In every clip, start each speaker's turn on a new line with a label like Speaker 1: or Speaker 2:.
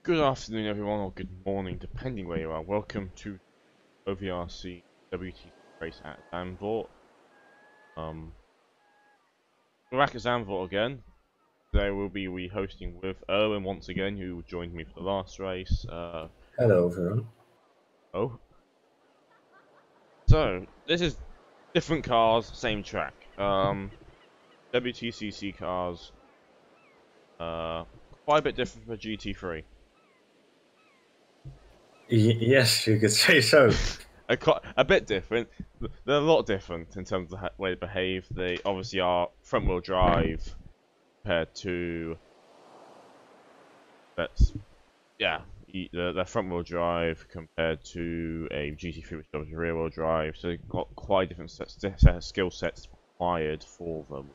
Speaker 1: Good afternoon, everyone, or good morning, depending where you are. Welcome to OVRC WTCC race at Zandvoort. We're back at Zandvoort again. Today we'll be re-hosting with Erwin once again, who joined me for the last race.
Speaker 2: Hello, everyone.
Speaker 1: Oh, so this is different cars, same track. WTCC cars, quite a bit different for GT3.
Speaker 2: Yes, you could say so.
Speaker 1: A bit different. They're a lot different in terms of the way they behave. They obviously are front-wheel drive compared to that's yeah, they're front-wheel drive compared to a GT3 which is rear-wheel drive. So they've got quite different set of skill sets required for them.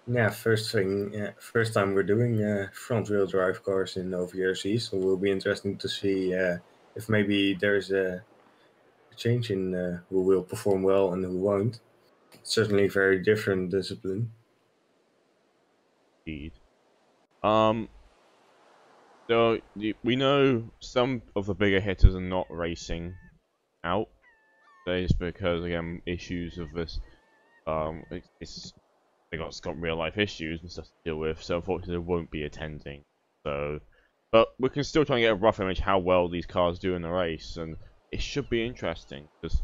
Speaker 2: Yeah, first time we're doing front-wheel drive cars in OVRC, so it will be interesting to see if maybe there's a change in who will perform well and who won't. It's certainly a very different discipline.
Speaker 1: Indeed. Um, so we know some of the bigger hitters are not racing out. That is because again issues of this. It's got real life issues and stuff to deal with, so unfortunately they won't be attending. So, but we can still try and get a rough image how well these cars do in the race, and it should be interesting because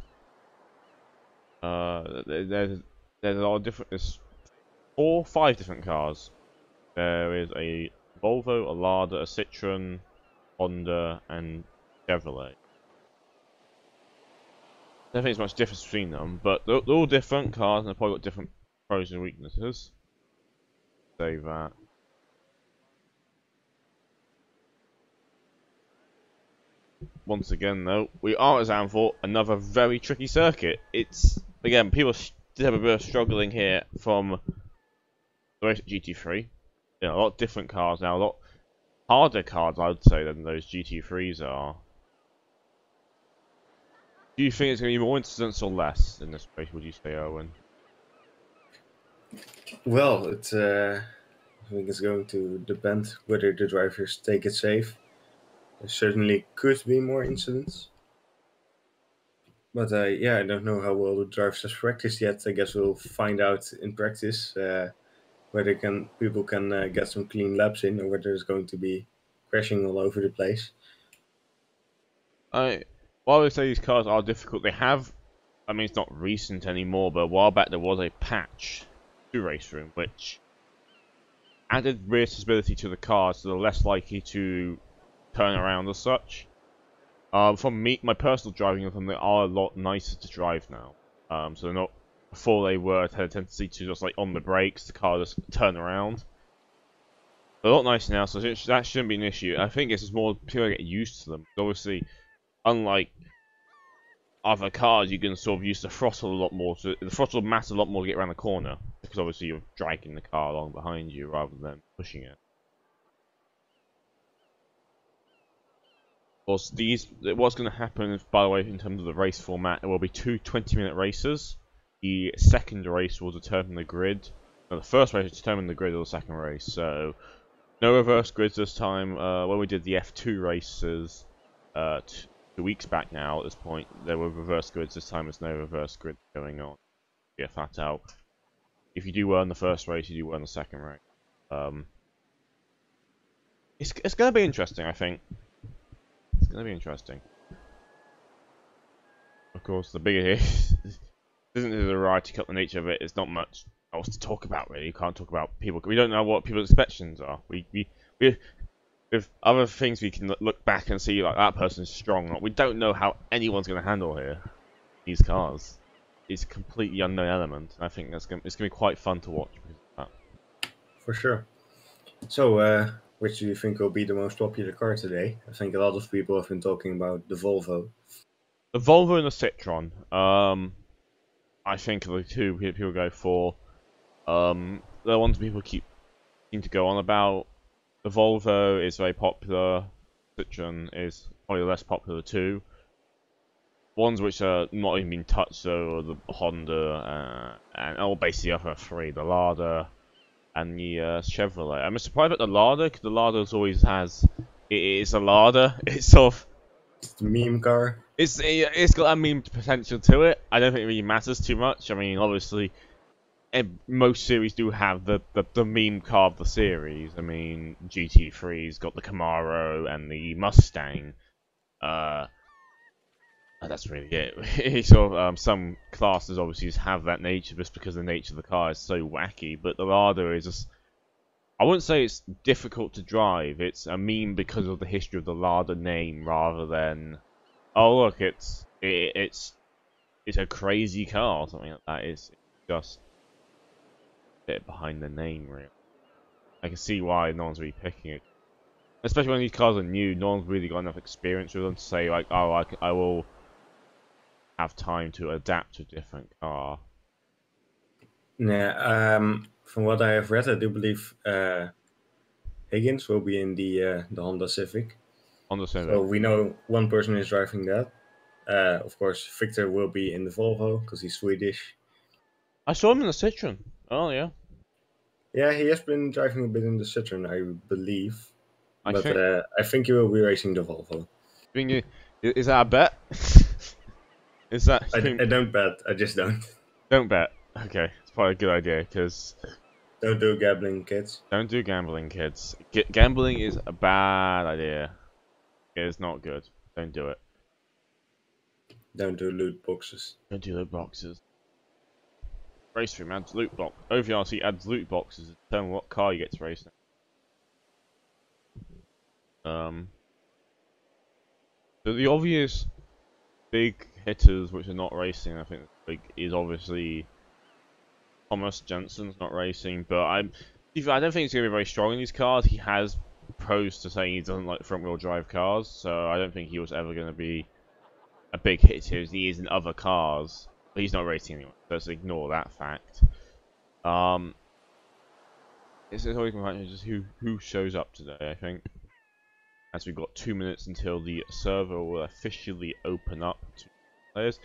Speaker 1: there's a lot of different. There's 5 different cars. There is a Volvo, a Lada, a Citroen, Honda, and Chevrolet. I don't think there's much difference between them, but they're all different cars and they've probably got different pros and weaknesses. Say that. Once again, though, we are at Zandvoort, another very tricky circuit. It's, again, people still have a bit of struggling here from the race at GT3. You know, a lot different cars now, a lot harder cars, I would say, than those GT3s are. Do you think it's going to be more incidents or less in this race, would you say, Owen?
Speaker 2: Well, I think it's going to depend whether the drivers take it safe. There certainly could be more incidents, but yeah, I don't know how well the drivers have practiced yet. I guess we'll find out in practice. Whether people can get some clean laps in, or whether it's going to be crashing all over the place.
Speaker 1: While we say these cars are difficult, they have, I mean, it's not recent anymore, but a while back there was a patch to Race Room, which added rear stability to the cars, so they're less likely to turn around as such. From me, my personal driving of them, they are a lot nicer to drive now. So they're not, before they had a tendency to just like on the brakes, the car just turn around. They're a lot nicer now, so that shouldn't be an issue. I think it's just more people get used to them. Obviously, unlike other cars, you can sort of use the throttle a lot more. So the throttle matters a lot more to get around the corner, because obviously you're dragging the car along behind you rather than pushing it. What's going to happen, by the way, in terms of the race format, there will be 2 20-minute races. The second race will determine the grid. No, the first race will determine the grid of the second race. So, no reverse grids this time. When we did the F2 races 2 weeks back now, at this point, there were reverse grids. This time, there's no reverse grid going on. Get that out. If you do well in the first race, you do well in the second race. It's going to be interesting, I think. It's going to be interesting. Of course, the bigger isn't the variety cut the nature of it. It's not much else to talk about really. You can't talk about people. We don't know what people's expectations are. We with other things we can look back and see like that person's strong. We don't know how anyone's going to handle here these cars. It's a completely unknown element. I think it's going to be quite fun to watch.
Speaker 2: For sure. So, which do you think will be the most popular car today? I think a lot of people have been talking about the Volvo.
Speaker 1: The Volvo and the Citroen. I think are the two people go for. The ones people seem to go on about. The Volvo is very popular. Citroen is probably less popular too. Ones which are not even been touched, so the Honda and basically the other 3, the Lada and the Chevrolet. I'm surprised at the Lada, because the Lada's always has. It's a Lada. It's sort of.
Speaker 2: It's the meme car.
Speaker 1: It's got that meme potential to it. I don't think it really matters too much. I mean, obviously, most series do have the meme car of the series. I mean, GT3's got the Camaro and the Mustang. That's really it. It's sort of, some classes obviously just have that nature just because the nature of the car is so wacky. But the Lada is just. I wouldn't say it's difficult to drive. It's a meme because of the history of the Lada name rather than. Oh look, it's a crazy car or something like that. It's just a bit behind the name, really. I can see why no one's really picking it, especially when these cars are new. No one's really got enough experience with them to say like, oh, I will have time to adapt to a different car.
Speaker 2: Yeah. From what I have read, I do believe Higgins will be in the Honda Civic.
Speaker 1: On the Civic.
Speaker 2: So we know one person is driving that. Of course, Victor will be in the Volvo because he's Swedish.
Speaker 1: I saw him in the Citroen. Oh yeah.
Speaker 2: Yeah, he has been driving a bit in the Citroen, I believe.
Speaker 1: I
Speaker 2: think he will be racing the Volvo.
Speaker 1: Is that a bet? Is that?
Speaker 2: I don't bet. I just don't.
Speaker 1: Don't bet. Okay, it's probably a good idea because.
Speaker 2: Don't do gambling, kids.
Speaker 1: Don't do gambling, kids. Gambling is a bad idea. It is not good. Don't do it.
Speaker 2: Don't do loot boxes.
Speaker 1: Don't do loot boxes. Race room adds loot box. OVRC adds loot boxes to determine what car you get to race now. So the obvious big hitters which are not racing, I think, is obviously Thomas Jensen's not racing, but I don't think he's going to be very strong in these cars. He has pros to saying he doesn't like front-wheel drive cars, so I don't think he was ever going to be a big hitter as he is in other cars. But he's not racing anymore, so let's ignore that fact. It's always just who shows up today, I think. As we've got 2 minutes until the server will officially open up to players.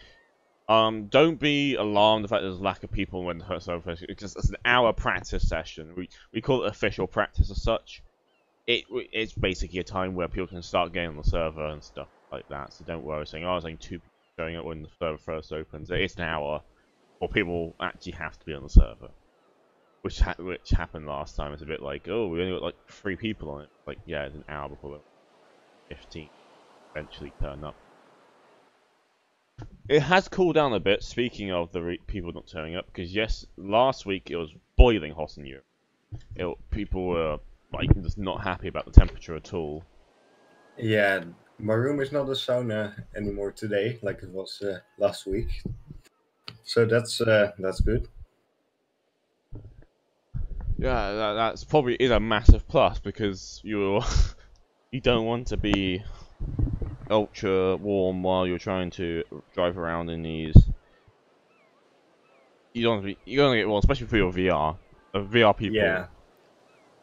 Speaker 1: Don't be alarmed the fact there's a lack of people when the server because it's an hour practice session. We call it official practice as such. It's basically a time where people can start getting on the server and stuff like that. So don't worry saying, oh, I was saying 2 people showing up when the server first opens. It's an hour, or people actually have to be on the server. Which happened last time. It's a bit like, oh, we only got like 3 people on it. Like, yeah, it's an hour before 15 eventually turn up. It has cooled down a bit, speaking of the people not turning up, because yes, last week it was boiling hot in Europe. People were like just not happy about the temperature at all.
Speaker 2: Yeah, my room is not a sauna anymore today, like it was last week. So that's good.
Speaker 1: Yeah, that's probably is a massive plus because you don't want to be ultra warm while you're trying to drive around in these. You don't want to get warm, especially for your VR. VR people.
Speaker 2: Yeah.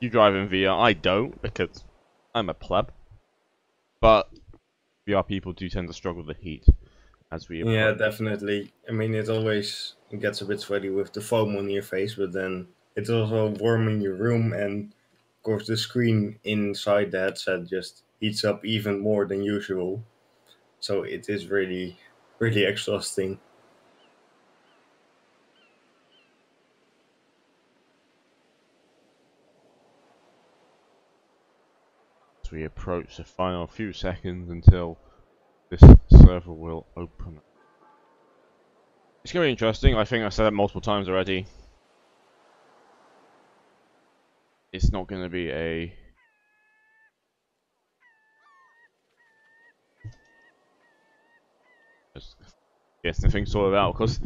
Speaker 1: You drive in VR. I don't because I'm a pleb. But VR people do tend to struggle with the heat as we approach.
Speaker 2: Yeah, definitely. I mean, it always gets a bit sweaty with the foam on your face, but then it's also warm in your room, and of course the screen inside the headset just heats up even more than usual. So it is really, really exhausting.
Speaker 1: As we approach the final few seconds until this server will open. It's going to be interesting. I think I've said that multiple times already. It's not going to be a... Yes, the thing's sorted out, because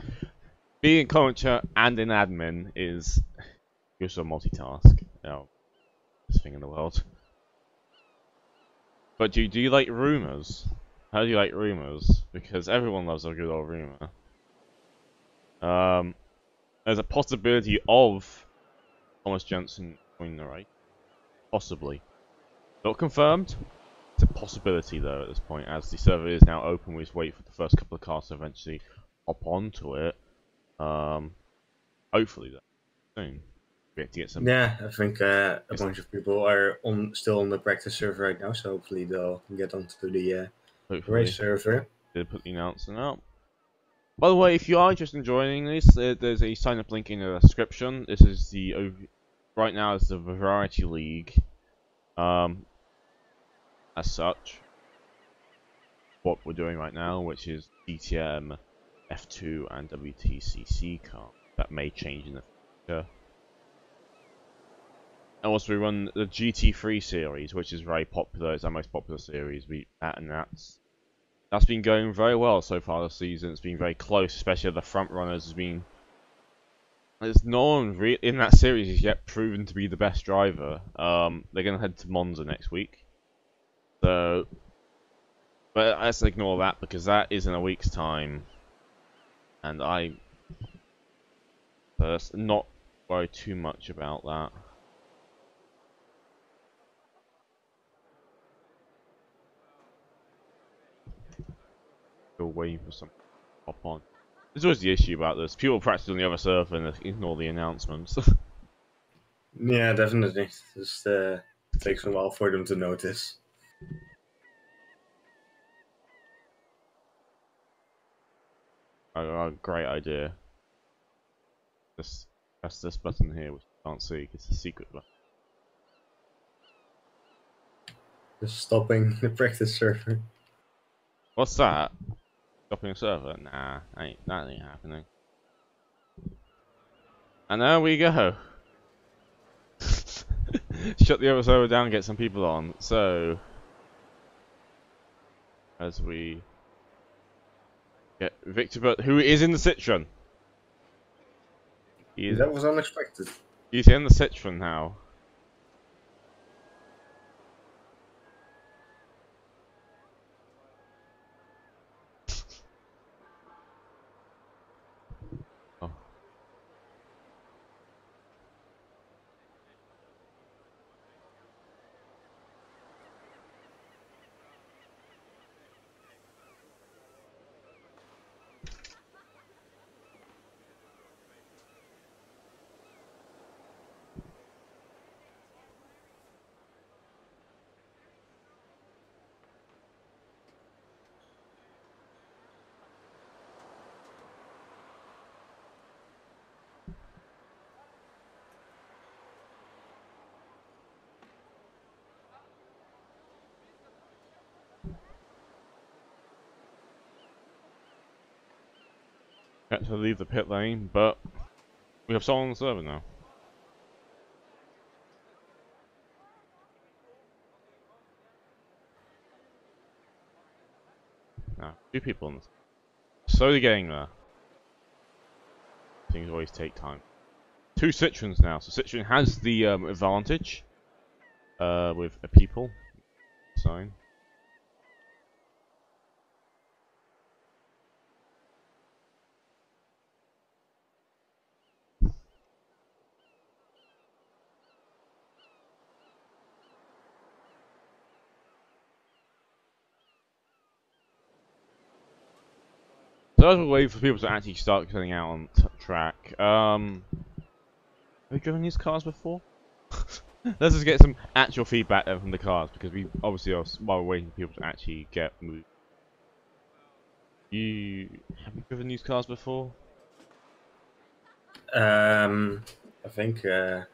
Speaker 1: being a commentator and an admin is just a multitask. Best thing in the world. But do you like rumours? How do you like rumours? Because everyone loves a good old rumour. There's a possibility of Thomas Jensen winning the race. Possibly. Not confirmed. It's a possibility though at this point, as the server is now open. We just wait for the first couple of cars to eventually hop onto it. Hopefully that soon. We have to get some.
Speaker 2: Yeah, I think a bunch of people are still on the practice server right now, so hopefully they'll get onto the
Speaker 1: Hopefully,
Speaker 2: race server.
Speaker 1: they put the announcement out. By the way, if you are interested in joining this, there's a sign up link in the description. This is right now it's the Variety League. As such, what we're doing right now, which is DTM, F2, and WTCC car. That may change in the future. And also we run the GT3 series, which is very popular. It's our most popular series. That's been going very well so far this season. It's been very close, especially the front runners. There's no one in that series is yet proven to be the best driver. They're gonna head to Monza next week, so but let's ignore that because that is in a week's time, and so let's not worry too much about that. Still waiting for something to pop on. There's always the issue about this. People practice on the other server and ignore the announcements.
Speaker 2: Yeah, definitely. Just takes a while for them to notice.
Speaker 1: Great idea. Just press this button here, which you can't see because it's a secret button.
Speaker 2: Just stopping the practice server.
Speaker 1: What's that? Stopping a server? Nah, that ain't happening. And there we go. Shut the other server down and get some people on. So, as we get Victor, but who is in the Citroen?
Speaker 2: That was unexpected.
Speaker 1: He's in the Citroen now. Oh. Had to leave the pit lane, but we have someone on the server now. Two people on this. Slowly getting there. Things always take time. Two Citroens now, so Citroen has the advantage with a people sign. So as we wait for people to actually start getting out on track, have we driven these cars before? Let's just get some actual feedback from the cars, because we obviously are, while we're waiting for people to actually get moved. Have you driven these cars before?
Speaker 2: I think a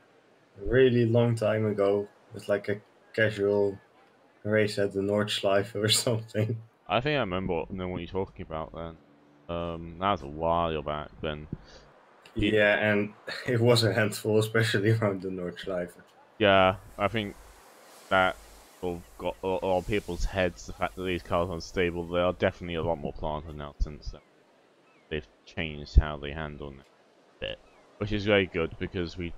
Speaker 2: really long time ago, it was like a casual race at the Nordschleife or something.
Speaker 1: I think I remember knowing what you're talking about then. That was a while back then.
Speaker 2: Yeah, and it was a handful, especially around the Nordschleife.
Speaker 1: Yeah, I think that sort of got a lot of people's heads, the fact that these cars are unstable. They are definitely a lot more planted now since they've changed how they handle it a bit, which is very good because we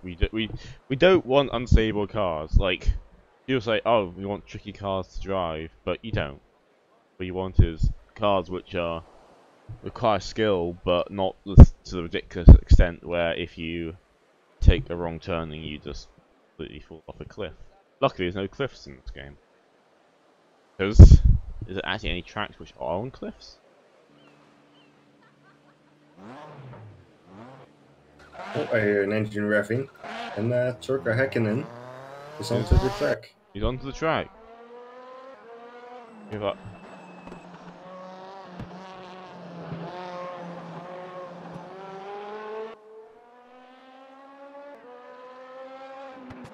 Speaker 1: don't want unstable cars. Like people say, oh, we want tricky cars to drive, but you don't. What you want is cars which require skill, but not to the ridiculous extent where if you take a wrong turning, you just completely fall off a cliff. Luckily, there's no cliffs in this game. Because is there actually any tracks which are on cliffs?
Speaker 2: Oh, I hear an engine revving. And Turka Häkkinen is onto the track.
Speaker 1: He's onto the track. Give up.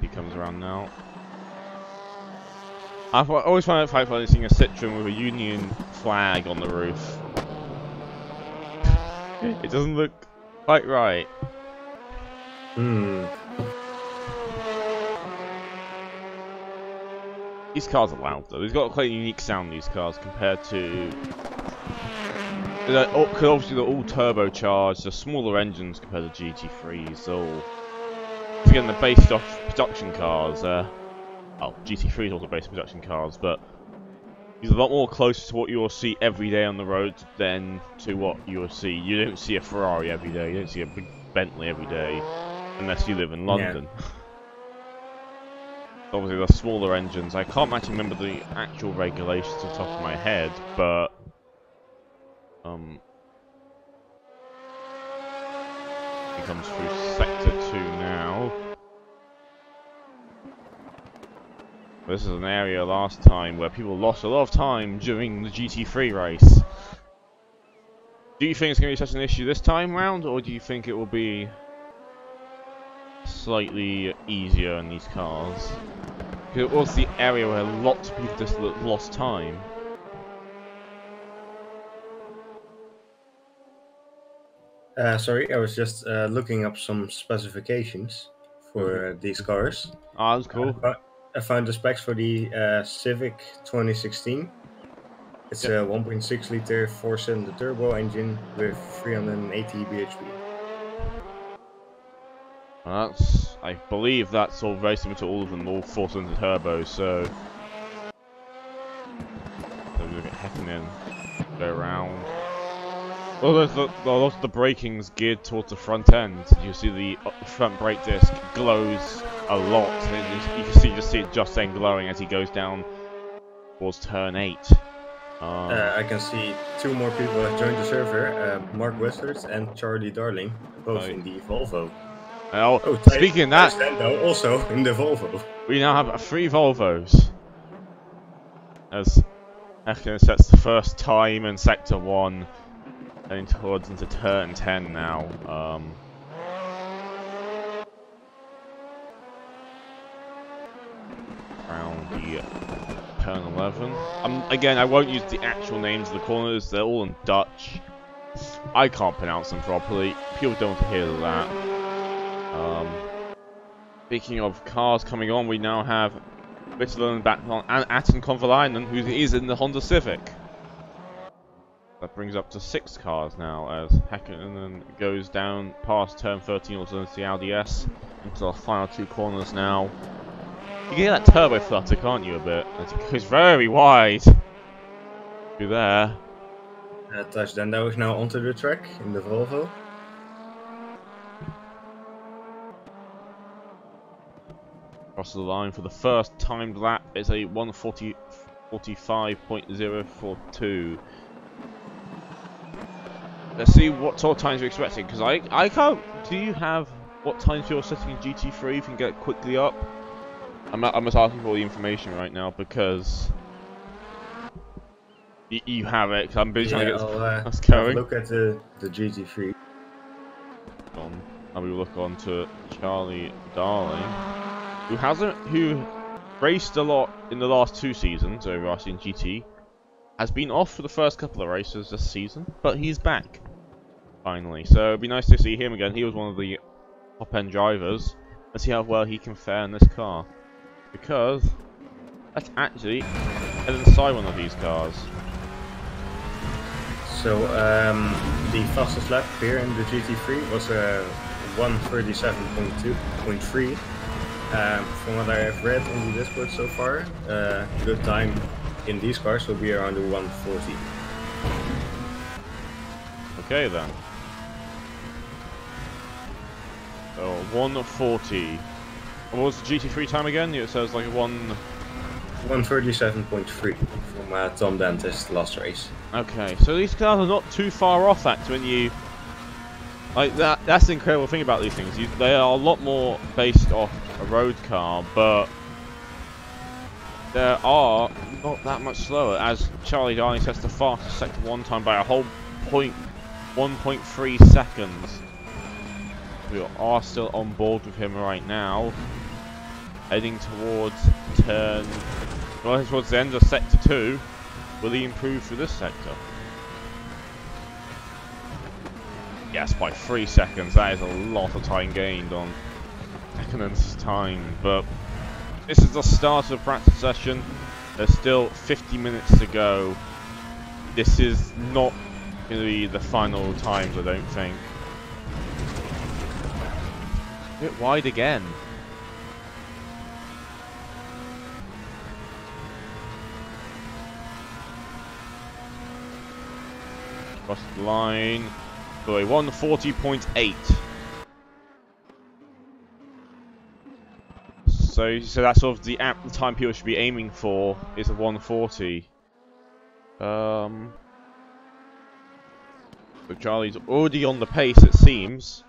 Speaker 1: He comes around now. I always find it quite funny seeing a Citroen with a Union flag on the roof. It doesn't look quite right. These cars are loud though. They've got quite a unique sound, these cars, compared to... Because obviously they're all turbocharged, they're smaller engines compared to GT3s, so... Again, they're based off production cars. Oh, GT3 is also based on production cars, but he's a lot more close to what you will see every day on the road than to what you will see. You don't see a Ferrari every day, you don't see a big Bentley every day, unless you live in London. Yeah. Obviously, they're smaller engines. I can't actually remember the actual regulations off the top of my head, but he comes through Sector 2 now. This is an area last time where people lost a lot of time during the GT3 race. Do you think it's going to be such an issue this time round, or do you think it will be slightly easier in these cars? Because it was the area where lots of people just lost time.
Speaker 2: Sorry, I was just looking up some specifications for these cars.
Speaker 1: Ah, that's cool.
Speaker 2: I found the specs for the Civic 2016. It's a 1.6 liter 4-cylinder turbo engine with 380 bhp.
Speaker 1: I believe that's all very similar to all of them, all 4-cylinder turbos, so we're going to get Häkkinen go around. Well, the braking's geared towards the front end. You see the front brake disc glows a lot. You can see it just then glowing as he goes down towards turn 8.
Speaker 2: I can see two more people have joined the server, Mark Westers and Charlie Darling, both in the Volvo.
Speaker 1: Speaking of that,
Speaker 2: also in the Volvo.
Speaker 1: We now have 3 Volvos. As Häkkinen sets the first time in Sector 1, heading towards into turn 10 now. Around the turn 11. Again, I won't use the actual names of the corners, they're all in Dutch. I can't pronounce them properly, people don't want to hear that. Speaking of cars coming on, we now have Wittelen back on and Atten Kovalainen, who is in the Honda Civic. That brings up to 6 cars now as Häkkinen goes down past turn 13 also into the Audi S into the final 2 corners now. You can hear that turbo flutter, can't you, a bit? As it goes very wide. Through there.
Speaker 2: Thijs Dendau is now onto the track in the Volvo.
Speaker 1: Across the line for the first timed lap is a 1:45.042. Let's see what sort of times you're expecting, because I can't. Do you have what times you're setting in GT3 you can get quickly up? I'm just asking for all the information right now because you have it. Cause I'm busy trying to get us going.
Speaker 2: Look at the GT3.
Speaker 1: And we look on to Charlie Darling, who raced a lot in the last 2 seasons OVRC and GT, has been off for the first couple of races this season, but he's back finally. So it'd be nice to see him again. He was one of the top end drivers. Let's see how well he can fare in this car, because let's actually head inside one of these cars.
Speaker 2: So the fastest lap here in the GT3 was 1:37.3. From what I have read on the Discord so far, good time in these cars will be around the 1:40.
Speaker 1: Okay then. So 1:40. What was the GT3 time again? It says like
Speaker 2: 1:37.3 from Tom Dentist last race.
Speaker 1: Okay, so these cars are not too far off that when you Like that's the incredible thing about these things. They are a lot more based off a road car, but there are not that much slower. As Charlie Darling sets the fastest sector 1 time by a whole 1.3 seconds. We are still on board with him right now, heading towards turn. Well, towards the end of sector 2. Will he improve for this sector? Yes, by 3 seconds. That is a lot of time gained on Ekkonen's time. But this is the start of the practice session. There's still 50 minutes to go. This is not going to be the final times, I don't think. A bit wide again. Across the line. So a 140.8. So that's sort of the time people should be aiming for is a 140. So Charlie's already on the pace, it seems.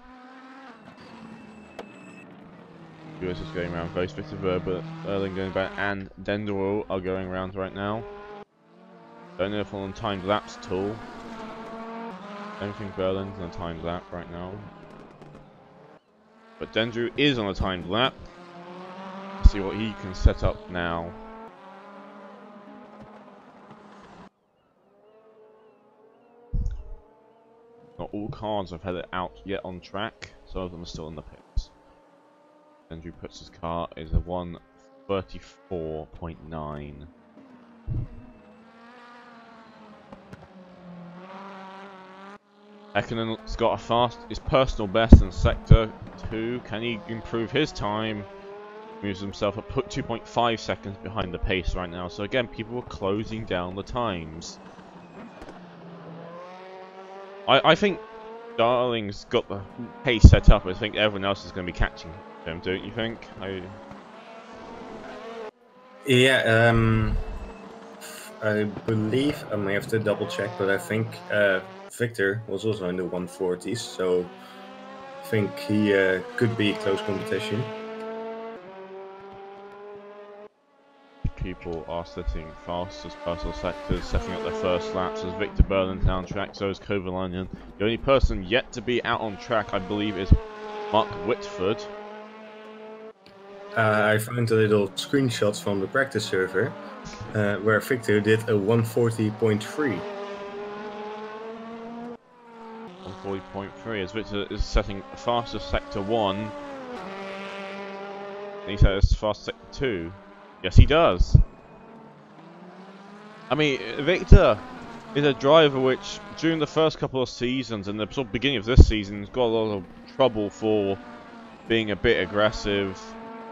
Speaker 1: US is going around, very Victor, but Erling going back, and Dendero are going around right now. Don't know if I'm on timed laps at all. I don't think Berlin's on a timed lap right now. But Dendrew is on a timed lap. Let's see what he can set up now. Not all cars have had it out yet on track. Some of them are still in the pits. Dendrew puts his car is a 134.9. Ekkonen's got his personal best in sector 2. Can he improve his time? Moves himself up, put 2.5 seconds behind the pace right now. So again, people are closing down the times. I think Darling's got the pace set up. I think everyone else is going to be catching him, don't you think?
Speaker 2: Yeah, I believe, I may have to double check, but I think Victor was also in the 140s, so I think he could be close competition.
Speaker 1: People are setting fastest personal sectors, setting up their first laps as Victor Berlin's now on track, so is Kovalainen. The only person yet to be out on track, I believe, is Mark Whitford.
Speaker 2: I found a little screenshots from the practice server where Victor did a 140.3.
Speaker 1: 140.3 as Victor is setting fastest sector 1. And he says fast sector 2. Yes, he does. I mean, Victor is a driver which, during the first couple of seasons and the sort of beginning of this season, has got a lot of trouble for being a bit aggressive,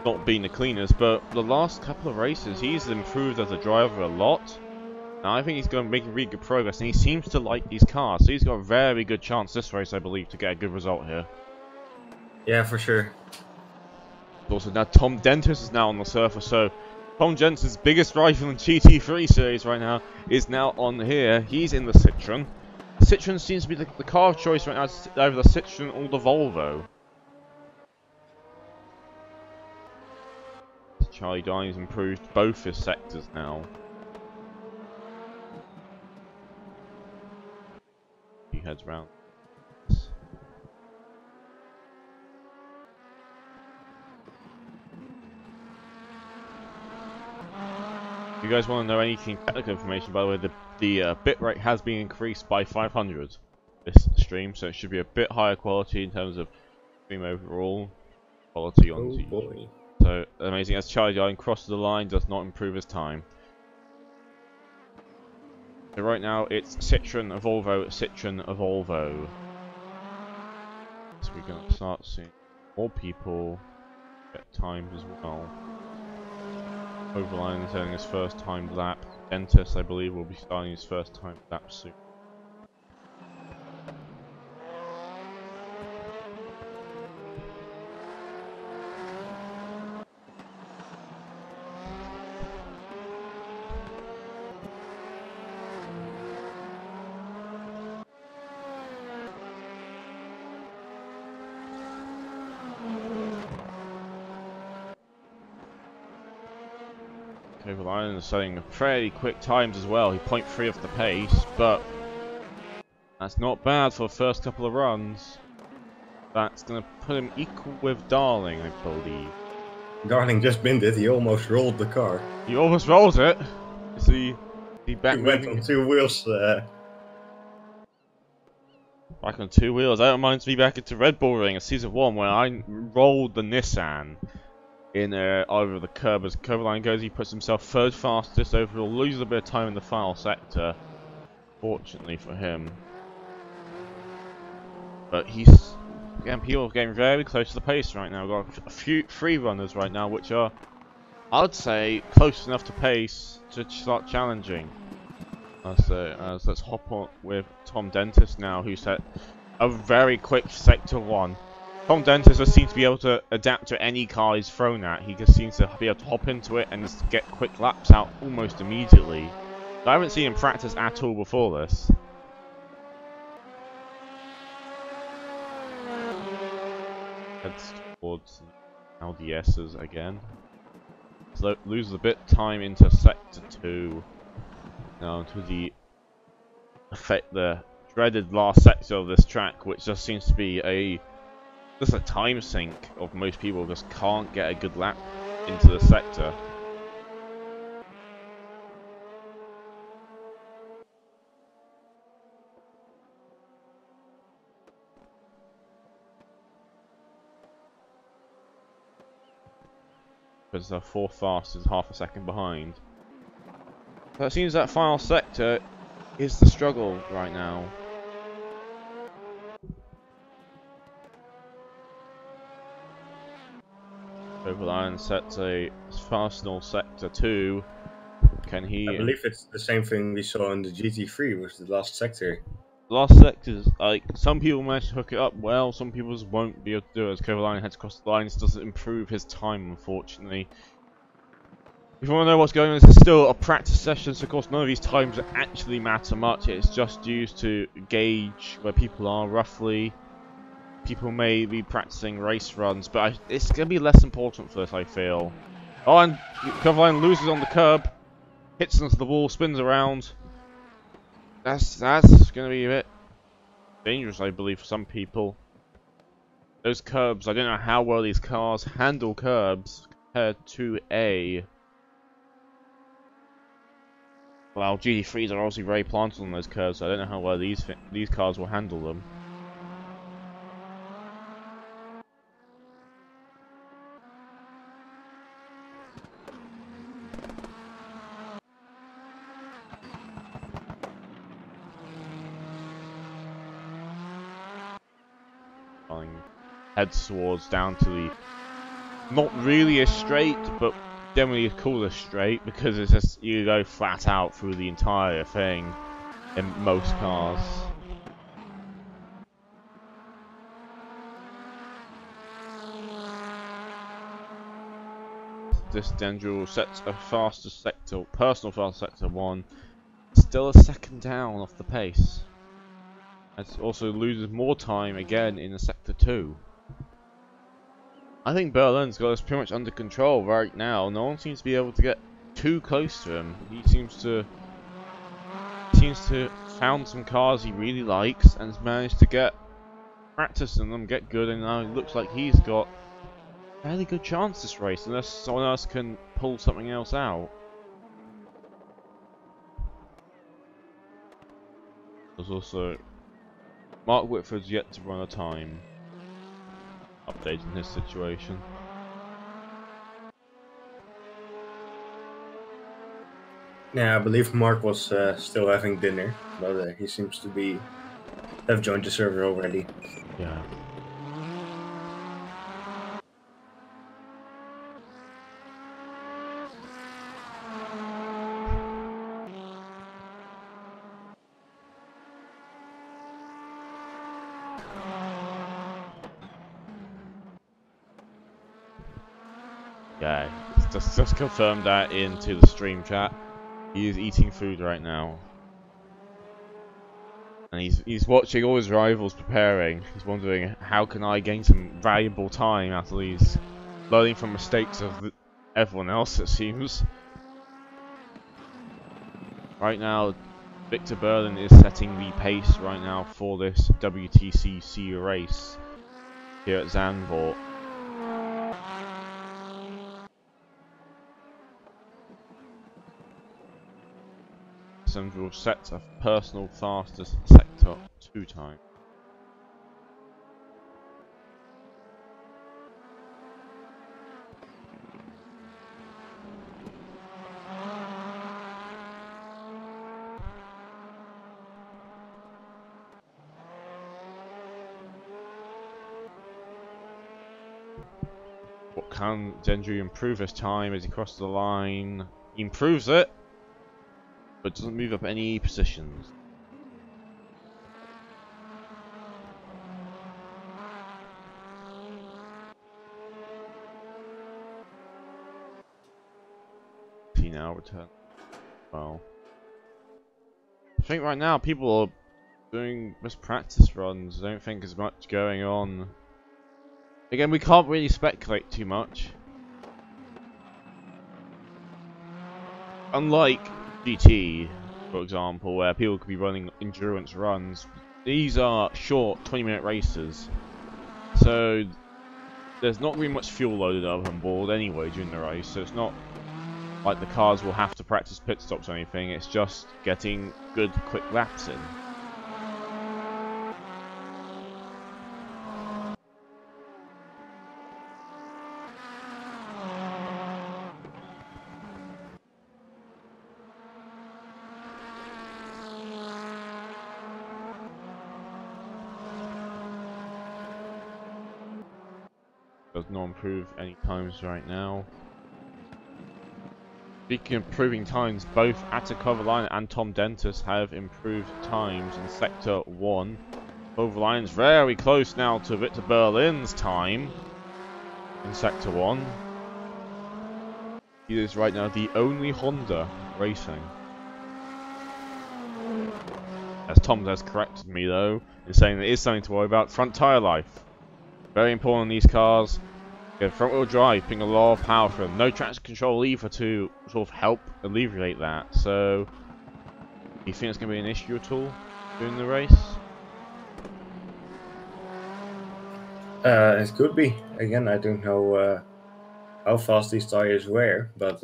Speaker 1: not being the cleanest. But the last couple of races, he's improved as a driver a lot. And I think he's going to make really good progress, and he seems to like these cars. So he's got a very good chance this race, I believe, to get a good result here.
Speaker 2: Yeah, for sure.
Speaker 1: Also, now Tom Dentis is now on the surface, so Tom Jensen's biggest rival in GT3 series right now is now on here. He's in the Citroen. Citroen seems to be the car of choice right now, either the Citroen or the Volvo. Charlie Darling's improved both his sectors now. He heads round. If you guys want to know anything technical information, by the way, the bit rate has been increased by 500 this stream, so it should be a bit higher quality in terms of stream overall quality on TV.
Speaker 2: Boy.
Speaker 1: So amazing, as Charlie Darling crosses the line, does not improve his time. So right now it's Citroen, a Volvo, Citroen, a Volvo. So we're going to start seeing more people get times as well. Overline is having his first time lap. Dentis, I believe, will be starting his first time lap soon. Kovalainen is setting fairly quick times as well. He 0.3 off the pace, but that's not bad for the first couple of runs. That's going to put him equal with Darling, I believe.
Speaker 2: Darling just binned it. He almost rolled the car.
Speaker 1: He almost rolls it. Is he back
Speaker 2: He went
Speaker 1: moving?
Speaker 2: on 2 wheels.
Speaker 1: Back on 2 wheels. That reminds me back into Red Bull Ring of Season 1 when I rolled the Nissan in over the curb. As Kovalainen goes, he puts himself third fastest overall, loses a bit of time in the final sector, fortunately for him. But he's, again, people are getting very close to the pace right now. We've got three runners right now, which are, I'd say, close enough to pace to start challenging. Let's hop on with Tom Dentist now, who set a very quick Sector 1. Tom Dentist just seems to be able to adapt to any car he's thrown at. He just seems to be able to hop into it and just get quick laps out almost immediately. I haven't seen him practice at all before this. Heads towards LDSs again. So loses a bit of time into Sector 2. Now to the dreaded last sector of this track, which just seems to be just a time sink of most people just can't get a good lap into the sector. Because the fourth fast is half a second behind. So it seems that final sector is the struggle right now. Kovalainen sets a personal Sector 2. Can he...
Speaker 2: I believe it's the same thing we saw in the GT3 with the last sector.
Speaker 1: Last sectors, like, some people manage to hook it up well, some people just won't be able to do it as Kovalainen heads across the lines. Doesn't improve his time, unfortunately. If you want to know what's going on, this is still a practice session, so of course none of these times actually matter much. It's just used to gauge where people are roughly. People may be practicing race runs, but it's going to be less important for this, I feel. Oh, and Kovalainen loses on the curb, hits into the wall, spins around. That's going to be a bit dangerous, I believe, for some people. Those curbs, I don't know how well these cars handle curbs compared to a... Well, GT3s are obviously very planted on those curves, so I don't know how well these cars will handle them. Heads towards down to the not really a straight, but generally call a straight because it's just you go flat out through the entire thing in most cars. This Dendril sets a fastest sector, personal fast sector 1, still a second down off the pace. It also loses more time again in the sector 2. I think Berlin's got us pretty much under control right now. No one seems to be able to get too close to him. He seems to found some cars he really likes and has managed to get practice in them, get good, and now it looks like he's got a fairly good chance this race, unless someone else can pull something else out. There's also Mark Whitford's yet to run a time. Updating his situation.
Speaker 2: Yeah, I believe Mark was still having dinner, but he seems to have joined the server already.
Speaker 1: Yeah. Yeah, just confirmed that into the stream chat. He is eating food right now. And he's watching all his rivals preparing. He's wondering, how can I gain some valuable time out of these, learning from mistakes of everyone else, it seems. Right now, Victor Berlin is setting the pace right now for this WTCC race here at Zandvoort. Zandvoort will set a personal fastest sector 2 time. What can Dendry improve his time as he crosses the line? He improves it, but doesn't move up any positions. He now returns. Well, I think right now people are doing just practice runs. I don't think there's much going on. Again, we can't really speculate too much. Unlike GT, for example, where people could be running endurance runs, these are short 20-minute races. So there's not really much fuel loaded up on board anyway during the race, so it's not like the cars will have to practice pit stops or anything. It's just getting good quick laps in. Does not improve any times right now. Speaking of improving times, both Atta Kovalainen and Tom Dentis have improved times in Sector 1. Kovalainen's very close now to Victor Berlin's time in Sector 1. He is right now the only Honda racing. As Tom has corrected me though, in saying there is something to worry about, front tyre life. Very important in these cars. Yeah, front wheel drive, putting a lot of power for them. No traction control either to sort of help alleviate that. So, do you think it's going to be an issue at all during the race?
Speaker 2: It could be. Again, I don't know how fast these tires were, but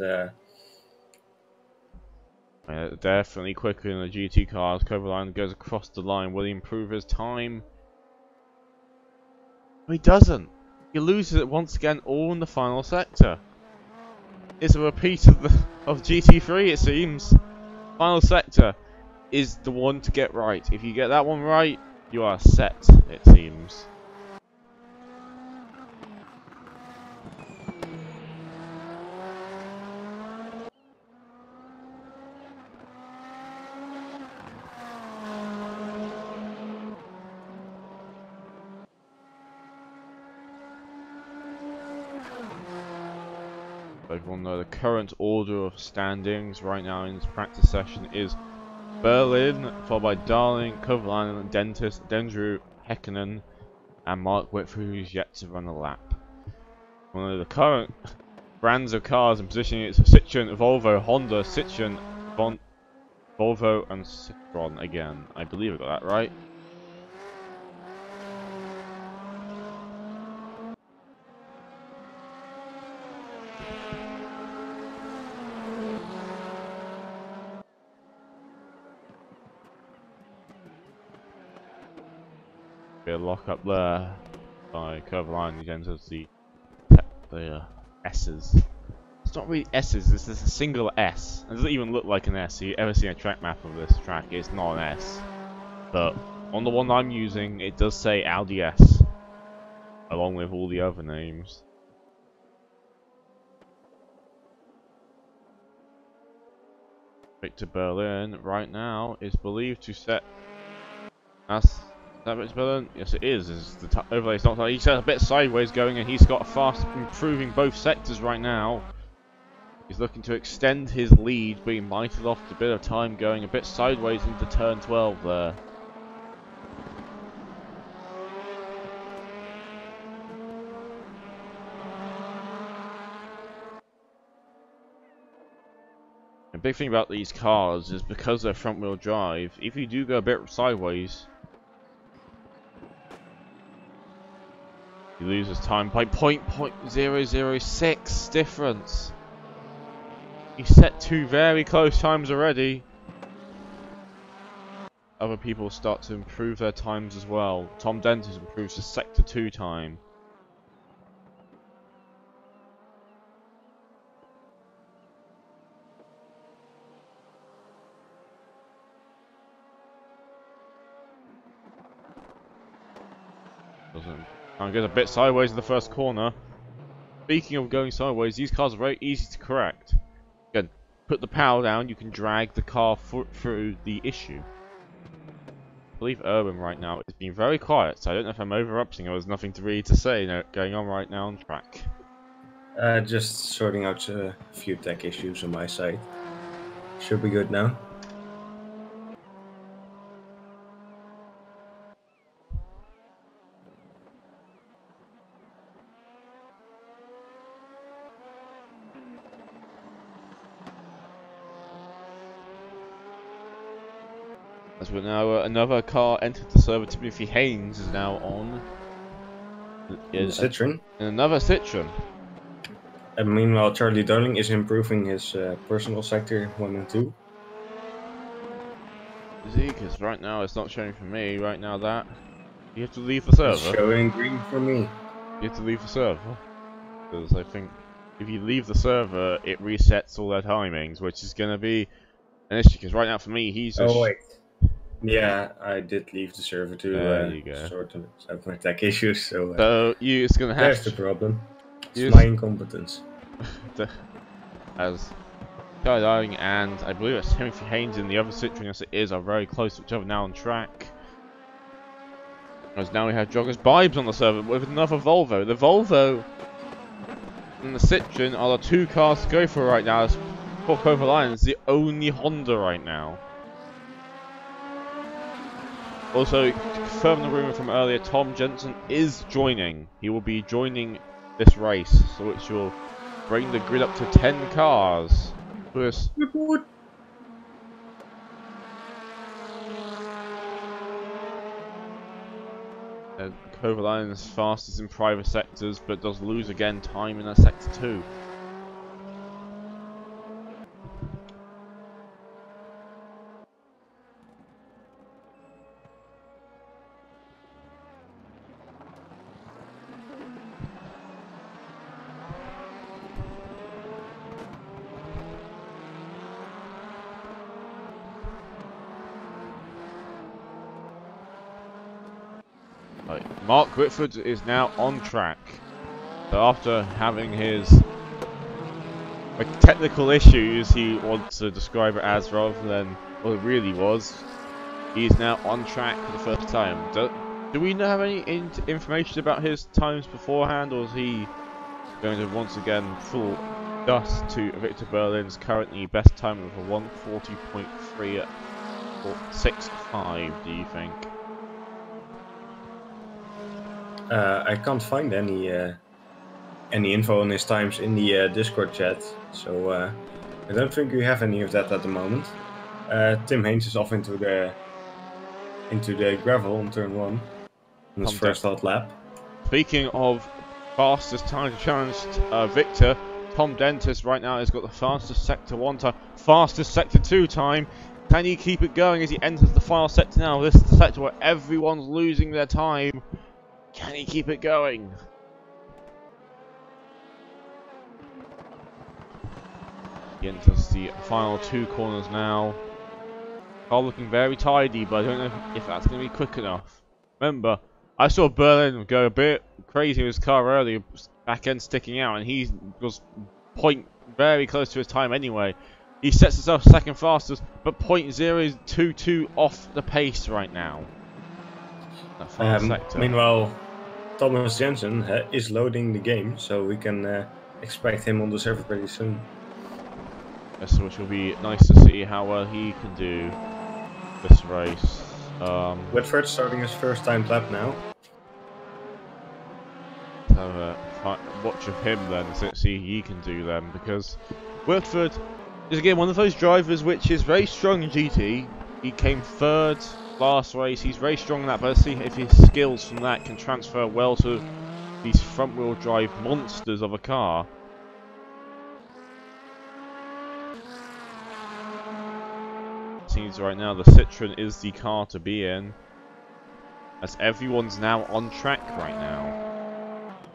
Speaker 1: Definitely quicker than the GT cars. Kovalainen goes across the line. Will he improve his time? No, he doesn't. He loses it once again, all in the final sector. It's a repeat of GT3, it seems. Final sector is the one to get right. If you get that one right, you are set, it seems. Everyone know the current order of standings right now in this practice session is Berlin, followed by Darling, Kovalainen, Dentist, Dendrew, Häkkinen, and Mark Whitford, who's yet to run a lap. One of the current brands of cars in positioning is Citroen, Volvo, Honda, Citroen, Volvo, and Citroen again. I believe I got that right. Bit of lock up there by Kovalainen. He enters the S's. It's not really S's, it's just a single S. It doesn't even look like an S. If you ever seen a track map of this track, it's not an S. But on the one I'm using, it does say Audi S, along with all the other names. Victor Berlin right now is believed to set. Is that Victor Berlin? Yes, it is. The overlay's not. He's a bit sideways going, and he's got a fast improving both sectors right now. He's looking to extend his lead, but he might have lost a bit of time going a bit sideways into turn 12 there. The big thing about these cars is because they're front wheel drive, if you do go a bit sideways, he loses time by 0.006 difference. He set 2 very close times already. Other people start to improve their times as well. Tom Dentis improves his sector 2 time. And goes a bit sideways in the first corner. Speaking of going sideways, these cars are very easy to correct. Again, put the power down, you can drag the car through the issue. I believe Urban right now is being very quiet, so I don't know if I'm overrupting or there's nothing to say going on right now on track.
Speaker 2: Just sorting out a few tech issues on my side. Should be good now.
Speaker 1: As we're now, another car entered the server. Timothy Haynes is now on.
Speaker 2: In Citroen.
Speaker 1: And another Citroen.
Speaker 2: And meanwhile, Charlie Darling is improving his personal sector 1 and 2.
Speaker 1: Is he? Because right now it's not showing for me. Right now that you have to leave the server.
Speaker 2: It's showing green for me.
Speaker 1: You have to leave the server. Because I think if you leave the server, it resets all their timings, which is going to be an issue. Because right now for me, he's.
Speaker 2: Oh wait. Yeah, I did leave the server to sort out my tech issues. So
Speaker 1: it's going to have.
Speaker 2: There's the problem. It's my incompetence.
Speaker 1: As Charlie Darling and I believe it's Timothy Haynes in the other Citroen, as it is, are very close to each other now on track. As now we have Joggers Bibes on the server with another Volvo. The Volvo and the Citroen are the 2 cars to go for right now. Pork over line is the only Honda right now. Also, confirming the rumour from earlier, Tom Jensen is joining. He will be joining this race, so which will bring the grid up to 10 cars. Plus, Kovalainen is fastest in private sectors, but does lose again time in sector 2. Mark Whitford is now on track. So after having his technical issues, he wants to describe it as rather than what it really was, he's now on track for the first time. Do we have any information about his times beforehand, or is he going to once again fall dust to Victor Berlin's currently best time of a 140.365, do you think?
Speaker 2: I can't find any info on his times in the Discord chat, so I don't think we have any of that at the moment. Tim Haynes is off into the gravel on turn 1 in his first hot lap.
Speaker 1: Speaking of fastest time to challenge Victor, Tom Dentis right now has got the fastest sector 1 time, fastest sector 2 time. Can he keep it going as he enters the final sector now? This is the sector where everyone's losing their time. Can he keep it going? He enters the final 2 corners now. Car looking very tidy, but I don't know if that's going to be quick enough. Remember, I saw Berlin go a bit crazy with his car earlier, back end sticking out, and he was very close to his time anyway. He sets himself second fastest, but 0.022 off the pace right now. That final sector.
Speaker 2: Meanwhile, Thomas Jensen is loading the game, so we can expect him on the server pretty soon.
Speaker 1: Yes, which will be nice to see how well he can do this race.
Speaker 2: Whitford starting his first time lap now.
Speaker 1: Have a watch of him then, see he can do them, because Whitford Is again one of those drivers which is very strong in GT. He came third last race. He's very strong in that, but let's see if his skills from that can transfer well to these front-wheel drive monsters of a car. Seems right now the Citroen is the car to be in, as everyone's now on track right now.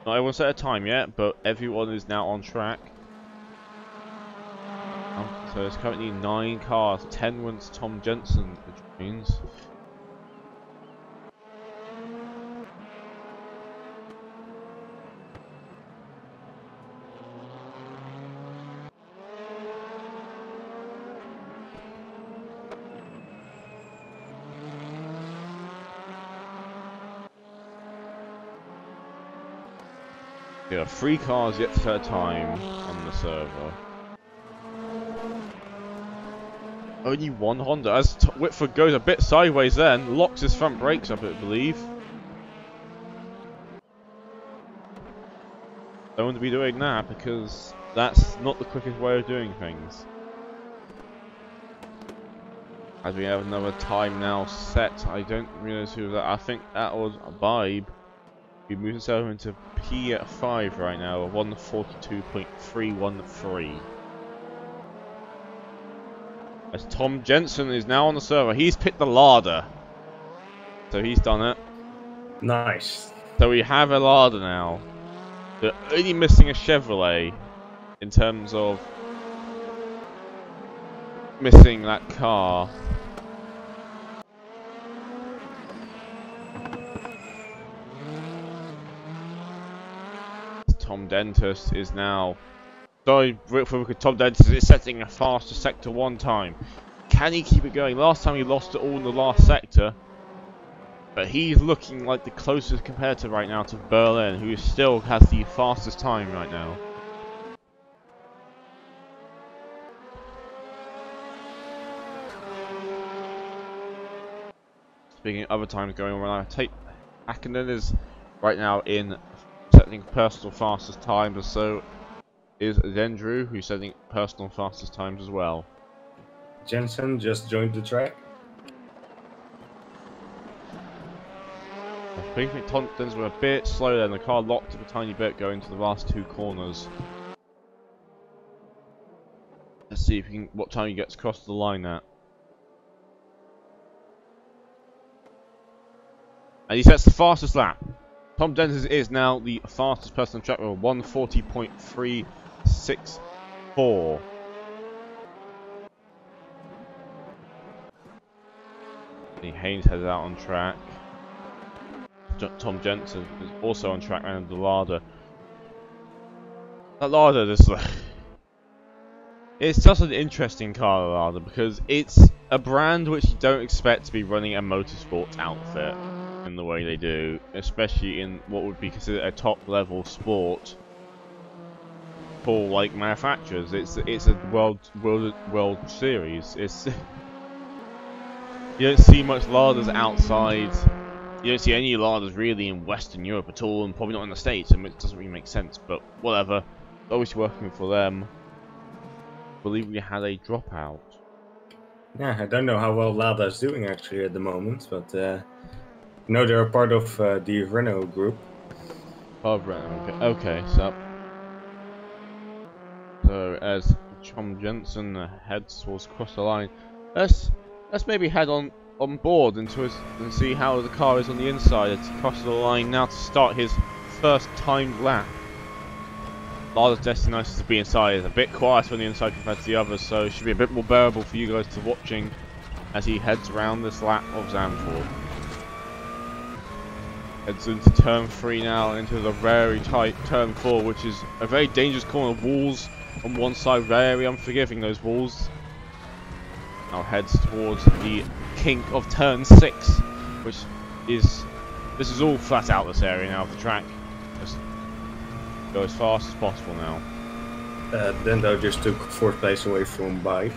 Speaker 1: Not everyone's set a time yet, but everyone is now on track. So there's currently 9 cars, 10 wins Tom Jensen, which means there are 3 cars yet to set a time on the server. Only 1 Honda, as Whitford goes a bit sideways then, locks his front brakes up I believe. Don't want to be doing that because that's not the quickest way of doing things. As we have another time now set, I don't realize who that, I think that was a Vibe. We move ourselves into P5 right now, 142.313. As Tom Jensen is now on the server, he's picked the Lada. So he's done it.
Speaker 2: Nice.
Speaker 1: So we have a Lada now. They're only missing a Chevrolet in terms of missing that car. Tom Dentis is now... Sorry, Tom Dentis is setting a faster sector 1 time. Can he keep it going? Last time he lost it all in the last sector. But he's looking like the closest competitor right now to Berlin, who still has the fastest time right now. Speaking of other times going on, I take Hakkinen is right now in setting personal fastest times, and so is Zendru, who's setting personal fastest times as well.
Speaker 2: Jensen just joined the track.
Speaker 1: I think Tontons were a bit slow then, the car locked up a tiny bit going to the last 2 corners. Let's see if he can, what time he gets across the line at. And he sets the fastest lap. Tom Dennis is now the fastest person on track with 140.364. Haynes headed out on track. Tom Jensen is also on track around the Lada. That Lada, it's just an interesting car, the Lada, because it's a brand which you don't expect to be running a motorsports outfit in the way they do, especially in what would be considered a top-level sport for like manufacturers. It's a world series. It's you don't see much Ladas outside. You don't see any Ladas really in Western Europe at all, and probably not in the States, and it doesn't really make sense, but whatever. Obviously working for them. I believe we had a dropout.
Speaker 2: Yeah, I don't know how well Lada is doing actually at the moment, but I know they're a part of the Renault group.
Speaker 1: Oh, Renault, okay, so as Tom Jensen heads towards across the line, let's maybe head on board into his and see how the car is on the inside. It's across the line now to start his first timed lap. Lada's destination to be inside. It's a bit quieter on the inside compared to the others, so it should be a bit more bearable for you guys to watching as he heads around this lap of Zandvoort. Heads into turn 3 now, into the very tight turn 4, which is a very dangerous corner. Walls on one side, very unforgiving, those walls. Now heads towards the kink of turn 6, which is, this is all flat out this area now of the track. Just go as fast as possible now.
Speaker 2: Dendo just took 4th place away from Bai.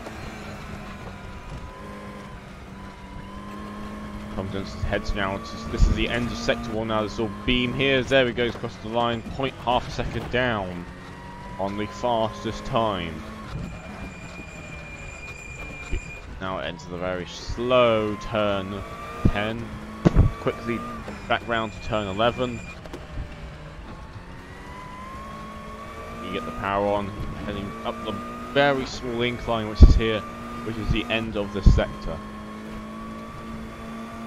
Speaker 1: Confidence heads now. This is the end of sector 1 now. This little beam here. There he goes across the line. 0.5 second down on the fastest time. Now it enters the very slow turn 10. Quickly back round to turn 11. You get the power on, heading up the very small incline which is here, which is the end of the sector.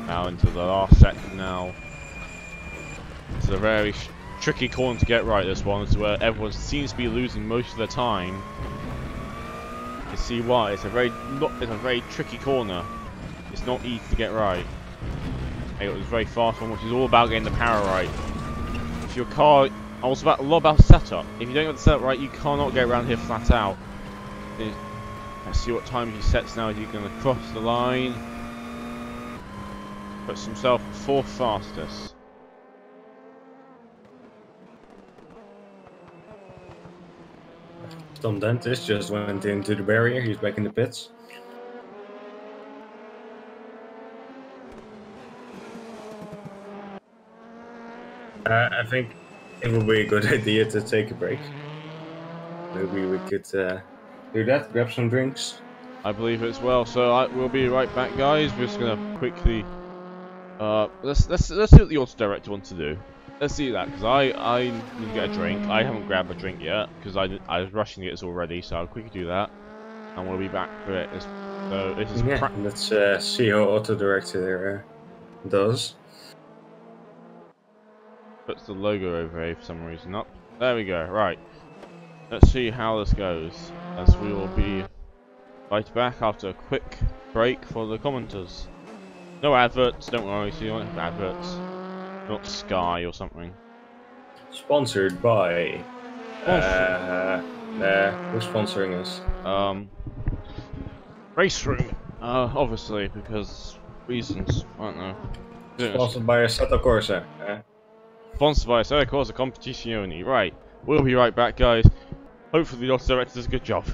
Speaker 1: Now into the last sector now. It's a very tricky corner to get right, this one. It's where everyone seems to be losing most of their time. You see why? It's a very tricky corner. It's not easy to get right. It was a very fast one, which is all about getting the power right. If your car, also a lot about setup. If you don't get the setup right, you cannot get around here flat out. Let's see what time he sets now. Is he going to cross the line? Puts himself fourth fastest.
Speaker 2: Tom Dentist just went into the barrier. He's back in the pits. I think it would be a good idea to take a break. Maybe we could do that, grab some drinks.
Speaker 1: I believe it as well. So we'll be right back, guys. We're just gonna quickly let's see what the auto director wants to do. Let's see that, because I need to get a drink. I haven't grabbed a drink yet because I was rushing it already. So I'll quickly do that, and we'll be back for it. So this is
Speaker 2: Let's see how auto director there does.
Speaker 1: Puts the logo over here for some reason up. There we go. Right. Let's see how this goes, as we will be right back after a quick break for the commenters. No adverts, don't worry, so you don't have adverts. Not Sky or something.
Speaker 2: Sponsored by... who's sponsoring us?
Speaker 1: Race Room. Obviously, because reasons. I don't know.
Speaker 2: Sponsored by Assetto Corsa.
Speaker 1: Sponsored by Assetto Corsa Competizione. Right. We'll be right back, guys. Hopefully the auto director does a good job.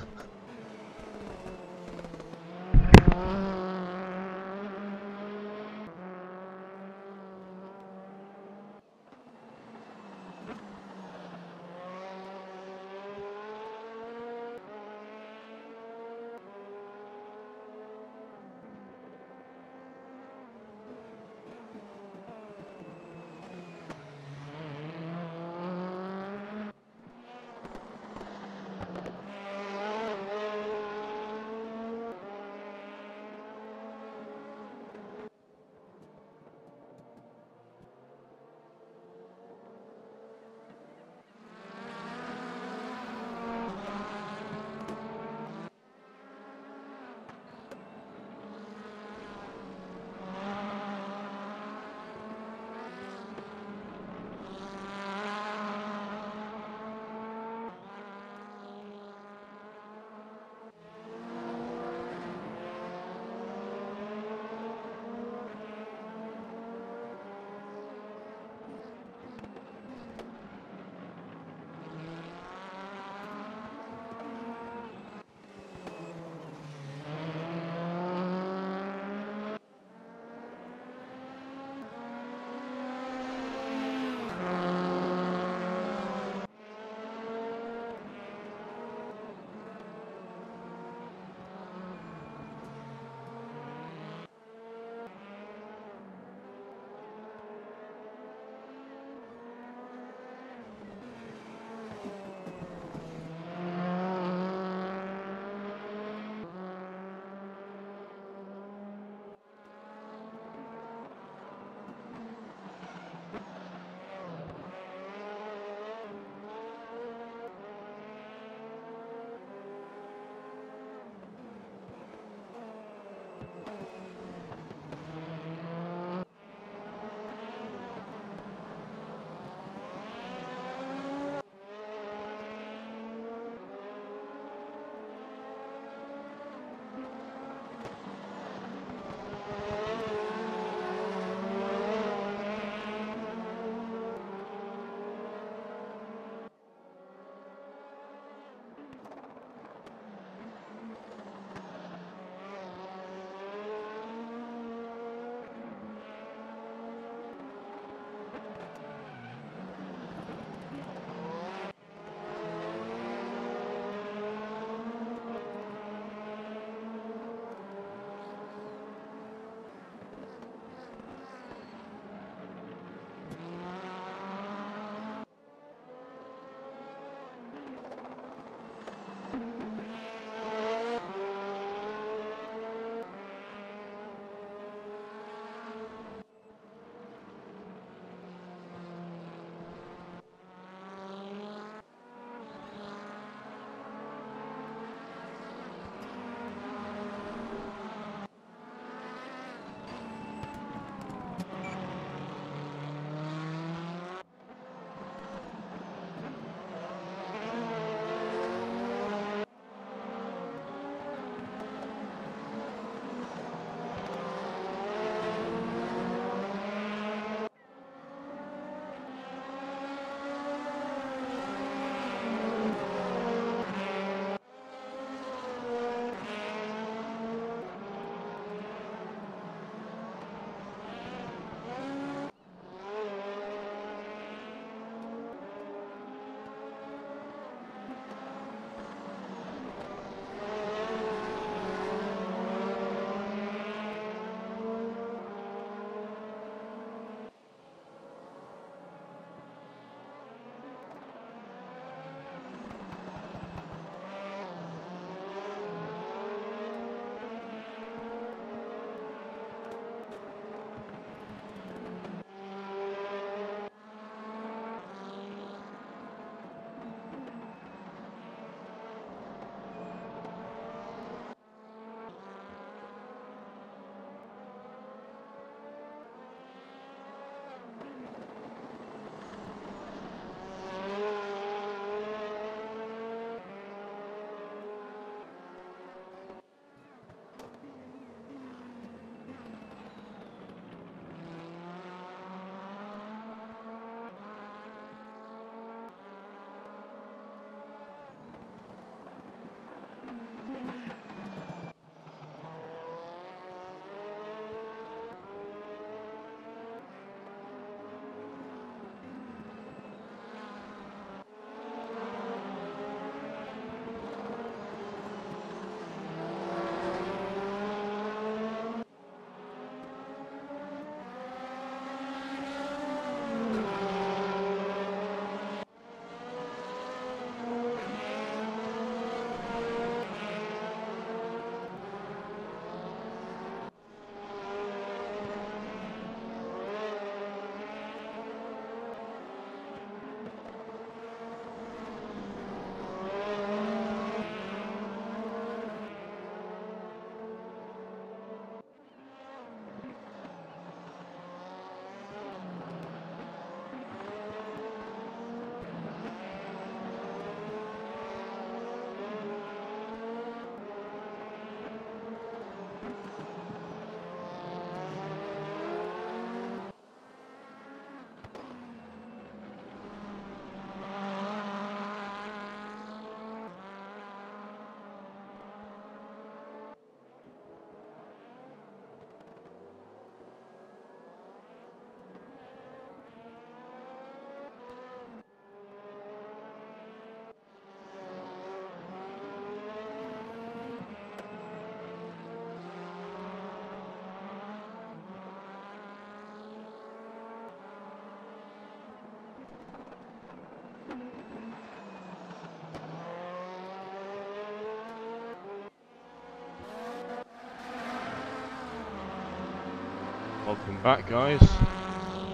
Speaker 1: Welcome back, guys.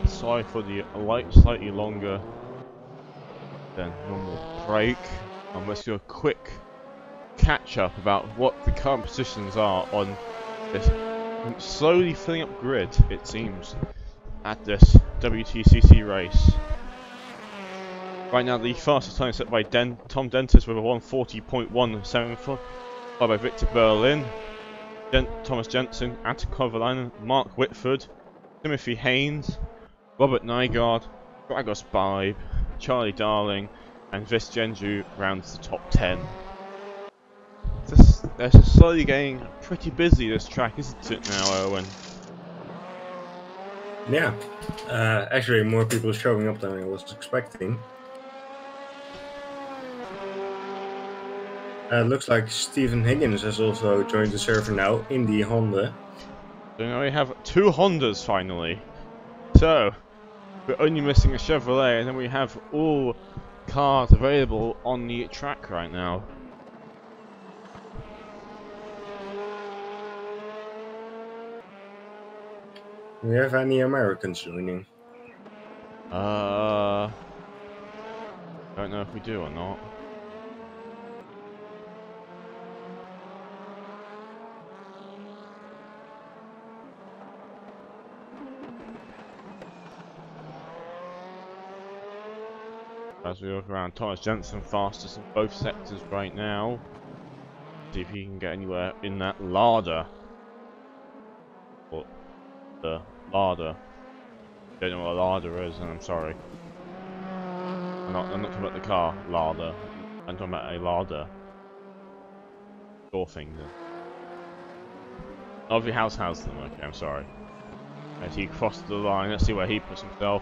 Speaker 1: Sorry for the slightly longer than normal break. Let's do a quick catch up about what the current positions are on this slowly filling up grid, it seems, at this WTCC race. Right now, the fastest time set by Tom Dentis with a 1:40.17, followed by Victor Berlin, Thomas Jensen, Anton Kovalainen, Mark Whitford, Timothy Haynes, Robert Nygaard, Dragos Bibe, Charlie Darling, and Vis Genju rounds the top 10. They're slowly getting pretty busy, this track, isn't it now, Owen?
Speaker 2: Yeah, actually more people showing up than I was expecting. Looks like Stephen Higgins has also joined the server now in the Honda.
Speaker 1: So now we have 2 Hondas finally. So, we're only missing a Chevrolet, and then we have all cars available on the track right now.
Speaker 2: Do we have any Americans joining?
Speaker 1: Don't know if we do or not. As we look around, Thomas Jensen fastest in both sectors right now. See if he can get anywhere in that larder. Or the larder. Don't know what a larder is, and I'm sorry. I'm not talking about the car, larder. I'm talking about a larder. Door thing. Oh, the house has them, okay, I'm sorry. As he crossed the line, let's see where he puts himself.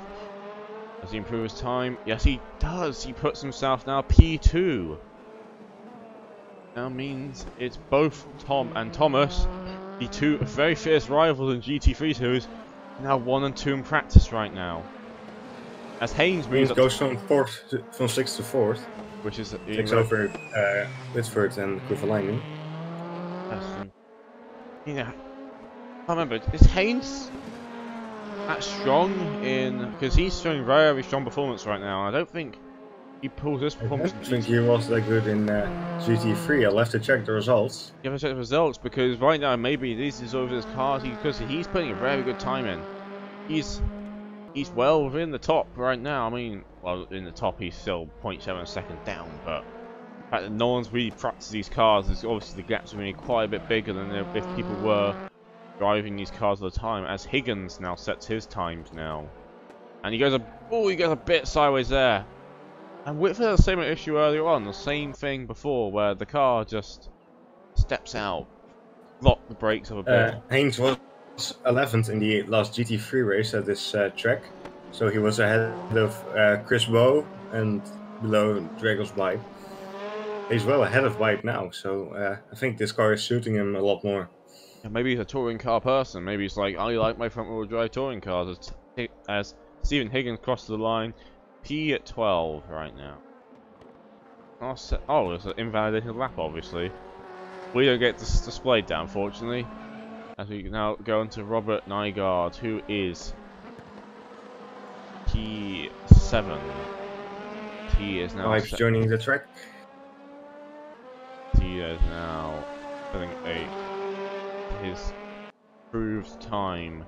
Speaker 1: Does he improve his time? Yes, he does. He puts himself now P2. Now means it's both Tom and Thomas, the two very fierce rivals in GT3 series, now 1 and 2 in practice right now. As Haynes moves up
Speaker 2: goes from 6th to 4th,
Speaker 1: which is
Speaker 2: takes over Whitford and Kovalainen.
Speaker 1: You know, I can't remember. Is Haynes that strong in, because he's showing very strong performance right now. I don't think he pulls this performance.
Speaker 2: I don't think he was that good in GT3. I'll have to check the results.
Speaker 1: You have to check the results because right now maybe this is over his cars because he's putting a very good time in. He's well within the top right now. I mean, well, in the top he's still 0.7 seconds down, but the fact that no one's really practiced these cars is obviously the gaps are going to be quite a bit bigger than if people were driving these cars all the time, as Higgins now sets his times now. And he goes a bit sideways there. And Whitford had the same issue earlier on, the same thing before, where the car just steps out, lock the brakes up a bit.
Speaker 2: Haynes was 11th in the last GT3 race at this track, so he was ahead of Chris Bowe and below Dragos Bibe. He's well ahead of Bibe now, so I think this car is suiting him a lot more.
Speaker 1: Maybe he's a touring car person. Maybe he's like, I like my front wheel drive touring cars. As Stephen Higgins crosses the line, P at 12 right now. Oh, it's an invalidated lap, obviously. We don't get this displayed down, unfortunately. As we now go into Robert Nygaard, who is P7. He is now.
Speaker 2: He's joining the track.
Speaker 1: He is now filling his improved time.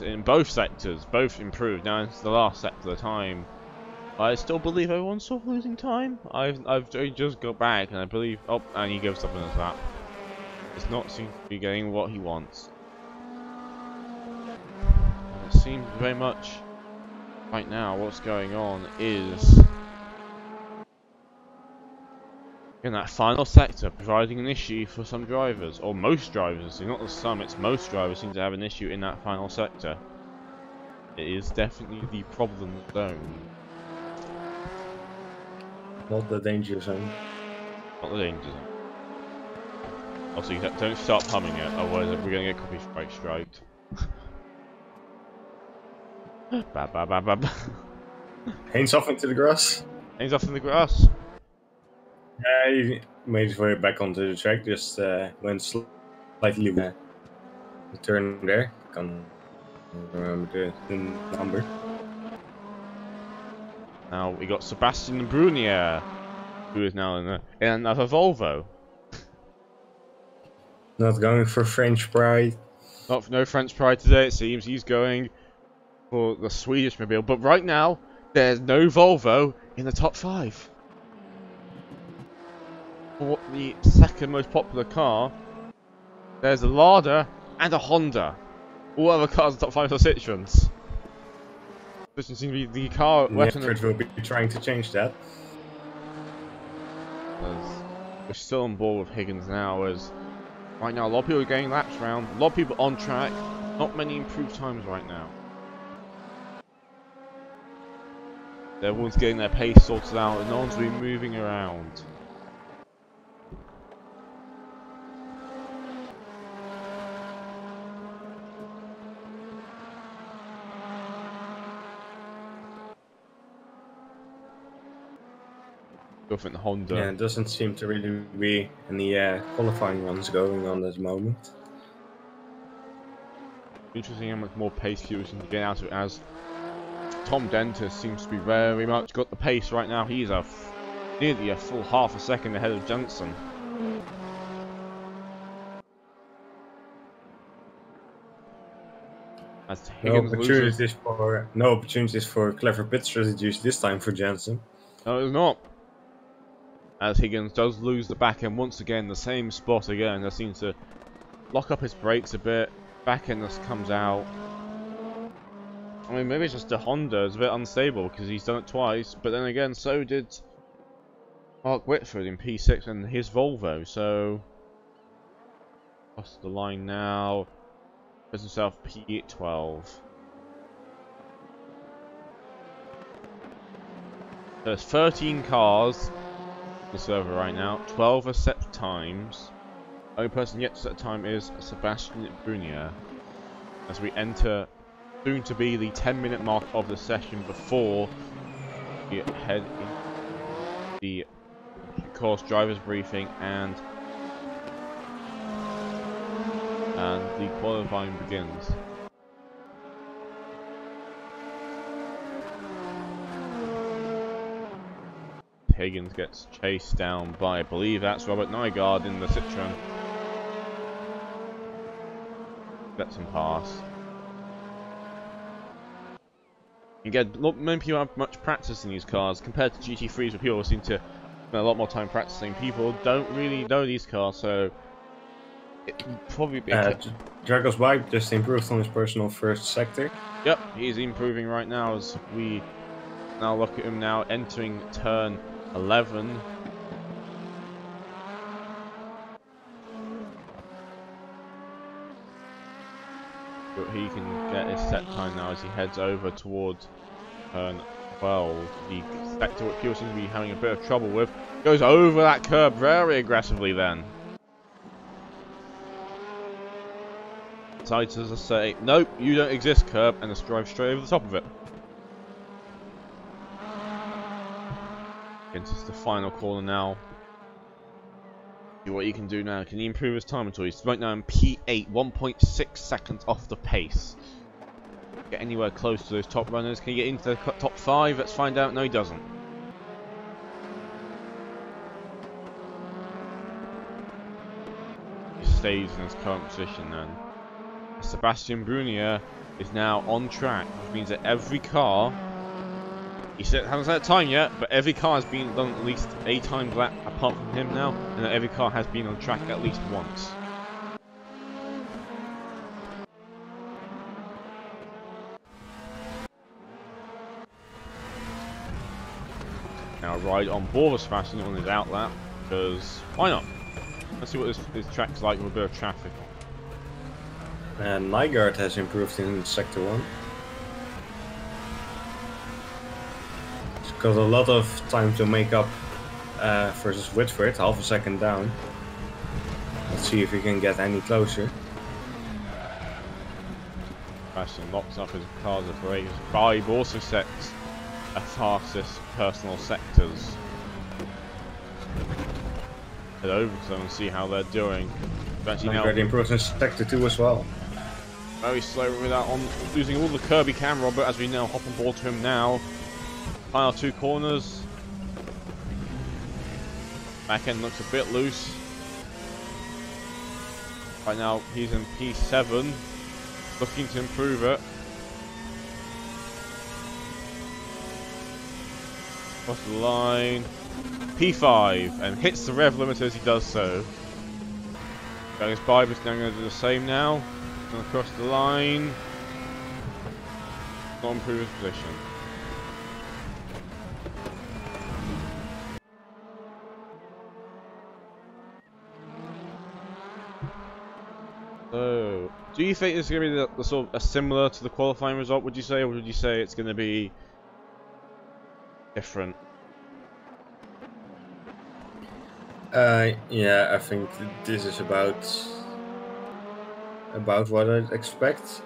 Speaker 1: In both sectors, both improved. Now it's the last sector of the time. I still believe everyone's sort of losing time. I've just got back and I believe. Oh, and he gives up on his lap. Does not seem to be getting what he wants. And it seems very much right now what's going on is in that final sector, providing an issue for some drivers, or most drivers, not the some, it's most drivers seem to have an issue in that final sector. It is definitely the problem zone.
Speaker 2: Not the danger zone.
Speaker 1: Not the danger zone. Also, don't start humming it, otherwise we're going to get copyright striked. Ba ba ba ba ba.
Speaker 2: Haynes off into the grass.
Speaker 1: Haynes off in the grass.
Speaker 2: He made his way back onto the track, just went slightly. the turn there. Can't remember the number.
Speaker 1: Now we got Sebastian Brunier, who is now in another Volvo.
Speaker 2: Not going for French pride.
Speaker 1: No French pride today, it seems. He's going for the Swedish mobile. But right now, there's no Volvo in the top 5. For the second most popular car, there's a Lada and a Honda. All other cars in the top 5 are Citroens. This seems to be the car weapon.
Speaker 2: Zandvoort will be trying to change that.
Speaker 1: We're still on board with Higgins now, as right now a lot of people are getting laps around, a lot of people on track, not many improved times right now. Everyone's getting their pace sorted out and no one's really moving around. I think the Honda.
Speaker 2: Yeah, it doesn't seem to really be any qualifying runs going on at the moment.
Speaker 1: Interesting how much more pace Hughes can get out of it, as Tom Dentis seems to be very much got the pace right now. He's nearly a full half a second ahead of Johnson. As Higgins
Speaker 2: no opportunities for clever pit strategies this time for Jensen.
Speaker 1: No, it's not. As Higgins does lose the back end once again, the same spot again. That seems to lock up his brakes a bit. Back end just comes out. I mean, maybe it's just the Honda is a bit unstable because he's done it twice. But then again, so did Mark Whitford in P6 and his Volvo. So, across the line now. Puts himself P12. There's 13 cars on the server right now. 12 are set times. The only person yet to set time is Sebastian Brunier. As we enter soon to be the 10-minute mark of the session before we head into the course drivers briefing and the qualifying begins. Higgins gets chased down by, I believe that's Robert Nygaard in the Citroen. Lets him pass. Again, not many people have much practice in these cars compared to GT3s, where people seem to spend a lot more time practicing. People don't really know these cars, so it would probably be.
Speaker 2: Drago's bike just improved on his personal first sector.
Speaker 1: Yep, he's improving right now as we now look at him now entering turn 11. But he can get his set time now as he heads over towards turn 12. The sector what people seem to be having a bit of trouble with goes over that curb very aggressively then. Decides to say, nope, you don't exist, curb, and just drive straight over the top of it. Into the final corner now. See what he can do now. Can he improve his time at all? He's right now in P8, 1.6 seconds off the pace. Get anywhere close to those top runners. Can he get into the top 5? Let's find out. No, he doesn't. He stays in his current position then. Sebastian Brunier is now on track, which means that every car, he hasn't set time yet, but every car has been done at least 8 times lap apart from him now, and every car has been on track at least once. Now ride on board with Sebastian on his out lap, because why not? Let's see what this track's like with a bit of traffic.
Speaker 2: And Nygaard has improved in Sector 1. He's got a lot of time to make up versus Whitford, half a second down. Let's see if he can get any closer.
Speaker 1: Sebastian locks up his cars at race 5, also sets a fastest personal sectors. Head over to them and see how they're doing.
Speaker 2: Nygaard improves in Sector 2 as well.
Speaker 1: Very slow without losing all the Kirby camera, but as we now hop on board to him now. Final 2 corners. Back end looks a bit loose. Right now he's in P7, looking to improve it. Across the line, P5, and hits the rev limiter as he does so. His Bible is now going to do the same now. And across the line, not improve his position. So, do you think it's going to be the sort of similar to the qualifying result, would you say, or would you say it's going to be different?
Speaker 2: Yeah, I think this is about what I'd expect.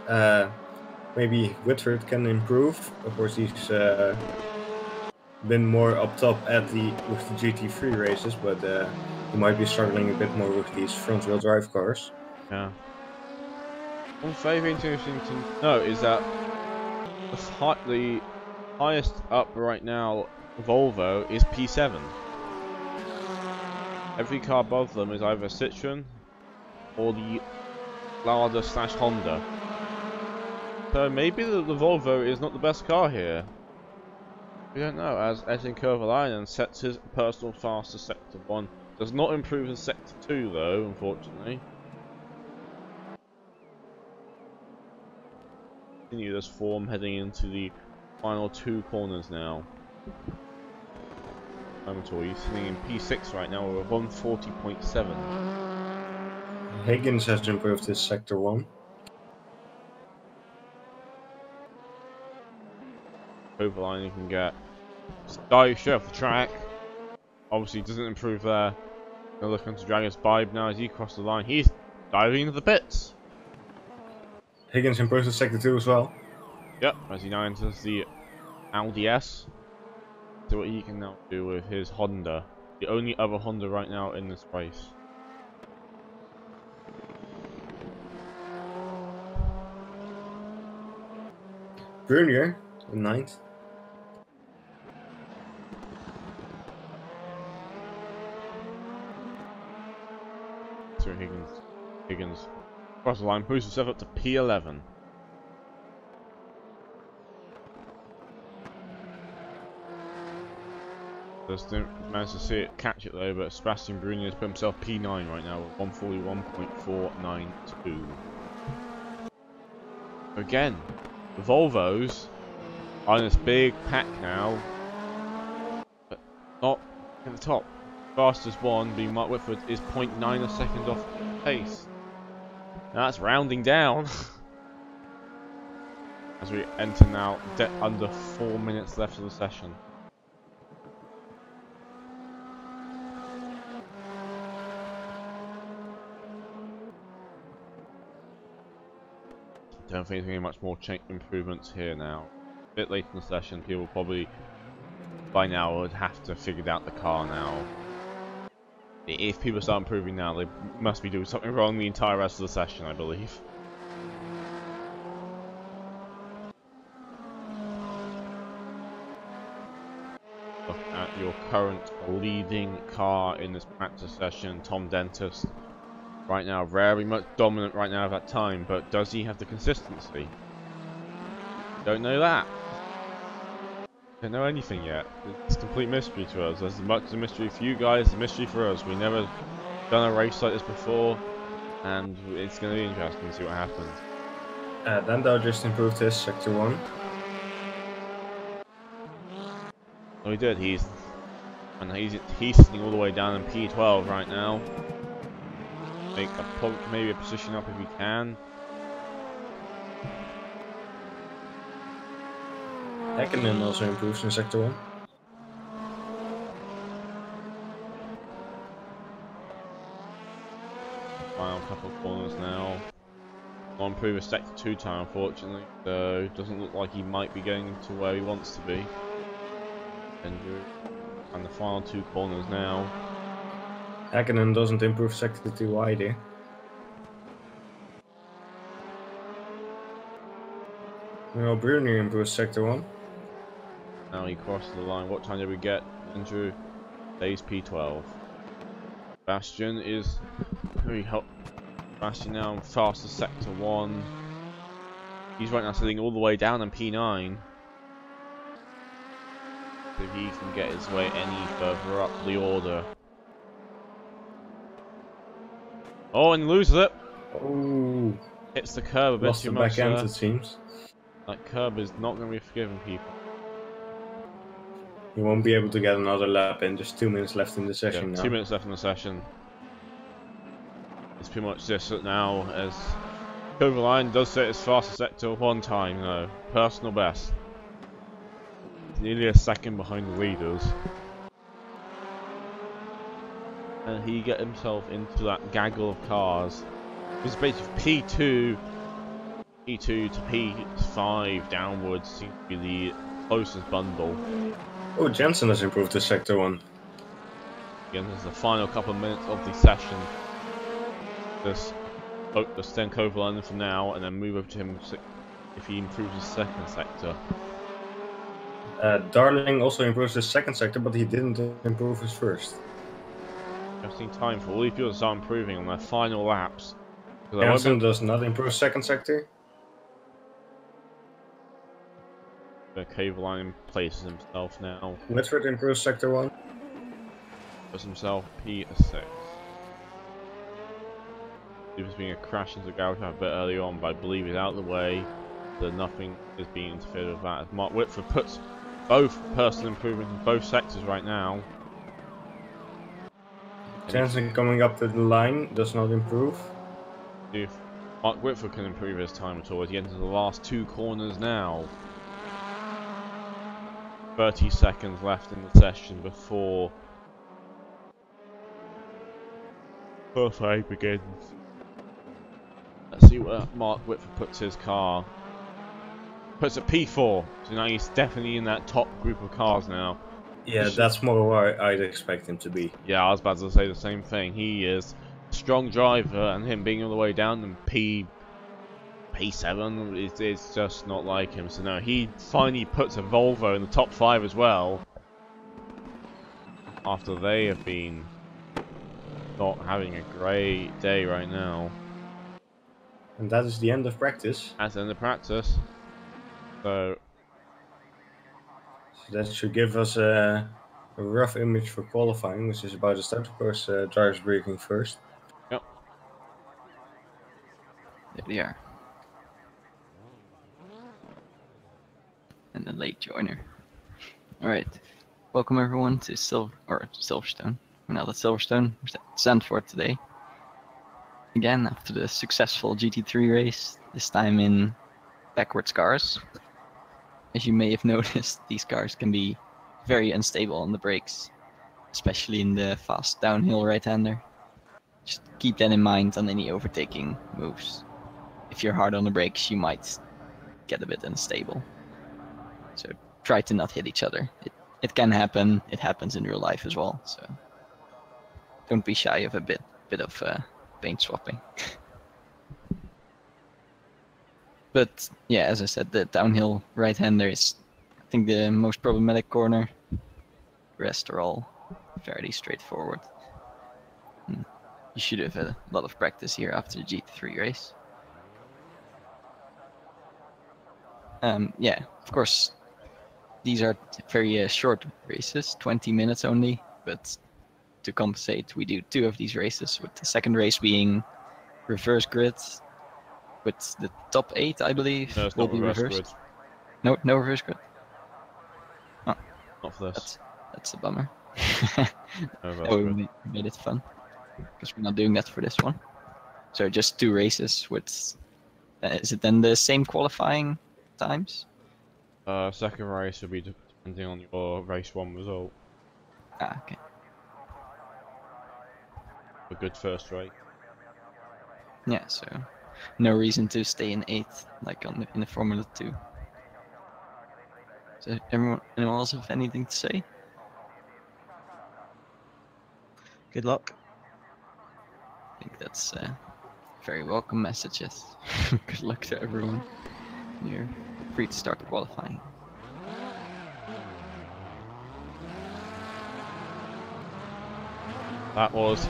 Speaker 2: Maybe Whitford can improve. Of course, he's been more up top with the GT3 races, but he might be struggling a bit more with these front-wheel drive cars.
Speaker 1: Yeah. One very interesting to note is that the highest up right now, Volvo, is P7. Every car above them is either Citroen or the Lada / Honda. So maybe the Volvo is not the best car here. We don't know, as Etin Kovalainen sets his personal fastest Sector 1. Does not improve his Sector 2 though, unfortunately. Continue this form heading into the final 2 corners now. He's sitting in P6 right now with 140.7.
Speaker 2: Higgins has improved his Sector 1.
Speaker 1: Overline you can get. Just dive straight off the track. Obviously doesn't improve there. Now looking to drag his Bibe now as he crosses the line. He's diving into the pits.
Speaker 2: Higgins improves his Sector 2 as well.
Speaker 1: Yep, as he now enters the Audi S. See what he can now do with his Honda. The only other Honda right now in this race.
Speaker 2: Brunier in 9th.
Speaker 1: So Higgins across the line, moves himself up to P11. Just didn't manage to see it, catch it though, but Sebastian Bruni has put himself P9 right now with 141.492. Again, the Volvos are in this big pack now, but not in the top. Fastest one being Mark Whitford is 0.9 a second off pace. Now that's rounding down. As we enter now, under 4 minutes left of the session. Don't think there's going to be much more improvements here now. A bit late in the session, people probably by now would have to figure out the car now. If people start improving now, they must be doing something wrong the entire rest of the session, I believe. Look at your current leading car in this practice session, Tom Dentist. Right now, very much dominant right now at that time, but does he have the consistency? Don't know that. Don't know anything yet. It's a complete mystery to us. As much as a mystery for you guys, a mystery for us. We've never done a race like this before, and it's going to be interesting to see what happens.
Speaker 2: Dando just improved his Sector 1.
Speaker 1: Oh, he did. He's sitting all the way down in P12 right now. Make maybe a position up if he can.
Speaker 2: Häkkinen also improves in Sector 1.
Speaker 1: Final couple of corners now. Not improve his Sector 2 time, unfortunately, so it doesn't look like he might be getting to where he wants to be. And the final 2 corners now.
Speaker 2: Häkkinen doesn't improve Sector 2 either. Well, Bruni improves sector 1.
Speaker 1: Now he crosses the line. What time did we get, Andrew? Days P12. Bastion is very help. Bastion now faster sector 1. He's right now sitting all the way down in P9. So if he can get his way any further up the order. Oh, and loses it.
Speaker 2: Oh,
Speaker 1: Hits the curb a bit
Speaker 2: lost
Speaker 1: too
Speaker 2: the
Speaker 1: much
Speaker 2: back end,
Speaker 1: there.
Speaker 2: it seems.
Speaker 1: That curb is not going to be forgiving people.
Speaker 2: He won't be able to get another lap in. Just 2 minutes left in the session now.
Speaker 1: 2 minutes left in the session. It's pretty much this now, as Kovalainen does set his fastest sector 1 time, though. Personal best. It's nearly a second behind the leaders. And he get himself into that gaggle of cars. It's basically P2 to P5 downwards seems to be the closest bundle.
Speaker 2: Oh, Jensen has improved to sector 1.
Speaker 1: Again, this is the final couple of minutes of the session. Just send Kovalainen for now, and then move over to him if he improves his second sector.
Speaker 2: Darling also improves his second sector, but he didn't improve his first.
Speaker 1: Interesting time for all these people to start improving on their final laps.
Speaker 2: Jensen does not improve second sector.
Speaker 1: Kovalainen places himself now.
Speaker 2: Whitford improves sector 1.
Speaker 1: Puts himself P6. He was being a crash into Garage a bit early on, but I believe he's out of the way. So nothing is being interfered with that. As Mark Whitford puts both personal improvements in both sectors right now.
Speaker 2: Jensen coming up to the line does not improve.
Speaker 1: If Mark Whitford can improve his time at all, as he enters the last 2 corners now. 30 seconds left in the session before fight begins. Let's see where Mark Whitford puts his car. Puts a P4, so now he's definitely in that top group of cars now.
Speaker 2: Yeah, that's more where I'd expect him to be.
Speaker 1: Yeah, I was about to say the same thing. He is a strong driver, and him being all the way down in P7 is just not like him. So now he finally puts a Volvo in the top 5 as well. After they have been not having a great day right now.
Speaker 2: And that is the end of practice.
Speaker 1: That's the end of practice. So
Speaker 2: that should give us a rough image for qualifying, which is about to start. Of course, drivers briefing first.
Speaker 1: Yep.
Speaker 3: There they are. And the late joiner. Alright. Welcome everyone to Silverstone. We're not at Silverstone, we're at Zandvoort today. Again, after the successful GT3 race, this time in backwards cars. As you may have noticed, these cars can be very unstable on the brakes, especially in the fast downhill right-hander. Just keep that in mind on any overtaking moves. If you're hard on the brakes, you might get a bit unstable. So try to not hit each other. It can happen. It happens in real life as well. So don't be shy of a bit of paint swapping. But yeah, as I said, the downhill right-hander is, I think, the most problematic corner. The rest are all fairly straightforward. You should have had a lot of practice here after the GT3 race. Yeah, of course, these are very short races, 20 minutes only, but to compensate, we do 2 of these races, with the second race being reverse grid, with the top 8, I believe,
Speaker 1: no, it's
Speaker 3: will
Speaker 1: not
Speaker 3: be
Speaker 1: reverse
Speaker 3: reversed.
Speaker 1: grid.
Speaker 3: No reverse grid. Oh,
Speaker 1: Not for this.
Speaker 3: that's a bummer.
Speaker 1: No reverse
Speaker 3: Oh,
Speaker 1: grid.
Speaker 3: we made it fun, because we're not doing that for this one. So just 2 races with. Is it then the same qualifying times?
Speaker 1: Second race will be depending on your race 1 result.
Speaker 3: Ah, okay.
Speaker 1: A good first race.
Speaker 3: Yeah, so no reason to stay in 8th like in the Formula 2. So anyone else have anything to say?
Speaker 4: Good luck.
Speaker 3: I think that's very welcome messages. Good luck to everyone here. free to start qualifying.
Speaker 1: That was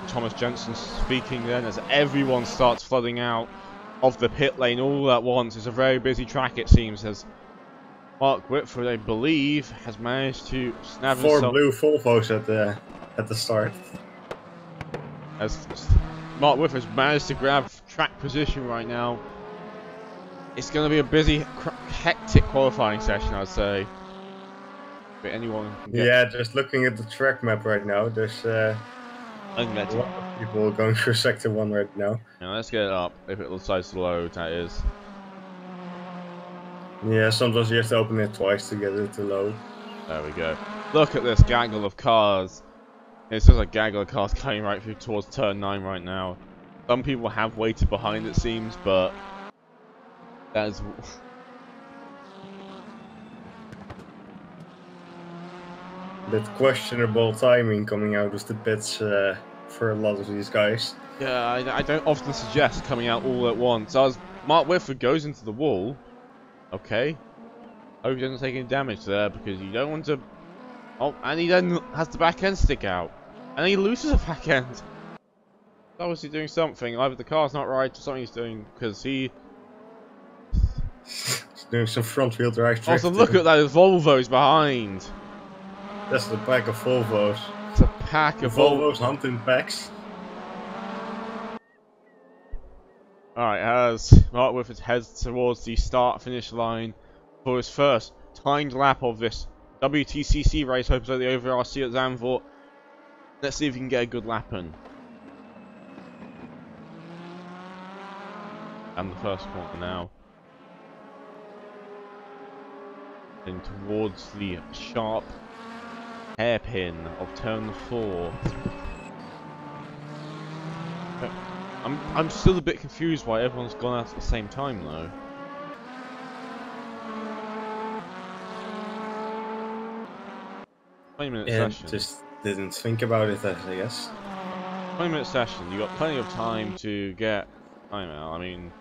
Speaker 1: Thomas Jensen speaking then, as everyone starts flooding out of the pit lane all at once. It's a very busy track, it seems, as Mark Whitford, I believe, has managed to snap
Speaker 2: 4
Speaker 1: himself.
Speaker 2: blue Volvos at the start.
Speaker 1: As Mark Whitford's managed to grab track position right now. It's going to be a busy, hectic qualifying session, I'd say. But anyone can get.
Speaker 2: Yeah, just looking at the track map right now, there's a lot of people going through Sector 1 right now.
Speaker 1: Now let's get it up, if it decides to load, that is.
Speaker 2: Yeah, sometimes you have to open it twice to get it to load.
Speaker 1: There we go. Look at this gaggle of cars. It's just a gaggle of cars coming right through towards turn 9 right now. Some people have waited behind, it seems, but that is
Speaker 2: bit questionable timing coming out of the pits for a lot of these guys.
Speaker 1: Yeah, I don't often suggest coming out all at once. As Mark Whitford goes into the wall, okay. Hope he doesn't take any damage there, because you don't want to. Oh, and he then has the back end stick out, and he loses a back end. He's obviously doing something. Either the car's not right, or something he's doing, because he.
Speaker 2: He's doing some front wheel drive.
Speaker 1: Also, look at those Volvos behind.
Speaker 2: That's the pack of Volvos.
Speaker 1: It's a pack of
Speaker 2: Volvos hunting packs.
Speaker 1: Alright, as Mark Whitford heads towards the start-finish line for his first timed lap of this WTCC race, hopes at the OVRC at Zandvoort. Let's see if we can get a good lap in. And the first corner now. Heading towards the sharp hairpin of turn 4. I'm still a bit confused why everyone's gone out at the same time though. $20-minute session.
Speaker 2: Just didn't think about it, I guess.
Speaker 1: 20-minute session. You got plenty of time to get time out. I mean,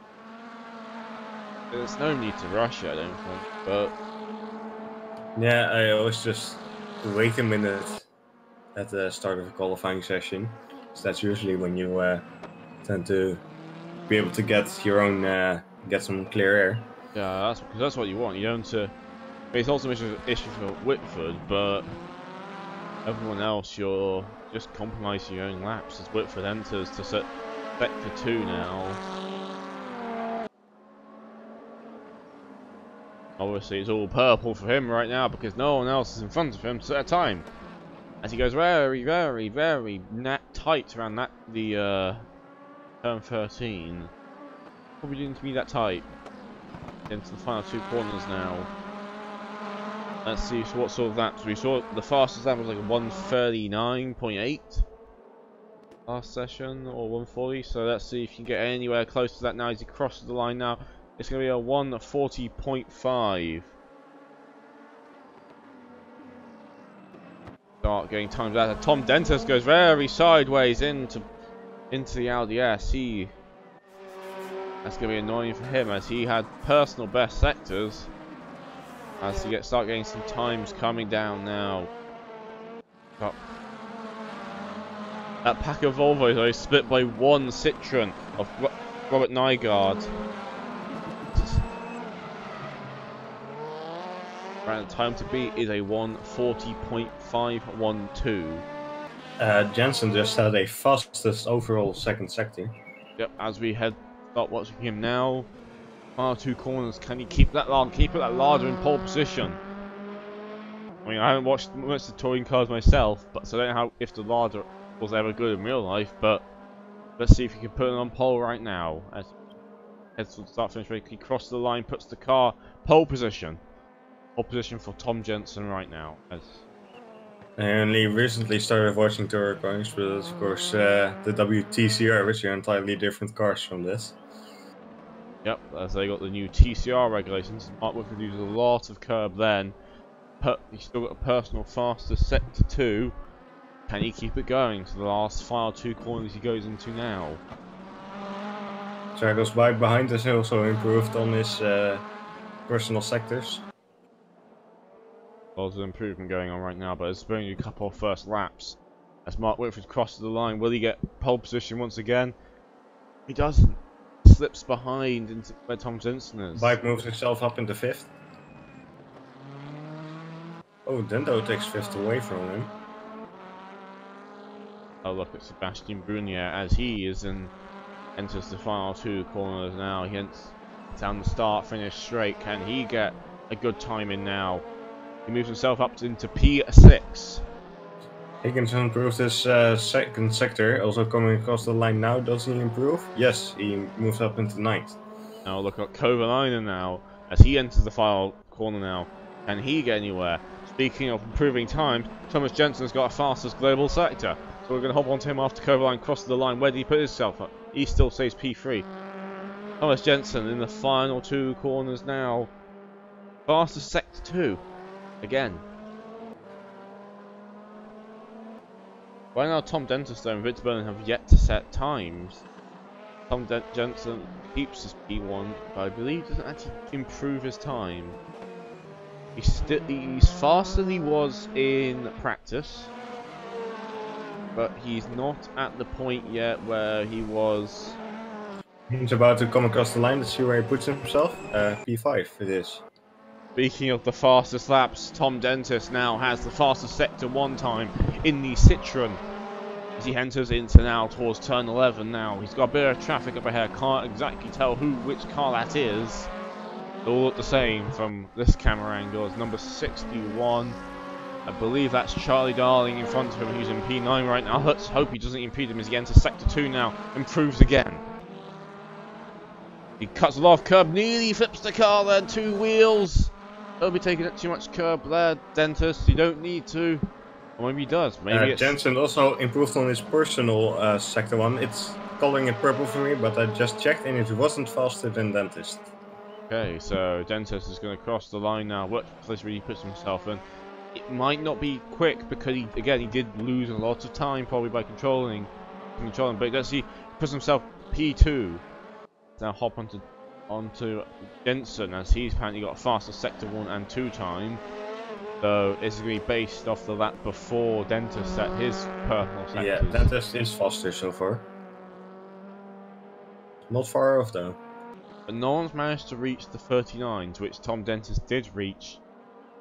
Speaker 1: there's no need to rush it, I don't think. But
Speaker 2: yeah, I always just wait a minute at the start of a qualifying session. So that's usually when you tend to be able to get your own get some clear air.
Speaker 1: yeah, that's what you want. You don't to. It's also an issue for Whitford, but everyone else, you're just compromising your own laps as Whitford enters to set Sector 2 now. Obviously, it's all purple for him right now because no one else is in front of him at a time. As he goes very, very, very tight around the turn 13. Probably didn't be that tight. Into the final 2 corners now. Let's see what sort of laps we saw. The fastest lap was like a 1:39.8 last session, or 1:40. So let's see if you can get anywhere close to that now as he crosses the line now. It's going to be a 1:40.5. Start getting times out. And Tom Dentis goes very sideways into the Audi S. That's going to be annoying for him as he had personal best sectors. As he start getting some times coming down now. Got that pack of Volvos though is split by one Citroen of Robert Nygaard. Right, the time to beat is a 1:40.512.
Speaker 2: Jensen just had a fastest overall second sector.
Speaker 1: Yep, as we start watching him now. Final 2 corners, can he keep that large? Can he put that larger in pole position? I mean, I haven't watched much of the touring cars myself, but so I don't know if the larger was ever good in real life. But let's see if he can put it on pole right now. As heads to the start finish race, he crosses the line, puts the car pole position. Pole position for Tom Jensen right now.
Speaker 2: I only recently started watching tour cars, but of course the WTCR, which are entirely different cars from this.
Speaker 1: Yep, as they got the new TCR regulations, Mark Whitford uses a lot of curb then. He's still got a personal fastest sector 2. Can he keep it going to the last final 2 corners he goes into now?
Speaker 2: Charles bike behind us also improved on his personal sectors.
Speaker 1: Lots of improvement going on right now, but there's only a couple of first laps. As Mark Whitford crosses the line, will he get pole position once again? He doesn't. Slips behind into where Tom Jensen is.
Speaker 2: Bike moves himself up into 5th. Oh, Dendo takes 5th away from him.
Speaker 1: Oh, look at Sebastian Brunier as he enters the final 2 corners now. He enters down the start, finish straight. Can he get a good time in now? He moves himself up into P6.
Speaker 2: Higginson improves his second sector, also coming across the line now. Does he improve? Yes, he moves up into 9th.
Speaker 1: Now look at Kovalainen now as he enters the final corner now. Can he get anywhere? Speaking of improving times, Thomas Jensen's got a fastest global sector. So we're going to hop onto him after Kovalainen crosses the line. Where did he put himself up? He still stays P3. Thomas Jensen in the final 2 corners now. Fastest sector 2. Again. Right now Tom Dentester and Victor Berlin have yet to set times. Tom Jensen keeps his P1, but I believe doesn't actually improve his time. He's faster than he was in practice, but he's not at the point yet where he was.
Speaker 2: He's about to come across the line. Let's see where he puts himself. P5 it is.
Speaker 1: Speaking of the fastest laps, Tom Dentist now has the fastest sector 1 time in the Citroen. As he enters into now towards turn 11 now. He's got a bit of traffic up ahead. Can't exactly tell which car that is. They all look the same from this camera angle. It's number 61. I believe that's Charlie Darling in front of him, who's in P9 right now. Let's hope he doesn't impede him as he enters sector 2 now. Improves again. He cuts a lot of curb, nearly flips the car there. 2 wheels. Don't be taking up too much curb there, Dentist. You don't need to. Or maybe he does. Maybe
Speaker 2: Jensen also improved on his personal sector 1. It's coloring it purple for me, but I just checked and it wasn't faster than Dentist.
Speaker 1: Okay, so Dentist is going to cross the line now. What place really puts himself in? It might not be quick because he did lose a lot of time probably by controlling, but let's see, he puts himself P2. Now hop onto Jensen as he's apparently got a faster sector 1 and 2 time. So this is going to be based off the lap before Dentist set his personal sectors.
Speaker 2: Yeah, Dentist is faster so far. Not far off though.
Speaker 1: But no one's managed to reach the 39s, which Tom Dentist did reach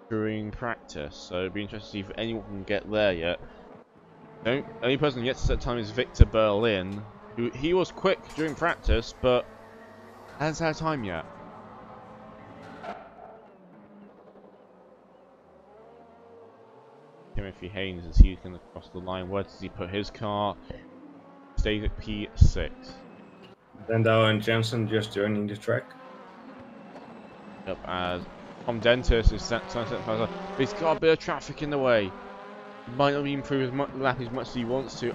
Speaker 1: during practice. So it'd be interesting to see if anyone can get there yet. The only person yet to set time is Victor Berlin. He was quick during practice, but hasn't had time yet. Timothy Haynes as he's going to cross the line. Where does he put his car? Stays at P6.
Speaker 2: Dendo and Jensen just joining the track.
Speaker 1: Yep, as Tom Dentist is set faster, but he's got a bit of traffic in the way. He might not improve his lap as much as he wants to,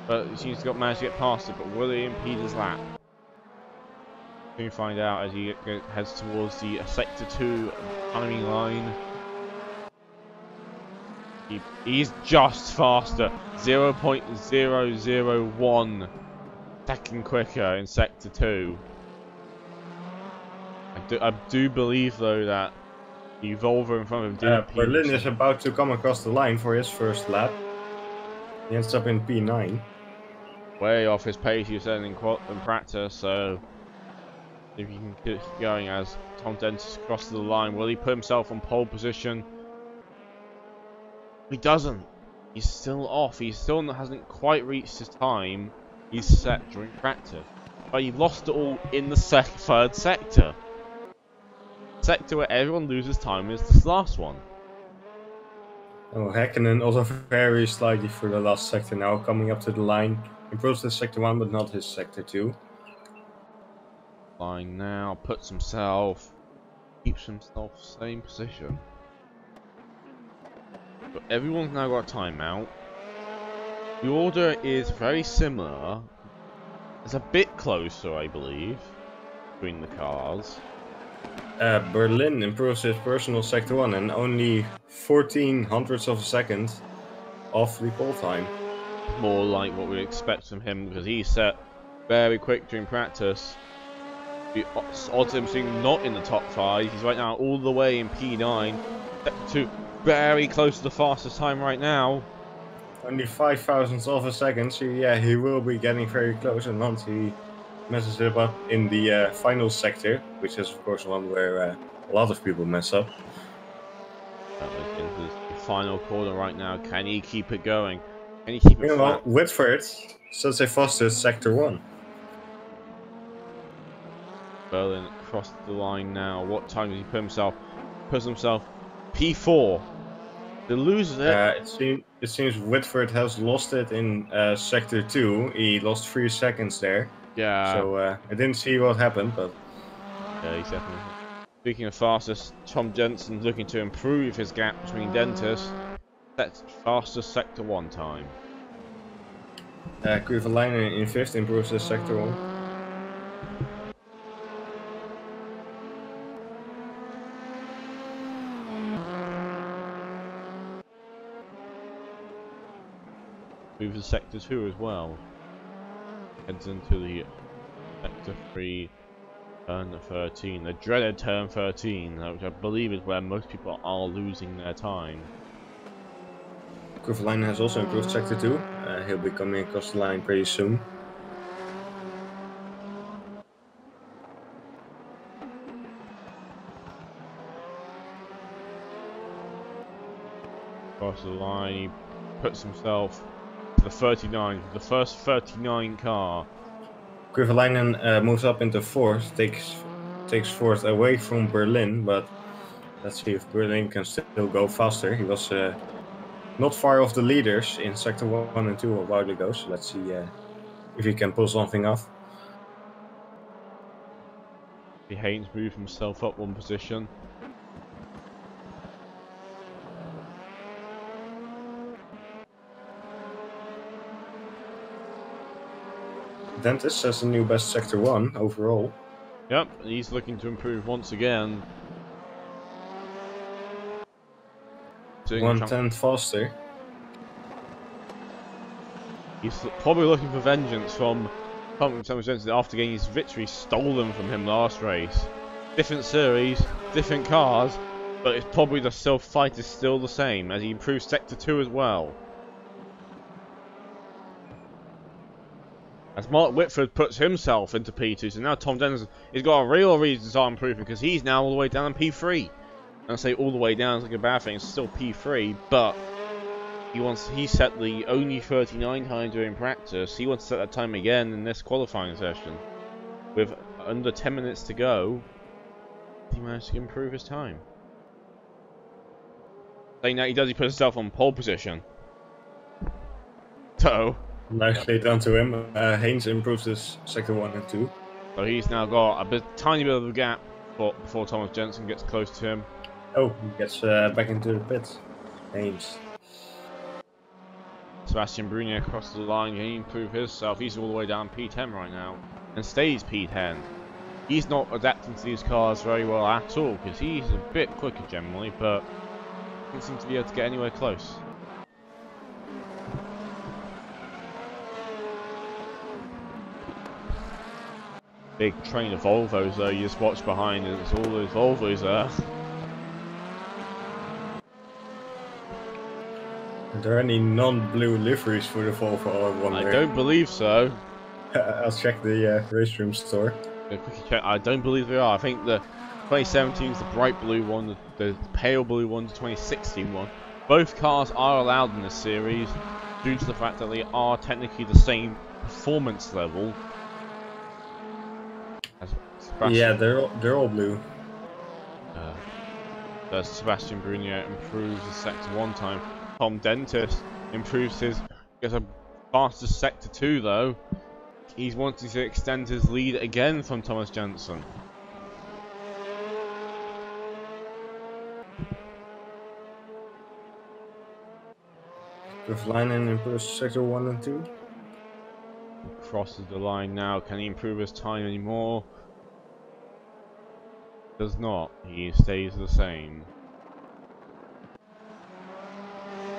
Speaker 1: but he seems to have managed to get past it. But will he impede his lap? Soon find out as he heads towards the sector 2 timing line. He's just faster, 0.001 second quicker in sector 2. I do believe though that the Volvo in front of him did.
Speaker 2: Berlin is about to come across the line for his first lap. He ends up in P9.
Speaker 1: Way off his pace he was setting in practice, so if you can keep going as Tom Dentist crosses the line, will he put himself on pole position? He doesn't. He's still off. He still hasn't quite reached his time he's set during practice. But he lost it all in the third sector. Sector where everyone loses time is this last one.
Speaker 2: Oh, Häkkinen also very slightly for the last sector now, coming up to the line. Improves his sector 1 but not his sector 2.
Speaker 1: Line now, keeps himself same position. But everyone's now got a timeout. The order is very similar. It's a bit closer, I believe, between the cars.
Speaker 2: Berlin improves his personal sector 1 and only 14 hundredths of a second off the pole time.
Speaker 1: More like what we expect from him because he set very quick during practice. The odds of him being not in the top 5. He's right now all the way in P9. Sector 2 very close to the fastest time right now.
Speaker 2: Only 5 thousandths of a second, so yeah, he will be getting very close, and once he messes it up in the final sector, which is of course one where a lot of people mess up.
Speaker 1: Into the final corner right now. Can he keep it going? Can he keep it
Speaker 2: Meanwhile,
Speaker 1: flat?
Speaker 2: Whitford still say fastest sector 1.
Speaker 1: Berlin across the line now. What time does he put himself? Puts himself P4. The loses it.
Speaker 2: It seems Whitford has lost it in sector 2. He lost 3 seconds there.
Speaker 1: Yeah.
Speaker 2: So I didn't see what happened, but
Speaker 1: Yeah, he's definitely. Speaking of fastest, Tom Jensen looking to improve his gap between Dentis. That's fastest sector 1 time.
Speaker 2: Kuivalainen in 5th improves his sector 1.
Speaker 1: Moves to sector 2 as well. Heads into the sector 3. Turn 13, the dreaded turn 13, which I believe is where most people are losing their time.
Speaker 2: Kuivalainen has also improved sector 2. He'll be coming across the line pretty soon.
Speaker 1: Across the line, he puts himself to the 39, the first 39 car.
Speaker 2: Kuivalainen moves up into 4th, takes 4th away from Berlin, but let's see if Berlin can still go faster. He was not far off the leaders in sector 1 and 2 a while ago, so let's see if he can pull something off.
Speaker 1: Haynes moved himself up 1 position.
Speaker 2: Dentis has a new best sector 1 overall.
Speaker 1: Yep, he's looking to improve once again.
Speaker 2: 1/10 faster.
Speaker 1: He's probably looking for vengeance from Thomas Jensen after getting his victory stolen from him last race. Different series, different cars, but it's probably the fight is still the same as he improves sector 2 as well. As Mark Whitford puts himself into P2, so now Tom Dennis has got a real reason to start improving because he's now all the way down in P3. And I say all the way down is like a bad thing, it's still P3, but he set the only 39 time during practice. He wants to set that time again in this qualifying session. With under 10 minutes to go, he managed to improve his time. Saying that he puts himself on pole position. So
Speaker 2: Nicely done to him. Haynes improves his sector 1 and 2.
Speaker 1: So he's now got a tiny bit of a gap before Thomas Jensen gets close to him.
Speaker 2: Oh, he gets back into the pits. Haynes.
Speaker 1: Sebastian Brunier across the line, can he improve himself? He's all the way down P10 right now and stays P10. He's not adapting to these cars very well at all because he's a bit quicker generally, but doesn't seem to be able to get anywhere close. Big train of Volvos though, you just watch behind and it's all those Volvos there.
Speaker 2: Are there any non-blue liveries for the Volvo, I wonder?
Speaker 1: I don't believe so.
Speaker 2: I'll check the race room store.
Speaker 1: I don't believe they are. I think the 2017 is the bright blue one, the pale blue one, the 2016 one. Both cars are allowed in this series due to the fact that they are technically the same performance level.
Speaker 2: Yeah, they're all blue.
Speaker 1: Sebastian Brunier improves his sector 1 time. Tom Dentis improves gets a faster sector 2 though. He's wanting to extend his lead again from Thomas Jensen.
Speaker 2: Kuivalainen improves sector 1 and 2.
Speaker 1: Crosses the line now. Can he improve his time anymore? Does not. He stays the same.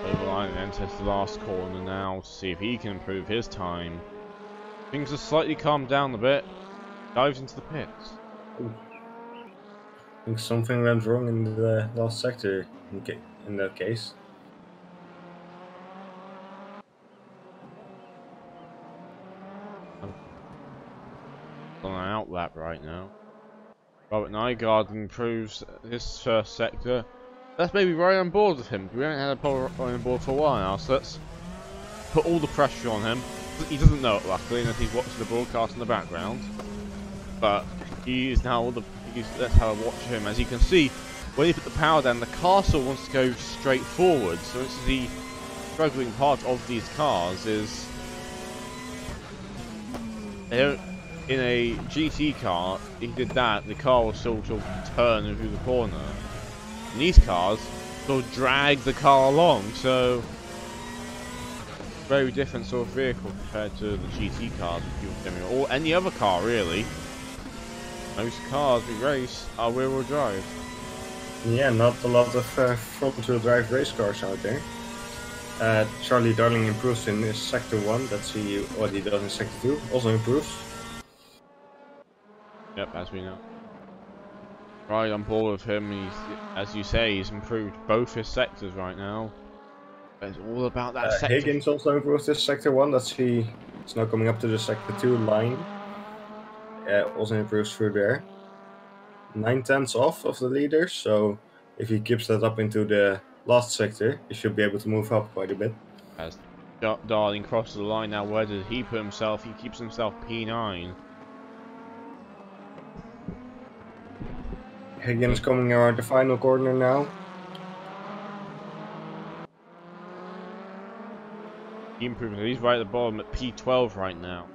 Speaker 1: Over the line and enters the last corner now to see if he can improve his time. Things have slightly calmed down a bit. Dives into the pits.
Speaker 2: Ooh. I think something went wrong in the last sector in that case.
Speaker 1: On an outlap right now. Robert Nygaard improves his first sector. Let's maybe right on board with him. We haven't had a Paul right on board for a while now, so let's put all the pressure on him. He doesn't know it, luckily, and he's watching the broadcast in the background. But he is now let's have a watch of him. As you can see, when you put the power down, the castle wants to go straight forward. So it's the struggling part of these cars is they don't. In a GT car, if he did that, the car will sort of turn through the corner. In these cars, they'll drag the car along, so very different sort of vehicle compared to the GT cars or any other car really. Most cars we race are rear-wheel drive.
Speaker 2: Yeah, not a lot of front-wheel drive race cars out there. Charlie Darling improves in Sector 1, let's see what he does in Sector 2, also improves.
Speaker 1: Yep, as we know. Right on board with him, as you say, he's improved both his sectors right now. It's all about that sector.
Speaker 2: Higgins also improved this Sector 1, let's see, it's now coming up to the Sector 2 line. Also improves through there. 9/10 off of the leader, so if he keeps that up into the last sector, he should be able to move up quite a bit.
Speaker 1: As Darling crosses the line now, where did he put himself? He keeps himself P9.
Speaker 2: Higgins coming around the final corner now.
Speaker 1: He improved. He's right at the bottom at P12 right now.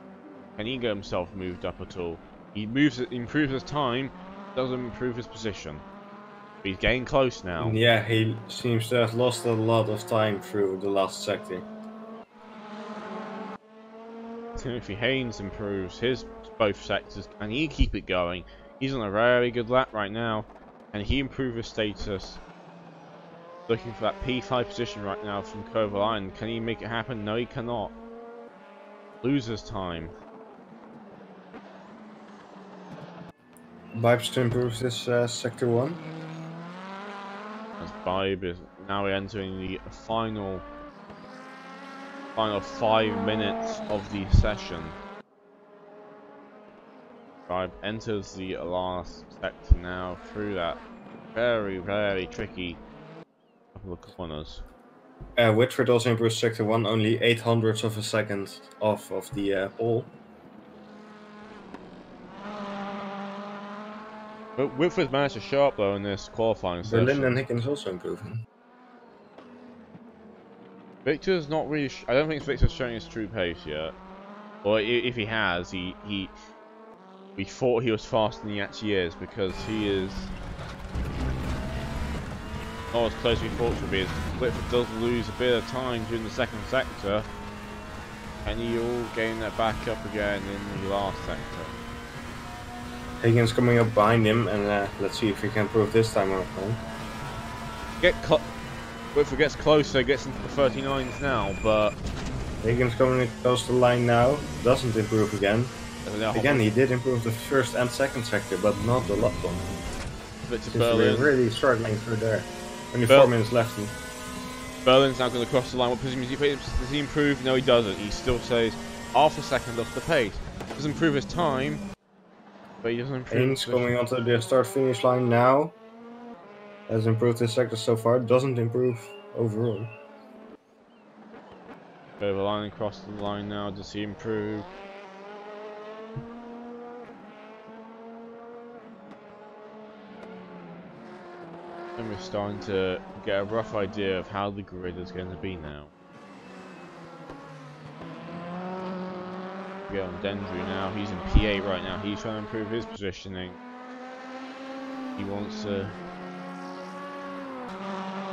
Speaker 1: Can he get himself moved up at all? He improves his time, doesn't improve his position. But he's getting close now.
Speaker 2: Yeah, he seems to have lost a lot of time through the last sector.
Speaker 1: Timothy Haynes improves his both sectors, and he keep it going. He's on a very good lap right now, and he improved his status. Looking for that P5 position right now from Cove Island. Can he make it happen? No, he cannot. Loses time.
Speaker 2: Bibes improves this Sector 1.
Speaker 1: As Bibe is now entering the final 5 minutes of the session. Bibe enters the last sector now through that very, very tricky couple of corners.
Speaker 2: Whitford also improves Sector 1, only 0.08 of a second off of the pole.
Speaker 1: But Whitford managed to show up though in this qualifying session.
Speaker 2: Berlin and Higgins also improving.
Speaker 1: Victor's not really. I don't think Victor's showing his true pace yet. Or if he has, we thought he was faster than he actually is, because he is not as close as we thought to be. Whitford does lose a bit of time during the second sector, and he'll gain that back up again in the last sector.
Speaker 2: Higgins coming up behind him, and let's see if he can improve this time or not.
Speaker 1: Whitford gets closer, gets into the 39s now, but
Speaker 2: Higgins coming close to the line now, doesn't improve again. Again, he did improve the first and second sector, but not the last one.
Speaker 1: Victor
Speaker 2: We're
Speaker 1: Berlin.
Speaker 2: really struggling through there. Only 4 minutes left.
Speaker 1: Berlin's now going to cross the line. What position does he improve? No, he doesn't. He still stays half a second off the pace. Doesn't improve his time, but he doesn't improve.
Speaker 2: Haynes coming onto the start-finish line now. Has improved his sector so far. Doesn't improve overall.
Speaker 1: Over the line and cross the line now. Does he improve? And we're starting to get a rough idea of how the grid is going to be now. We get on Dendry now. He's in PA right now. He's trying to improve his positioning. He wants to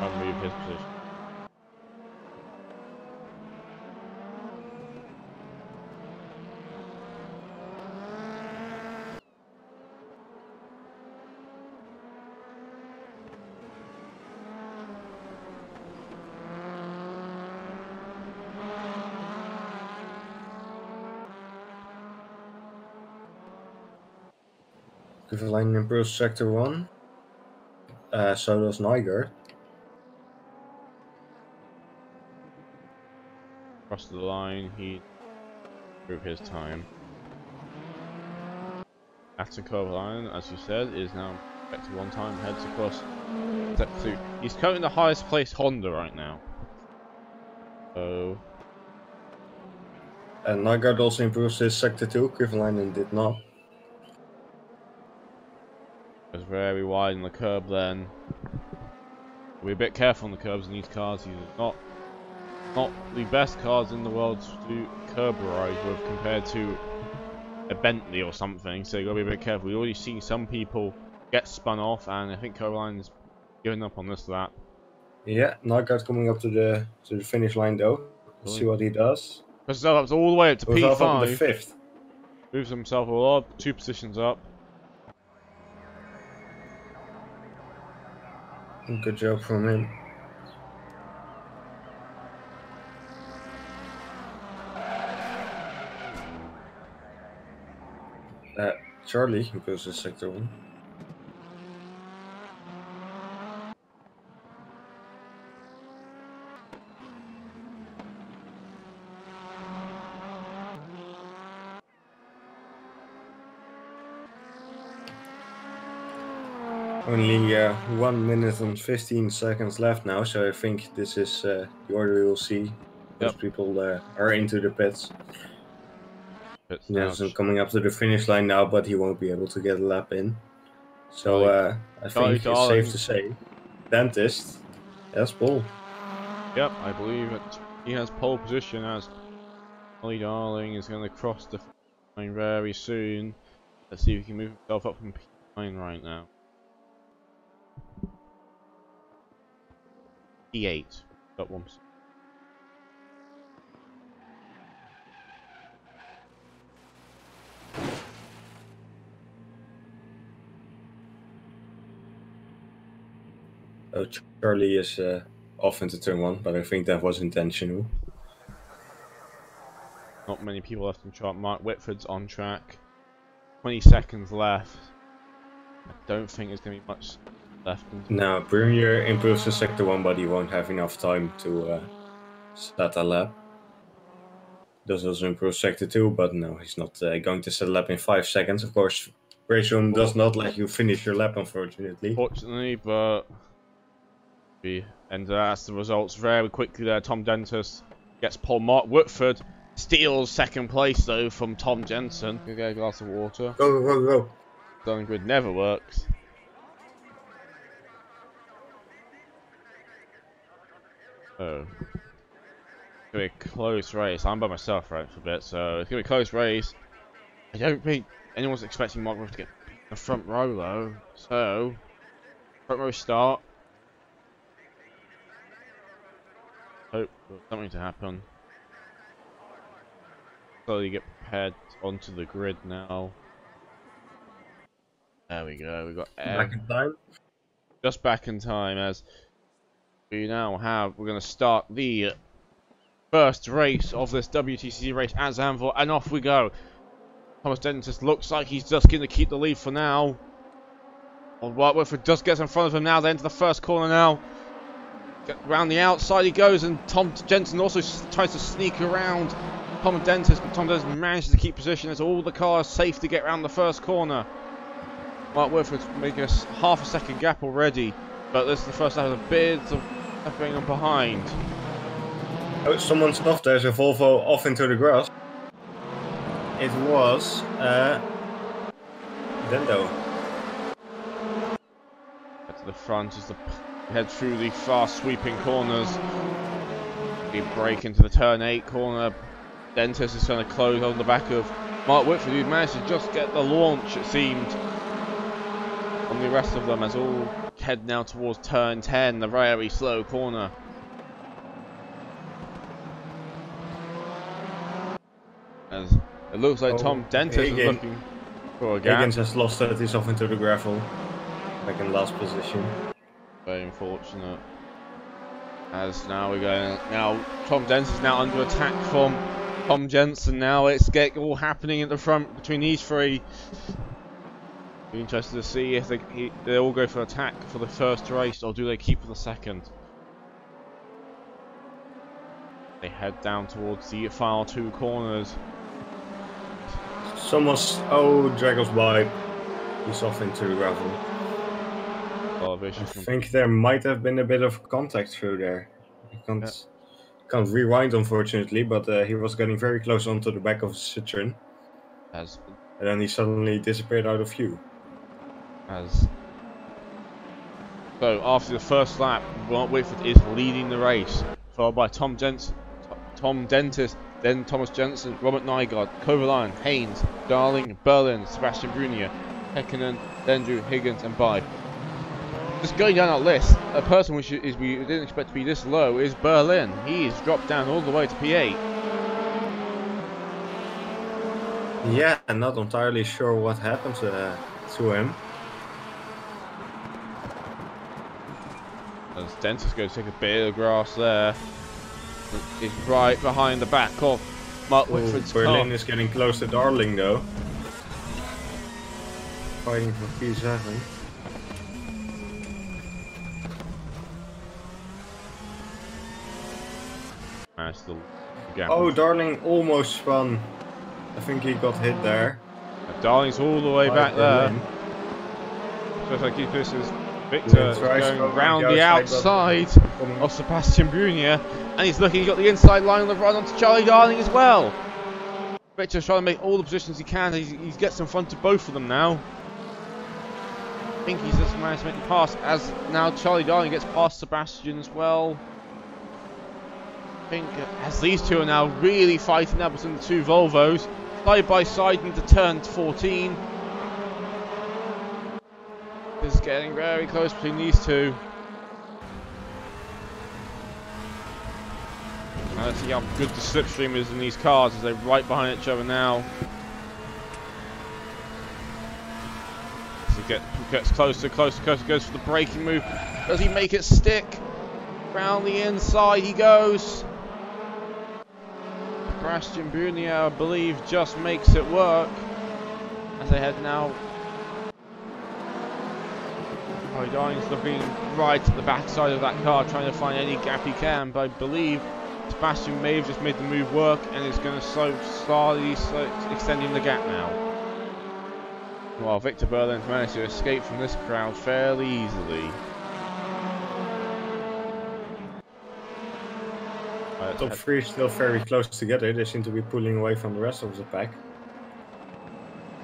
Speaker 1: move his position.
Speaker 2: Quiverline improves sector 1. So does Nygaard.
Speaker 1: Across the line, he improved his time. After Quiverline, as you said, is now sector 1 time, heads across sector 2. He's currently the highest placed Honda right now. So
Speaker 2: And Nygaard also improves his sector 2. Quiverline did not.
Speaker 1: was very wide in the curb then. Be a bit careful on the curbs in these cars. These are not the best cars in the world to do curb ride with compared to a Bentley or something. So you gotta be a bit careful. We've already seen some people get spun off, and I think Caroline's given up on this lap.
Speaker 2: Yeah, Nygaard coming up to the finish line though. Let's see what he does.
Speaker 1: Pushes up all the way up to
Speaker 2: Moves up to
Speaker 1: P5.
Speaker 2: 5th.
Speaker 1: Moves himself all up, 2 positions up.
Speaker 2: Good job from him. Charlie goes to sector 1. Only 1 minute and 15 seconds left now, so I think this is the order we will see. Most people are into the pits. Jensen coming up to the finish line now, but he won't be able to get a lap in. So I think it's safe to say, Dentist has pole.
Speaker 1: Yep, I believe he has pole position as Ollie Darling is going to cross the line very soon. Let's see if he can move himself up from P9 right now. P8, got 1%.
Speaker 2: Oh, Charlie is off into turn 1, but I think that was intentional.
Speaker 1: Not many people left on track. Mark Whitford's on track. 20 seconds left. I don't think there's going to be much left.
Speaker 2: No, Brunier improves to sector 1, but he won't have enough time to set a lap. Does also improve sector 2, but no, he's not going to set a lap in 5 seconds. Of course, race room does not let you finish your lap, unfortunately.
Speaker 1: Fortunately, but and that's the results very quickly there. Tom Dentist gets pole. Mark Whitford steals 2nd place though from Tom Jensen. Go get a glass of water.
Speaker 2: Go, go, go.
Speaker 1: Starting grid never works. Oh. It's gonna be a close race. I'm by myself right for a bit, so it's gonna be a close race. I don't think anyone's expecting Mark Whitford to get the front row though. So front row start. Hope for something to happen. Slowly get prepared onto the grid now. There we go. We got
Speaker 2: back in time.
Speaker 1: Just back in time as we now have. We're going to start the first race of this WTCC race at Zandvoort, and off we go. Thomas Dentist looks like he's just going to keep the lead for now. Mark Whitford just gets in front of him now. They enter the first corner now. Around the outside he goes, and Tom Jensen also tries to sneak around Tom Dentist, but Tom Dentist manages to keep position as all the cars safe to get around the first corner. Mark Whitford's making a half a second gap already, but this is the first out of the bids of going on behind.
Speaker 2: Oh, someone's off. There's a Volvo off into the grass. It was Dendo.
Speaker 1: To the front as the head through the fast sweeping corners. We break into the turn 8 corner. Dentist is trying to close on the back of Mark Whitford, who managed to just get the launch, it seemed, on the rest of them, as all head now towards turn 10, the very slow corner. As it looks like Tom Dentist is looking for a gap.
Speaker 2: Higgins has lost it, he's off into the gravel. Back in last position.
Speaker 1: Very unfortunate. As now we're going. Now Tom Dentist is now under attack from Tom Jensen. Now it's all happening at the front between these three. Be interested to see if they all go for attack for the first race, or do they keep for the second. They head down towards the final 2 corners.
Speaker 2: Someone's... Oh, Drago's wide. He's off into the gravel. I think there might have been a bit of contact through there. You can't rewind, unfortunately, but he was getting very close onto the back of Citroen. And then he suddenly disappeared out of view.
Speaker 1: So after the first lap, Whitford is leading the race, followed by Tom Dentis, then Thomas Jensen, Robert Nygaard, Kovalainen, Haynes, Darling, Berlin, Sebastian Brunier, Häkkinen, Dendrew, Higgins, and Bai. Just going down our list, a person we didn't expect to be this low is Berlin. He's dropped down all the way to P8.
Speaker 2: Yeah, I'm not entirely sure what happened to him.
Speaker 1: As Dentis goes to take a bit of grass there. He's right behind the back of Mark Whitford's car.
Speaker 2: Berlin is getting close to Darling though. Fighting for P7. Oh, Darling almost spun. I think he got hit there.
Speaker 1: Darling's all the way back there. So if I keep this as Victor going round the outside of Sebastian Brunier, and he's looking, he's got the inside line on the run onto Charlie Darling as well. Victor's trying to make all the positions he can. He gets in front of both of them now. I think he's just managed to make the pass, as now Charlie Darling gets past Sebastian as well. I think as these two are now really fighting up between the 2 Volvos, side by side into turn 14. This is getting very close between these two. Now let's see how good the slipstream is in these cars as they're right behind each other now. As he gets closer, goes for the braking move. Does he make it stick? Round the inside he goes. Sebastian Brunier, I believe, just makes it work as they head now. Charlie Darling's looking right at the backside of that car, trying to find any gap he can, but I believe Sebastian may have just made the move work and is going to slowly extending the gap now. While Victor Berlin managed to escape from this crowd fairly easily.
Speaker 2: Top 3 still very close together. They seem to be pulling away from the rest of the pack.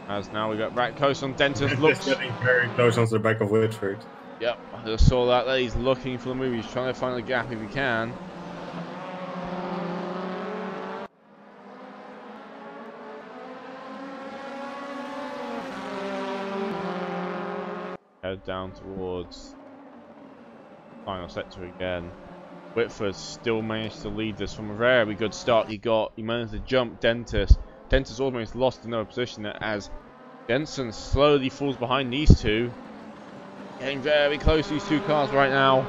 Speaker 1: As now we got right close on Dentis. Looks
Speaker 2: getting very close onto the back of Whitford.
Speaker 1: Yep, I just saw that there. He's looking for the move. He's trying to find the gap if he can. Head down towards final sector again. Whitford still managed to lead this from a very good start he got. He managed to jump Dentis. Dentis almost lost another position as Jensen slowly falls behind these two. Getting very close to these 2 cars right now.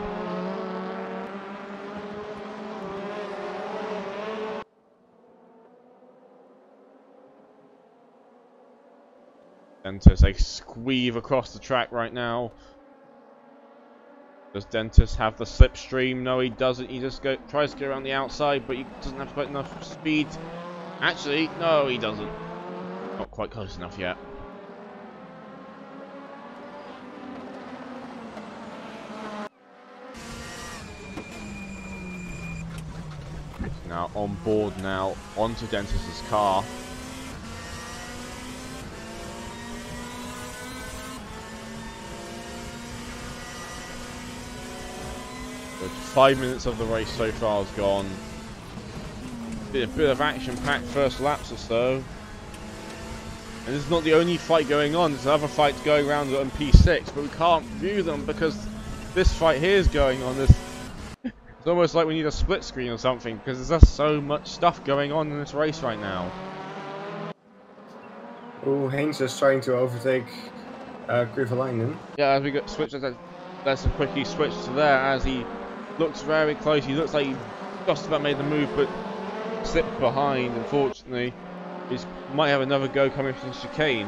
Speaker 1: Dentis, they squeeze across the track right now. Does Dentis have the slipstream? No, he doesn't. He just tries to go around the outside, but he doesn't have quite enough speed. Actually, no, he doesn't. Not quite close enough yet. Now on board now, onto Dentis's car. But 5 minutes of the race so far has gone. A bit of action-packed first laps or so. And this is not the only fight going on. There's other fights going around on P6, but we can't view them because this fight here is going on. It's almost like we need a split screen or something because there's just so much stuff going on in this race right now.
Speaker 2: Oh, Haynes is trying to overtake Kovalainen.
Speaker 1: Yeah, as we got switched, let's quickly switch to there as he looks very close. He looks like he just about made the move, but slipped behind, unfortunately. He might have another go coming from chicane.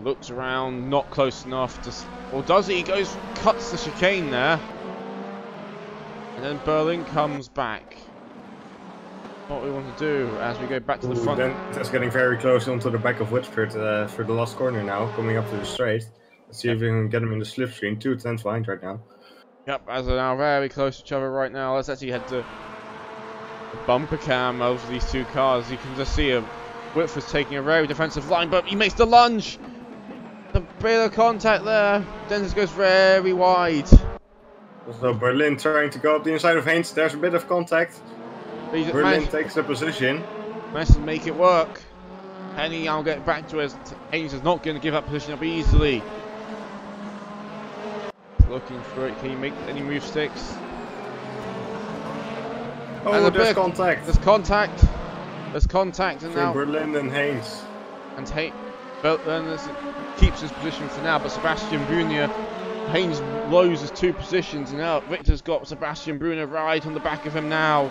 Speaker 1: Looks around, not close enough to... Or does he? He goes, cuts the chicane there. And then Berlin comes back. What we want to do as we go back to the front.
Speaker 2: Then that's getting very close onto the back of Whitford for the last corner now, coming up to the straight. Let's see if we can get him in the slipstream. 2 tenths behind right now.
Speaker 1: Yep, as they're now very close to each other right now. Let's actually head to the bumper cam over these two cars. You can just see Whitford's taking a very defensive line, but he makes the lunge. A bit of contact there. Dennis goes very wide.
Speaker 2: So Berlin trying to go up the inside of Haynes. There's a bit of contact. Berlin takes the position.
Speaker 1: Managed to make it work. Henny, I'll get back to it. Haynes is not going to give up position up easily. Looking for it. Can he make any move sticks?
Speaker 2: Oh, there's contact.
Speaker 1: There's contact. There's contact, and now
Speaker 2: Berlin and Haynes.
Speaker 1: And Berlin keeps his position for now, but Sebastian Brunner, Haynes loses 2 positions, and now Victor's got Sebastian Brunner right on the back of him now.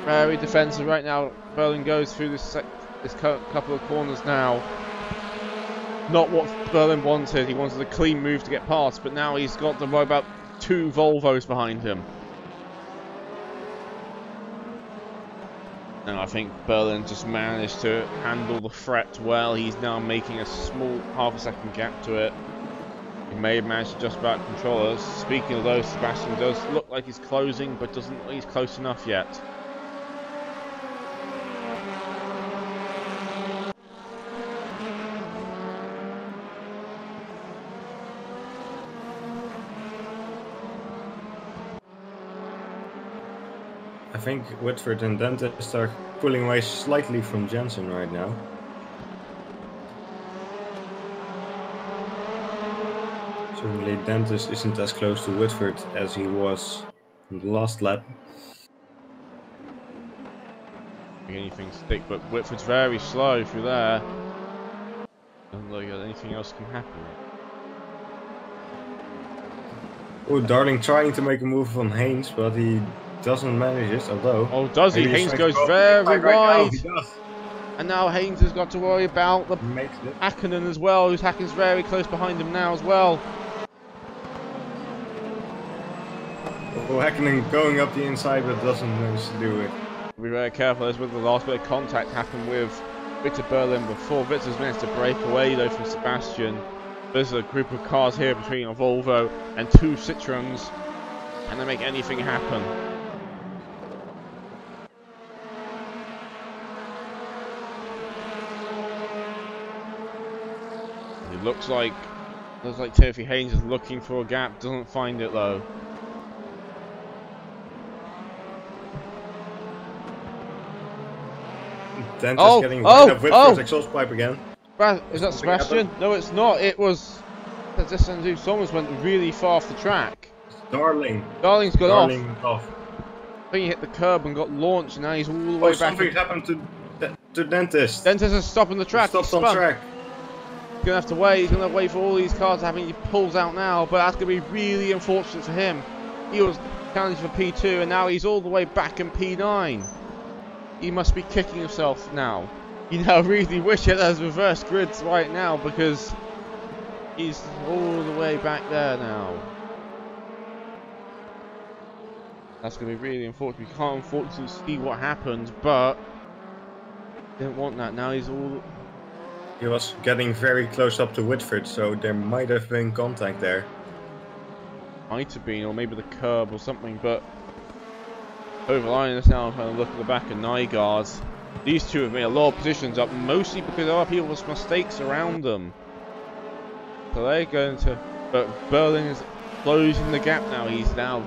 Speaker 1: Very defensive right now. Berlin goes through this couple of corners now. Not what Berlin wanted. He wanted a clean move to get past, but now he's got to worry about 2 Volvos behind him. And I think Berlin just managed to handle the threat well. He's now making a small half-a-second gap to it. He may have managed to just about control us. Speaking of those, Sebastian does look like he's closing, but doesn't look like he's close enough yet.
Speaker 2: I think Whitford and Dentist are pulling away slightly from Jensen right now. Certainly Dentist isn't as close to Whitford as he was in the last lap.
Speaker 1: Anything stick, but Whitford's very slow through there. Doesn't look like anything else can happen.
Speaker 2: Oh, Darling trying to make a move on Haynes, but he doesn't manage it, although...
Speaker 1: Oh, does he? Haynes goes very wide. And now Haynes has got to worry about the Hakkinen as well, who's Hakkenen's very close behind him now as well.
Speaker 2: Oh, Hakkinen going up the inside, but doesn't manage to do it.
Speaker 1: Be very careful as with the last bit of contact happened with Victor Berlin before. Victor's managed to break away though from Sebastian. There's a group of cars here between a Volvo and 2 Citroens. Can they make anything happen? It looks like Timothy Haynes is looking for a gap, doesn't find it though.
Speaker 2: Dentist getting rid of Whitford's exhaust pipe again.
Speaker 1: Is that Sebastian? No, it's not. It was. This and Somers went really far off the track.
Speaker 2: Darling.
Speaker 1: Darling's got
Speaker 2: off.
Speaker 1: I think he hit the curb and got launched, and now he's all the way back.
Speaker 2: Something happened to Dentist.
Speaker 1: Dentist is stopping the track.
Speaker 2: He stopped on track.
Speaker 1: He's gonna have to wait. He's gonna wait for all these cars to happen. He pulls out now, but that's gonna be really unfortunate for him. He was challenging for P2, and now he's all the way back in P9. He must be kicking himself now. You now really wish it has reverse grids right now because he's all the way back there now. That's going to be really unfortunate. We can't unfortunately see what happened, but didn't want that. Now he's all...
Speaker 2: He was getting very close up to Whitford, so there might have been contact there.
Speaker 1: Might have been, or maybe the curb or something, but overlying this now, I'm trying to look at the back of Nygaard. These two have made a lot of positions up, mostly because other people's mistakes around them. So they're going to... But Berlin is closing the gap now. He's now...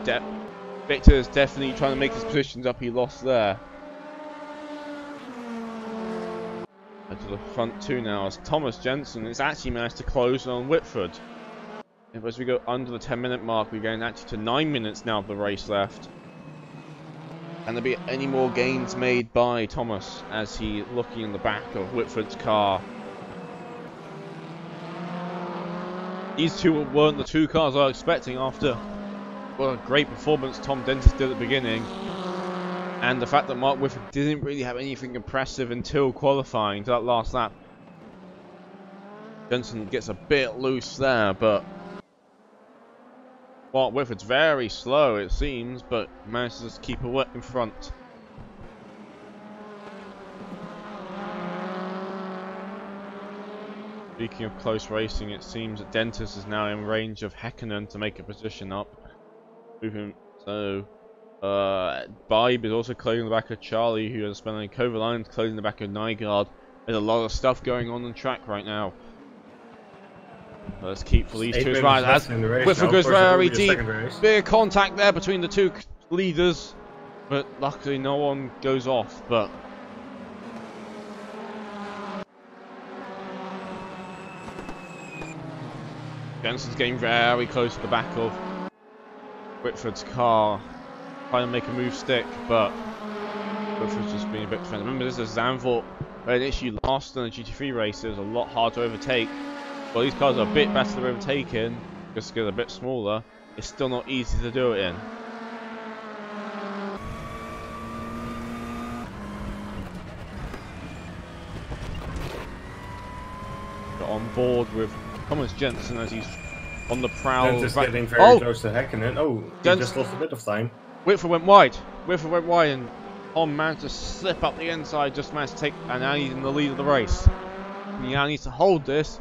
Speaker 1: Victor is definitely trying to make his positions up he lost there. And to the front two now as Thomas Jensen has actually managed to close on Whitford. And as we go under the 10-minute mark, we're going actually to 9 minutes now of the race left. Can there be any more gains made by Thomas as he looking in the back of Whitford's car? These two weren't the 2 cars I was expecting after what a great performance Tom Dentist did at the beginning. And the fact that Mark Whitford didn't really have anything impressive until qualifying to that last lap. Jensen gets a bit loose there, but well, Whitford's very slow it seems, but manages to keep it in front. Speaking of close racing, it seems that Dentist is now in range of Häkkinen to make a position up. So, Bibe is also closing the back of Charlie, who is spending Kovalainen closing the back of Nygaard. There's a lot of stuff going on track right now. Let's keep for these two as well. As Whitford goes very deep. Big contact there between the two leaders, but luckily no one goes off. But Jensen's getting very close to the back of Whitford's car, trying to make a move stick, but Whitford's just being a bit defensive. Remember, this is Zandvoort, where they actually lost in the GT3 races, a lot hard to overtake. Well, these cars are a bit better to overtake in, just because they're a bit smaller. It's still not easy to do it in. Got on board with Thomas Jensen as he's on the prowl.
Speaker 2: Jensen's getting very close to Häkkinen. Oh, he just lost a bit of time.
Speaker 1: Whitford went wide. Whitford went wide, and Tom managed to slip up the inside, just managed to take, and now he's in the lead of the race. He now needs to hold this,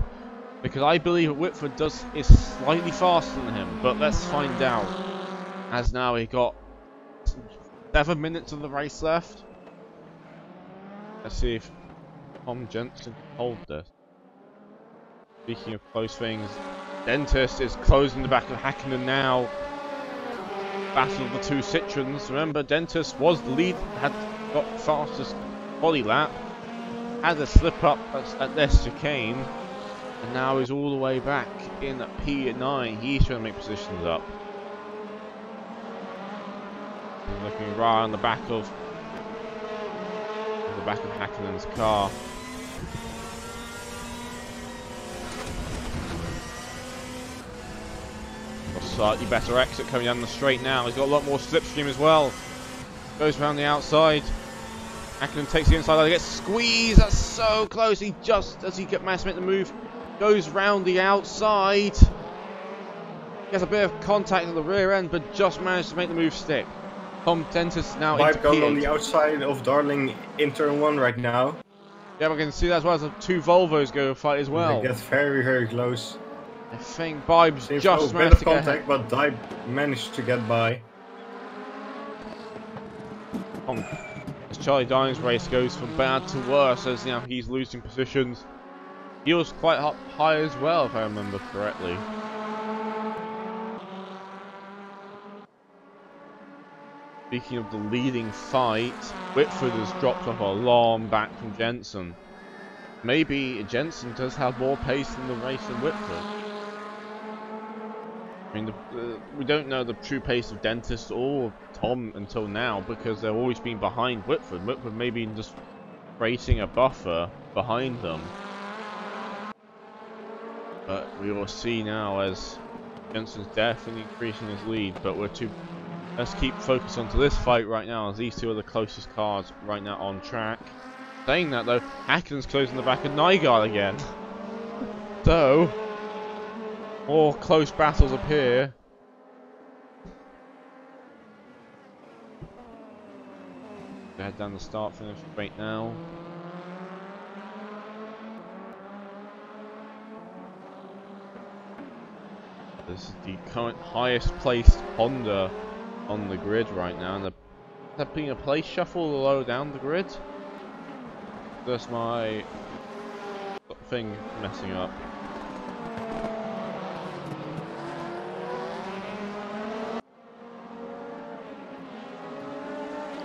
Speaker 1: because I believe that Whitford is slightly faster than him, but let's find out. As now he got 7 minutes of the race left. Let's see if Tom Jensen can hold this. Speaking of close things, Dentist is closing the back of Häkkinen now. Battle of the two Citroens. Remember, Dentist was the lead, had got fastest body lap, had a slip up at this chicane, and now he's all the way back in at P9. He's trying to make positions up. He's looking right on the back of Häkkinen's car. Slightly better exit coming down the straight now. He's got a lot more slipstream as well. Goes around the outside. Häkkinen takes the inside. He gets squeezed. That's so close. He just, as he managed to make the move, goes round the outside. Gets a bit of contact at the rear end, but just managed to make the move stick. Tom Dentist now into
Speaker 2: going
Speaker 1: P8.
Speaker 2: on the outside of Darling in turn 1 right now.
Speaker 1: Yeah, we can see that as well as the two Volvos go fight as well.
Speaker 2: They get very, very close.
Speaker 1: I think Bibe's
Speaker 2: Seems
Speaker 1: just
Speaker 2: a bit
Speaker 1: managed
Speaker 2: of
Speaker 1: to get
Speaker 2: contact, but Dibe managed to get by.
Speaker 1: As Charlie Darling's race goes from bad to worse, as now he's losing positions. He was quite high as well, if I remember correctly. Speaking of the leading fight, Whitford has dropped off a long back from Jensen. Maybe Jensen does have more pace in the race than Whitford. I mean, we don't know the true pace of Dentist or Tom until now because they've always been behind Whitford. Whitford may be just creating a buffer behind them. But we will see now as Jensen's definitely increasing his lead. But let's keep focused onto this fight right now, as these two are the closest cars right now on track. Saying that though, Häkkinen's closing the back of Nygaard again. So, more close battles appear. Head down the start finish straight now. This is the current highest placed Honda on the grid right now, and they're putting a place shuffle lower down the grid. That's my thing messing up.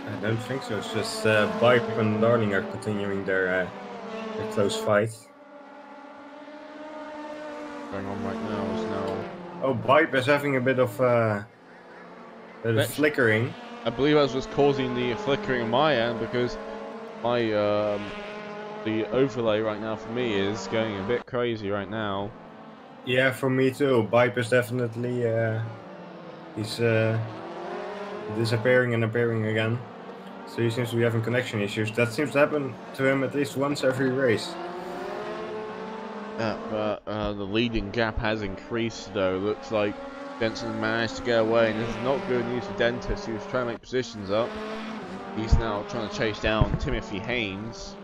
Speaker 2: I don't think so. It's just Bibe and Darling are continuing their close fight.
Speaker 1: Going on right now is now.
Speaker 2: Oh, Bibe is having a bit of flickering.
Speaker 1: I believe that's what's causing the flickering on my end, because my the overlay right now for me is going a bit crazy right now.
Speaker 2: Yeah, for me too. Bibe is definitely he's disappearing and appearing again. So he seems to be having connection issues. That seems to happen to him at least once every race.
Speaker 1: But the leading gap has increased though. Looks like Jensen managed to get away, and this is not good news for Dentist, who's trying to make positions up. He's now trying to chase down Timothy Haynes.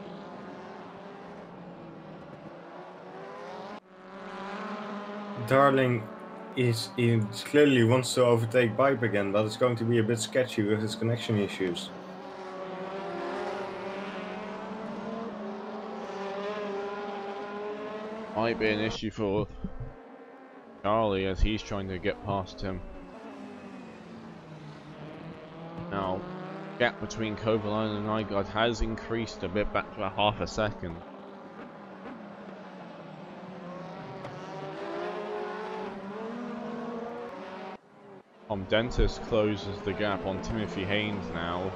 Speaker 2: Darling he clearly wants to overtake Pipe again, but it's going to be a bit sketchy with his connection issues.
Speaker 1: Might be an issue for Charlie as he's trying to get past him. Now, gap between Kovalainen and Nygaard has increased a bit, back to a half a second. Dentist closes the gap on Timothy Haynes now.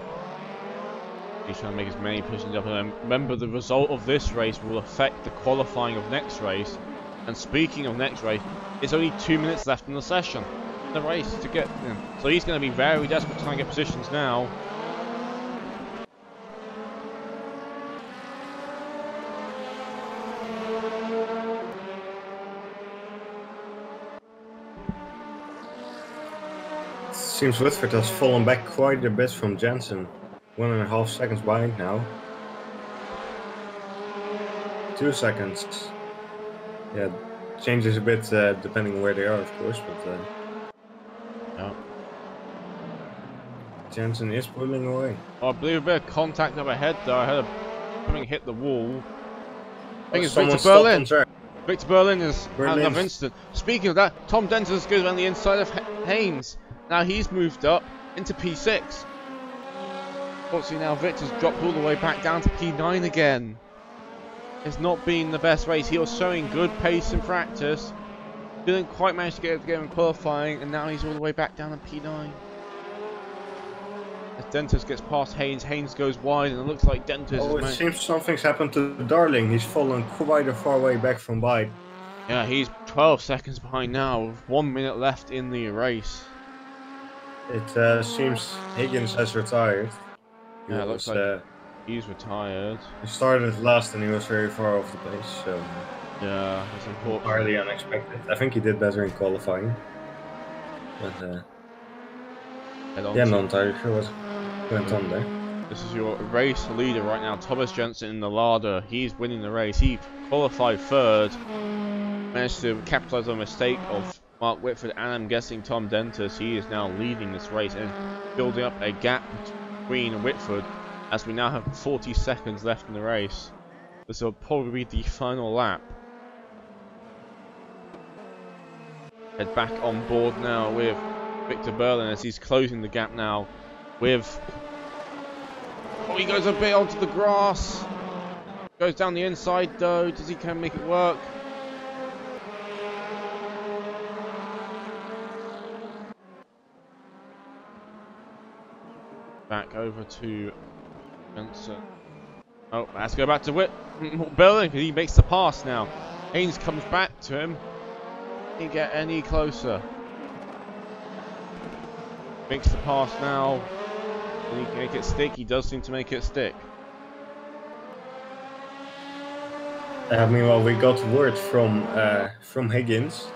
Speaker 1: He's trying to make as many pushes up, and remember the result of this race will affect the qualifying of next race. And speaking of next race, it's only 2 minutes left in the session, the race to get in. So he's going to be very desperate to try and get positions now.
Speaker 2: Seems Whitford has fallen back quite a bit from Jensen. 1.5 seconds behind now. 2 seconds. Yeah, changes a bit depending on where they are, of course, but
Speaker 1: Yeah.
Speaker 2: Jensen is pulling away.
Speaker 1: Oh, I believe a bit of contact up ahead though. I heard something hit the wall. I think it's
Speaker 2: Someone
Speaker 1: Victor
Speaker 2: stopped
Speaker 1: Berlin.
Speaker 2: on track.
Speaker 1: Victor Berlin has had
Speaker 2: Berlin's-
Speaker 1: another incident. Speaking of that, Tom Dentons goes around the inside of Haynes. Now he's moved up into P6. Unfortunately now Victor's dropped all the way back down to P9 again. It's not been the best race. He was showing good pace in practice. Didn't quite manage to get it together in qualifying, and now he's all the way back down to P9. As Dentist gets past Haynes, Haynes goes wide, and it looks like Dentist
Speaker 2: Oh,
Speaker 1: is
Speaker 2: it seems something's happened to Darling. He's fallen quite a far way back from Bide.
Speaker 1: Yeah, he's 12 seconds behind now, with 1 minute left in the race.
Speaker 2: It seems Higgins has retired.
Speaker 1: Yeah, it looks like he's retired.
Speaker 2: He started last and he was very far off the pace, so
Speaker 1: Yeah, it's important.
Speaker 2: hardly unexpected. I think he did better in qualifying. But yeah, not entirely sure what went on there.
Speaker 1: This is your race leader right now, Thomas Jensen in the larder. He's winning the race. He qualified third, managed to capitalize on a mistake of Mark Whitford, and I'm guessing Tom Dentist. He is now leading this race and building up a gap between Whitford, as we now have 40 seconds left in the race. This will probably be the final lap. Head back on board now with Victor Berlin as he's closing the gap now with... Oh, he goes a bit onto the grass. Goes down the inside though. Does he can make it work? Back over to Benson. Oh, let's go back to Berlin because he makes the pass now. Haynes comes back to him. Can't get any closer. Makes the pass now. Can he make it stick? He does seem to make it stick.
Speaker 2: Meanwhile, we got word from Higgins.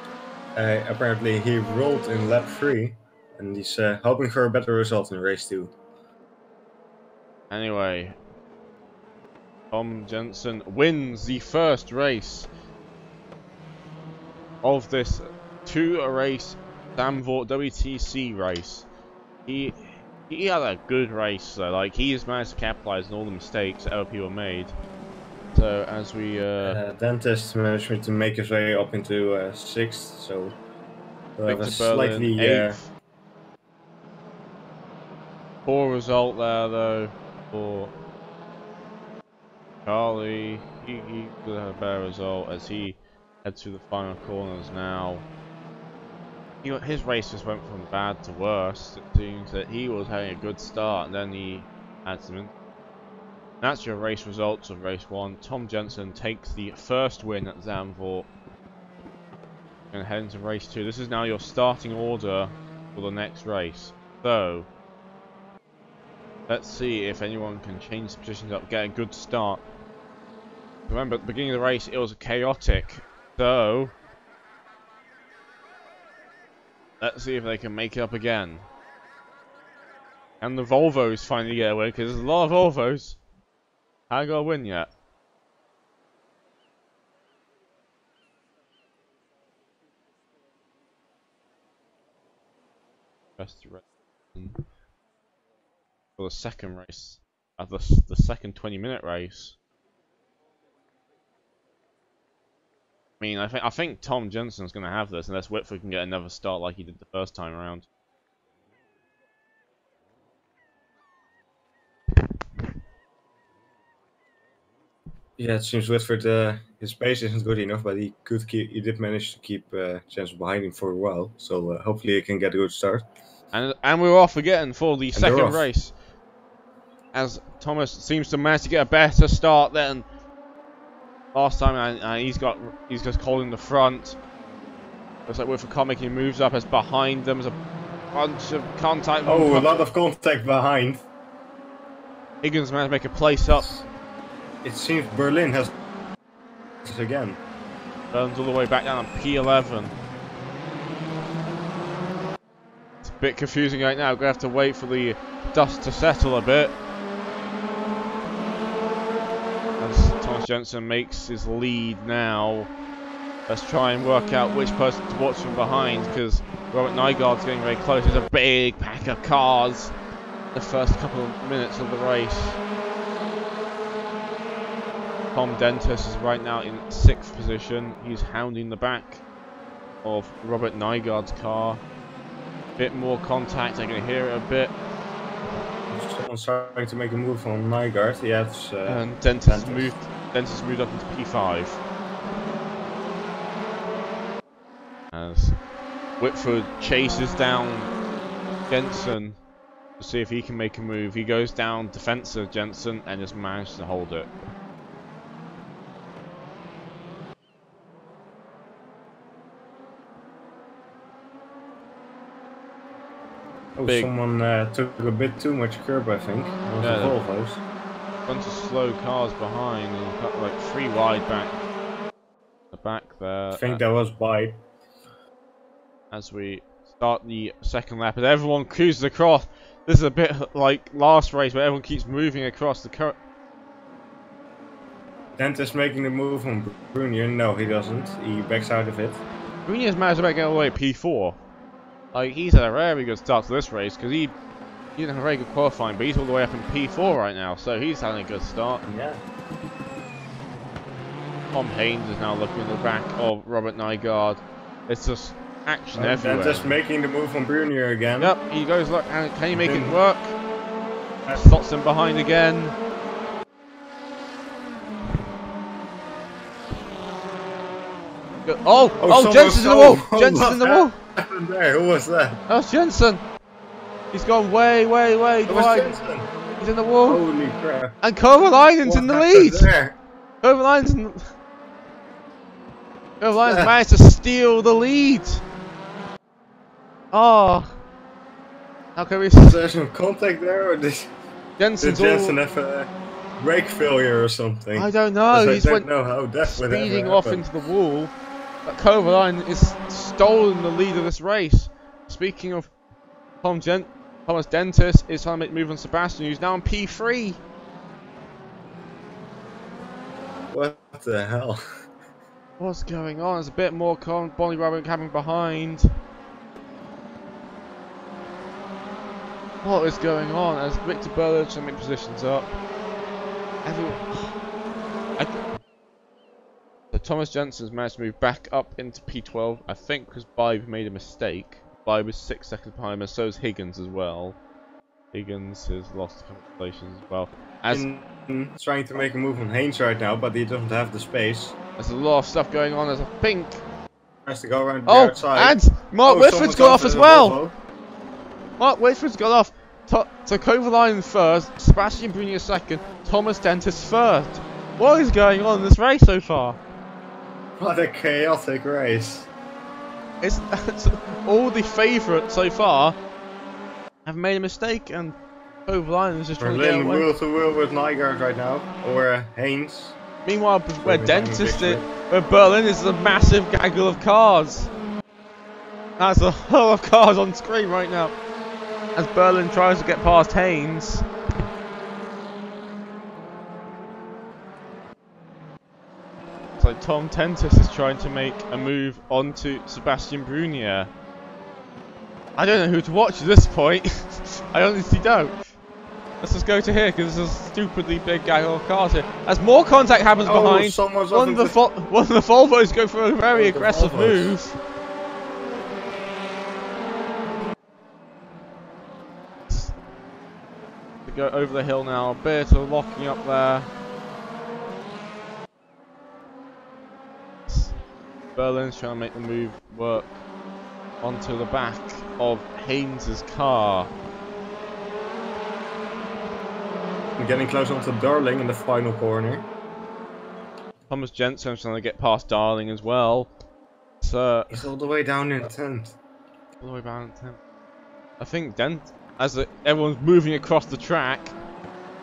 Speaker 2: Apparently, he rolled in lap 3, and he's hoping for a better result in race 2.
Speaker 1: Anyway, Tom Jensen wins the first race of this 2-race Zandvoort WTCC race. He had a good race though. Like, he has managed to capitalize on all the mistakes that other people made. So as we
Speaker 2: Dentist managed to make his way up into 6th, so we'll have a
Speaker 1: Victor Berlin,
Speaker 2: slightly
Speaker 1: 8th. Poor result there though for Charlie. He could have a better result as he heads through the final corners now. His race just went from bad to worse. It seems that he was having a good start and then he had some. That's your race results of race 1. Tom Jensen takes the first win at Zandvoort. And head into race 2. This is now your starting order for the next race. So let's see if anyone can change positions up, get a good start. Remember, at the beginning of the race, it was chaotic So, let's see if they can make it up again. And the Volvos finally get away, because there's a lot of Volvos. I got a win yet. Best race for the second race, the second 20-minute race. I mean, I think Tom Jensen's going to have this unless Whitford can get another start like he did the first time around.
Speaker 2: Yeah, it seems Whitford, his pace isn't good enough, but he did manage to keep Jensen behind him for a while. So hopefully he can get a good start.
Speaker 1: And we're off again for the second
Speaker 2: off.
Speaker 1: race. As Thomas seems to manage to get a better start than last time, and he's just holding the front. Looks like Whitford can't make any moves up as behind them. There's a bunch of contact.
Speaker 2: Oh, a lot of contact behind.
Speaker 1: Higgins managed to make a place up.
Speaker 2: It seems Berlin has again.
Speaker 1: Burns all the way back down on P11. It's a bit confusing right now. We're going to have to wait for the dust to settle a bit. As Thomas Jensen makes his lead now. Let's try and work out which person to watch from behind, because Robert Nygaard's getting very close. There's a big pack of cars the first couple of minutes of the race. Tom Dentis is right now in 6th position. He's hounding the back of Robert Nygaard's car. Bit more contact, I can hear it a bit.
Speaker 2: Someone's trying to make a move on Nygaard. Yeah, it's,
Speaker 1: and Dentis moved up into P5. As Whitford chases down Jensen to see if he can make a move. He goes down defensive Jensen and just manages to hold it.
Speaker 2: Oh,
Speaker 1: Big.
Speaker 2: Someone took a bit too much curb, I think. One of the Volvos.
Speaker 1: Bunch of slow cars behind, and you've got like 3 wide back. The back there.
Speaker 2: I think that was by.
Speaker 1: As we start the second lap, and everyone cruises across. This is a bit like last race where everyone keeps moving across the current.
Speaker 2: Dentis making the move on Brunier. No, he doesn't. He backs out of it.
Speaker 1: Brunier's managed to make it all the way P4. Like, he's had a very good start to this race, because he didn't have a very good qualifying, but he's all the way up in P4 right now, so he's having a good start.
Speaker 2: Yeah.
Speaker 1: Tom Haynes is now looking at the back of Robert Nygaard. It's just action everywhere.
Speaker 2: Just making the move on Brunier again.
Speaker 1: Yep, he goes, look, can he make it work? Slots him behind again. Oh, Jensen's in the wall! Jensen's in the wall!
Speaker 2: There, who was that?
Speaker 1: That was Jensen! He's gone way wide. He's in the wall.
Speaker 2: Holy crap.
Speaker 1: And Kovalainen's in the lead! Kovalainen's managed to steal the lead! Oh. How can we...
Speaker 2: Is there some contact there, or did
Speaker 1: Jensen
Speaker 2: have a brake failure or something?
Speaker 1: I don't know.
Speaker 2: He's speeding
Speaker 1: off into the wall. But Kovalainen is stolen the lead of this race. Speaking of Thomas Dentis is trying to make a move on Sebastian, who's now on P3.
Speaker 2: What the hell?
Speaker 1: What's going on? There's a bit more body rubbing happening behind. What is going on? As Victor Berlin trying to make positions up. So Thomas Jensen's managed to move back up into P12, I think because Bibe made a mistake. Bibe is 6 seconds behind him, and so is Higgins as well. Higgins has lost a couple of places as well. As
Speaker 2: trying to make a move on Haynes right now, but he doesn't have the space.
Speaker 1: There's a lot of stuff going on. There's a pink.
Speaker 2: Has to go around the outside.
Speaker 1: And Mark Whitford's got off as well. Mark Whitford's got off. So Kovalainen first, Sebastian Brunier second, Thomas Dentis third. What is going on in this race so far?
Speaker 2: What a chaotic race.
Speaker 1: It's all the favourites so far have made a mistake, and Kovalainen is just trying to get away.
Speaker 2: Wheel to wheel with Nygaard right now, or Haynes.
Speaker 1: Meanwhile, where
Speaker 2: Every time
Speaker 1: Dentist
Speaker 2: victory.
Speaker 1: where Berlin is a massive gaggle of cars. That's a lot of cars on screen right now. As Berlin tries to get past Haynes. So Tom Tentis is trying to make a move onto Sebastian Brunier. I don't know who to watch at this point. I honestly don't. Let's just go to here because there's a stupidly big gaggle of cars here. As more contact happens behind,
Speaker 2: someone's
Speaker 1: one of the Volvos go for a very aggressive move. To go over the hill now, a bit of locking up there. Berlin's trying to make the move work onto the back of Haynes's car.
Speaker 2: We're getting close onto Darling in the final corner.
Speaker 1: Thomas Jensen's trying to get past Darling as well. So
Speaker 2: He's all the way down in 10th.
Speaker 1: all the way down to him. I think everyone's moving across the track,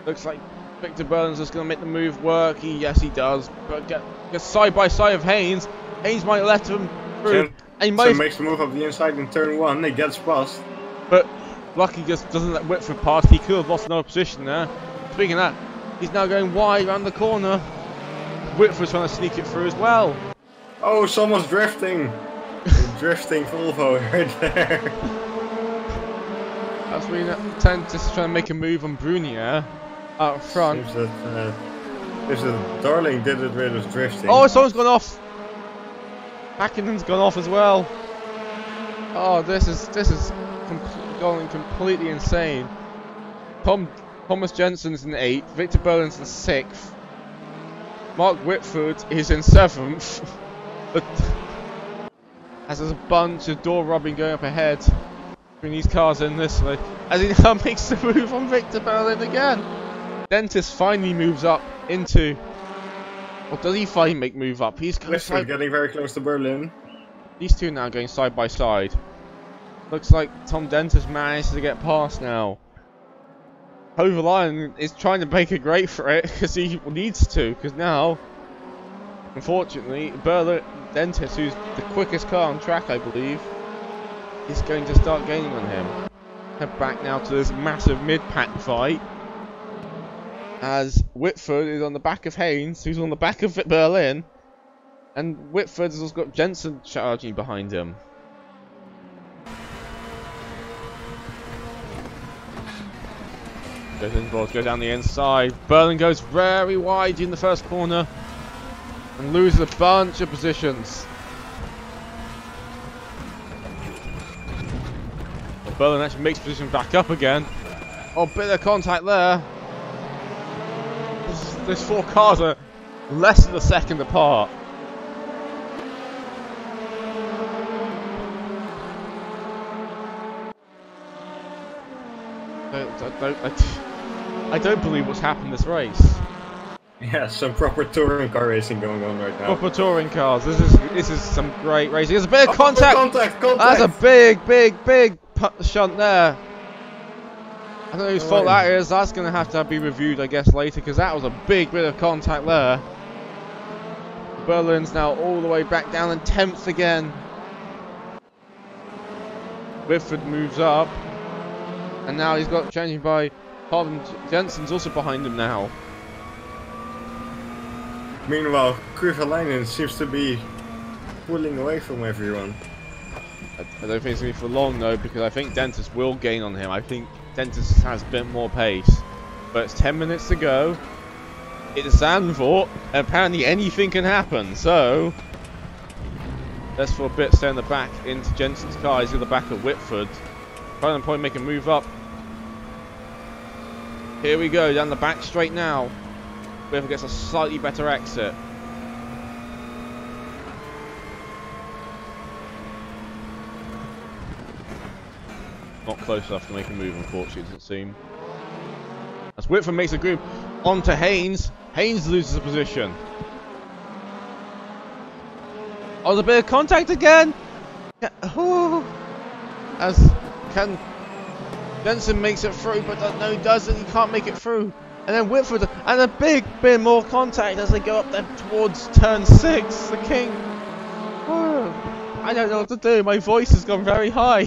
Speaker 1: looks like Victor Berlin's just going to make the move work. Yes, he does. But gets side by side of Haynes. Haynes might let him through. And he might
Speaker 2: makes the move up the inside in turn 1. He gets past.
Speaker 1: But Lucky just doesn't let Whitford pass. He could have lost another position there. Speaking of that, he's now going wide around the corner. Whitford's trying to sneak it through as well.
Speaker 2: Oh, someone's drifting. Drifting Volvo right there.
Speaker 1: As we tend to try to make a move on Brunier out front.
Speaker 2: Seems that Darling did it with his drifting.
Speaker 1: Oh, someone's gone off. Mackinnon's gone off as well. Oh, this is going completely insane. Thomas Jensen's in 8th. Victor Berlin's in 6th. Mark Whitford is in 7th. But as there's a bunch of door rubbing going up ahead between these cars in this way, as he now makes the move on Victor Berlin again. Dentist finally moves up into. Or does he finally move up? He's
Speaker 2: Whitford getting very close to Berlin.
Speaker 1: These two now going side by side. Looks like Tom Dentist managed to get past now. Overline is trying to make a great for it because he needs to. Because now, unfortunately, Berlin Dentist, who's the quickest car on track, I believe, is going to start gaining on him. Head back now to this massive mid-pack fight. As Whitford is on the back of Haynes, who's on the back of Berlin, and Whitford has also got Jensen charging behind him. Balls go down the inside. Berlin goes very wide in the first corner and loses a bunch of positions. Well, Berlin actually makes position back up again. Oh, bit of contact there. These 4 cars are less than a second apart. I don't believe what's happened this race.
Speaker 2: Yeah, some proper touring car racing going on right now.
Speaker 1: Proper touring cars. This is some great racing. There's a bit of contact.
Speaker 2: Contact.
Speaker 1: That's a big shunt there. I don't know whose fault that is. That's going to have to be reviewed, I guess, later, because that was a big bit of contact there. Berlin's now all the way back down in 10th again. Whitford moves up. And now he's got changing by Tom Jensen's also behind him now.
Speaker 2: Meanwhile, Krivalainen seems to be pulling away from everyone.
Speaker 1: I don't think it's going to be for long though, because I think Dentist will gain on him. I think Dentist has a bit more pace. But it's 10 minutes to go. It's Zandvoort, and apparently anything can happen, so let's for a bit stay in the back into Jensen's car. He's in the back of Whitford. Trying to point make a move up. Here we go, down the back straight now. Whitford gets a slightly better exit. Not close enough to make a move, unfortunately, it doesn't seem. As Whitford makes a group onto Haynes. Haynes loses a position. Oh, there's a bit of contact again. Yeah. Oh. As Jensen makes it through, but no, he doesn't. He can't make it through. And then Whitford, and a big bit more contact as they go up there towards turn 6. The King. Whoa. I don't know what to do. My voice has gone very high.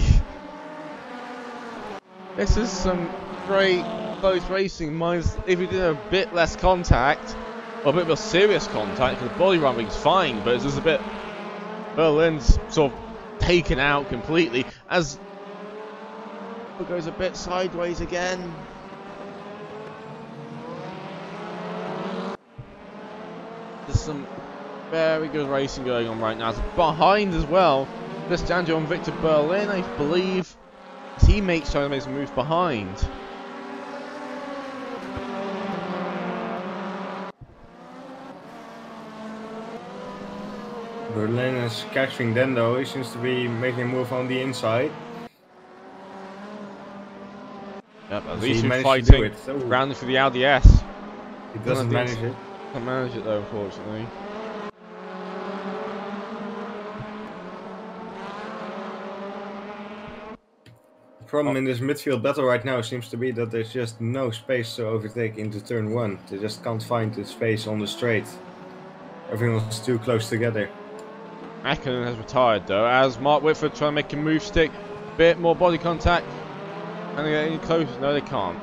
Speaker 1: This is some great close racing. If you did a bit less contact, or a bit more serious contact, because the body rubbing's fine, but it's just a bit. Berlin's sort of taken out completely as it goes a bit sideways again. There's some very good racing going on right now. It's behind as well. Cristiano and Victor Berlin, I believe. His teammates trying to make some moves behind.
Speaker 2: Berlin is catching Dendo. He seems to be making a move on the inside.
Speaker 1: Yep, at
Speaker 2: He
Speaker 1: least he's
Speaker 2: managed to
Speaker 1: fighting,
Speaker 2: do it. So
Speaker 1: rounding for the Audi S.
Speaker 2: he doesn't manage it.
Speaker 1: Can't manage it though, unfortunately.
Speaker 2: The problem in this midfield battle right now seems to be that there's just no space to overtake into turn 1. They just can't find the space on the straight. Everyone's too close together.
Speaker 1: Häkkinen has retired though, as Mark Whitford trying to make a move stick. Bit more body contact. Can they get any closer? No, they can't.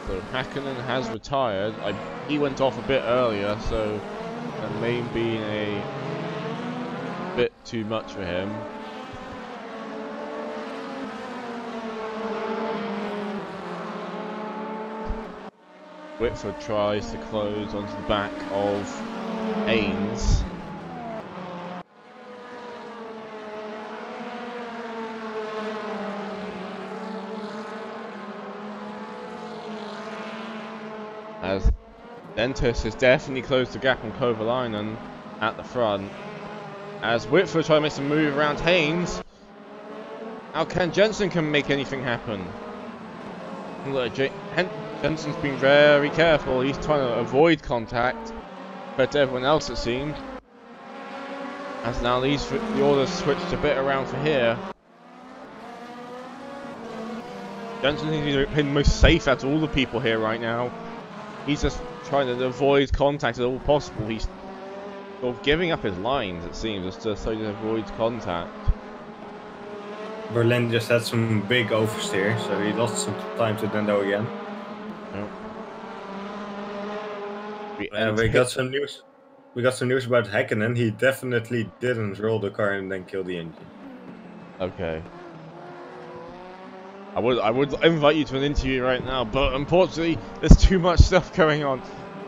Speaker 1: So Häkkinen has retired. He went off a bit earlier, so that may be a bit too much for him. Whitford tries to close onto the back of Haynes. As Dentis has definitely closed the gap on Kovalainen at the front. As Whitford try to make some move around Haynes. Now Ken Jensen can make anything happen. Look, Jensen's been very careful. He's trying to avoid contact, but to everyone else it seemed. As now the orders switched a bit around for here. Jensen seems to be the most safe out of all the people here right now. He's just trying to avoid contact at all possible. He's sort of giving up his lines, it seems, just so he avoids contact.
Speaker 2: Berlin just had some big oversteer, so he lost some time to Dendo again.
Speaker 1: Yep.
Speaker 2: We got some news. We got some news about Häkkinen. He definitely didn't roll the car and then kill the engine.
Speaker 1: Okay. I would invite you to an interview right now, but unfortunately there's too much stuff going on.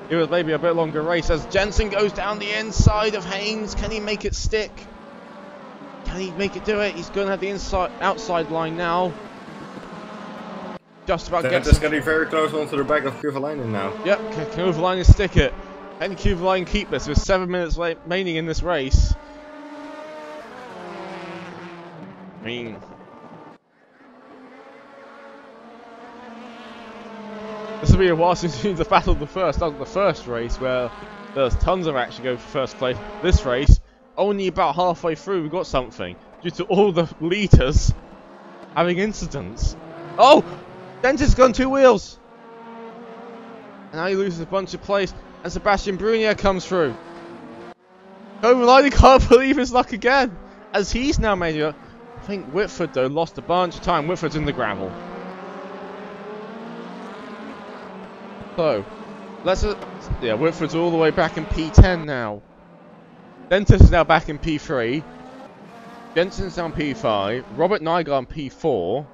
Speaker 1: It was maybe a bit longer race as Jensen goes down the inside of Haynes. Can he make it stick? Can he make it do it? He's going to have the outside line now. Just about gets.
Speaker 2: It's getting very close onto the back of Kovalainen now.
Speaker 1: Yep, can Kovalainen stick it? Can Kovalainen keep this with 7 minutes remaining in this race? I mean, this will be a while since the battle of the first. That was the first race where there was tons of action going for first place. This race, only about halfway through we got something due to all the leaders having incidents. Oh! Dentist gone 2 wheels! And now he loses a bunch of place and Sebastian Brunier comes through. Kovalainen can't believe his luck again as he's now made it. I think Whitford though lost a bunch of time. Whitford's in the gravel. So, yeah, Whitford's all the way back in P10 now. Dentist is now back in P3. Jensen's down P5. Robert Nygaard on P4.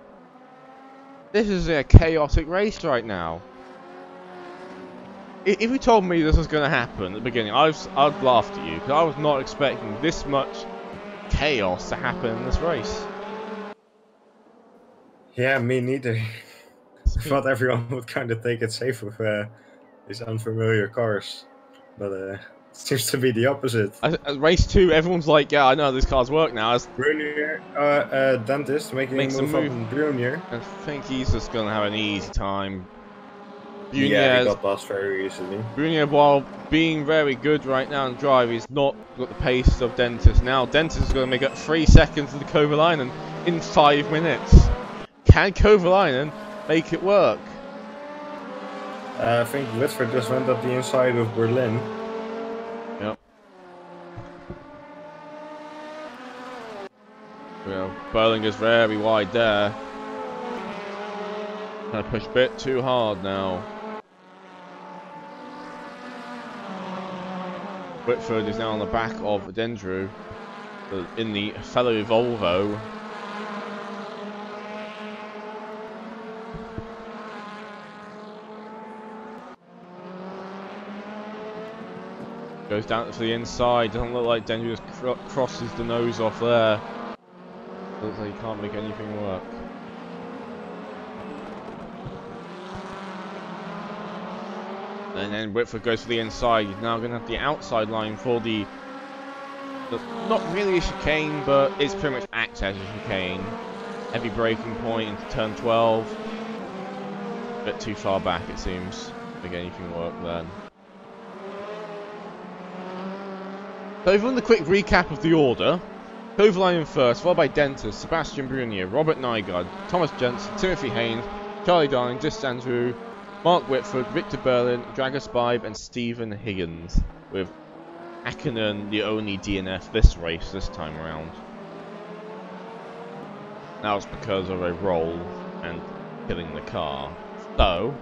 Speaker 1: This is a chaotic race right now. If you told me this was going to happen at the beginning, I'd laughed at you because I was not expecting this much chaos to happen in this race.
Speaker 2: Yeah, me neither. I thought everyone would kind of take it safe with these unfamiliar cars, but it seems to be the opposite.
Speaker 1: At race 2, everyone's like, yeah, I know how these cars work now.
Speaker 2: Brunier, Dentist making a move on Brunier.
Speaker 1: I think he's just going to have an easy time.
Speaker 2: Yeah, he got past very easily.
Speaker 1: Brunier, while being very good right now in drive, he's not got the pace of Dentist. Now Dentist is going to make up 3 seconds to the Kovalainen in 5 minutes. Can Kovalainen make it work?
Speaker 2: I think Whitford just went up the inside of Berlin.
Speaker 1: Yep. Well, Berlin goes very wide there. Trying to push a bit too hard now. Whitford is now on the back of Dendrew in the fellow Volvo. Goes down to the inside. Doesn't look like Dendrew just crosses the nose off there. Looks like he can't make anything work. And then Whitford goes for the inside. He's now going to have the outside line for the not really a chicane, but it's pretty much acts as a chicane. Heavy braking point into turn 12. A bit too far back, it seems, to make anything work then. So if you want a quick recap of the order, Kovalainen first, followed by Dentis, Sebastian Brunier, Robert Nygaard, Thomas Jensen, Timothy Haynes, Charlie Darling, Just Andrew, Mark Whitford, Victor Berlin, Dragos Bibe, and Stephen Higgins, with Akkonen the only DNF this race this time around. That was because of a roll and killing the car. So,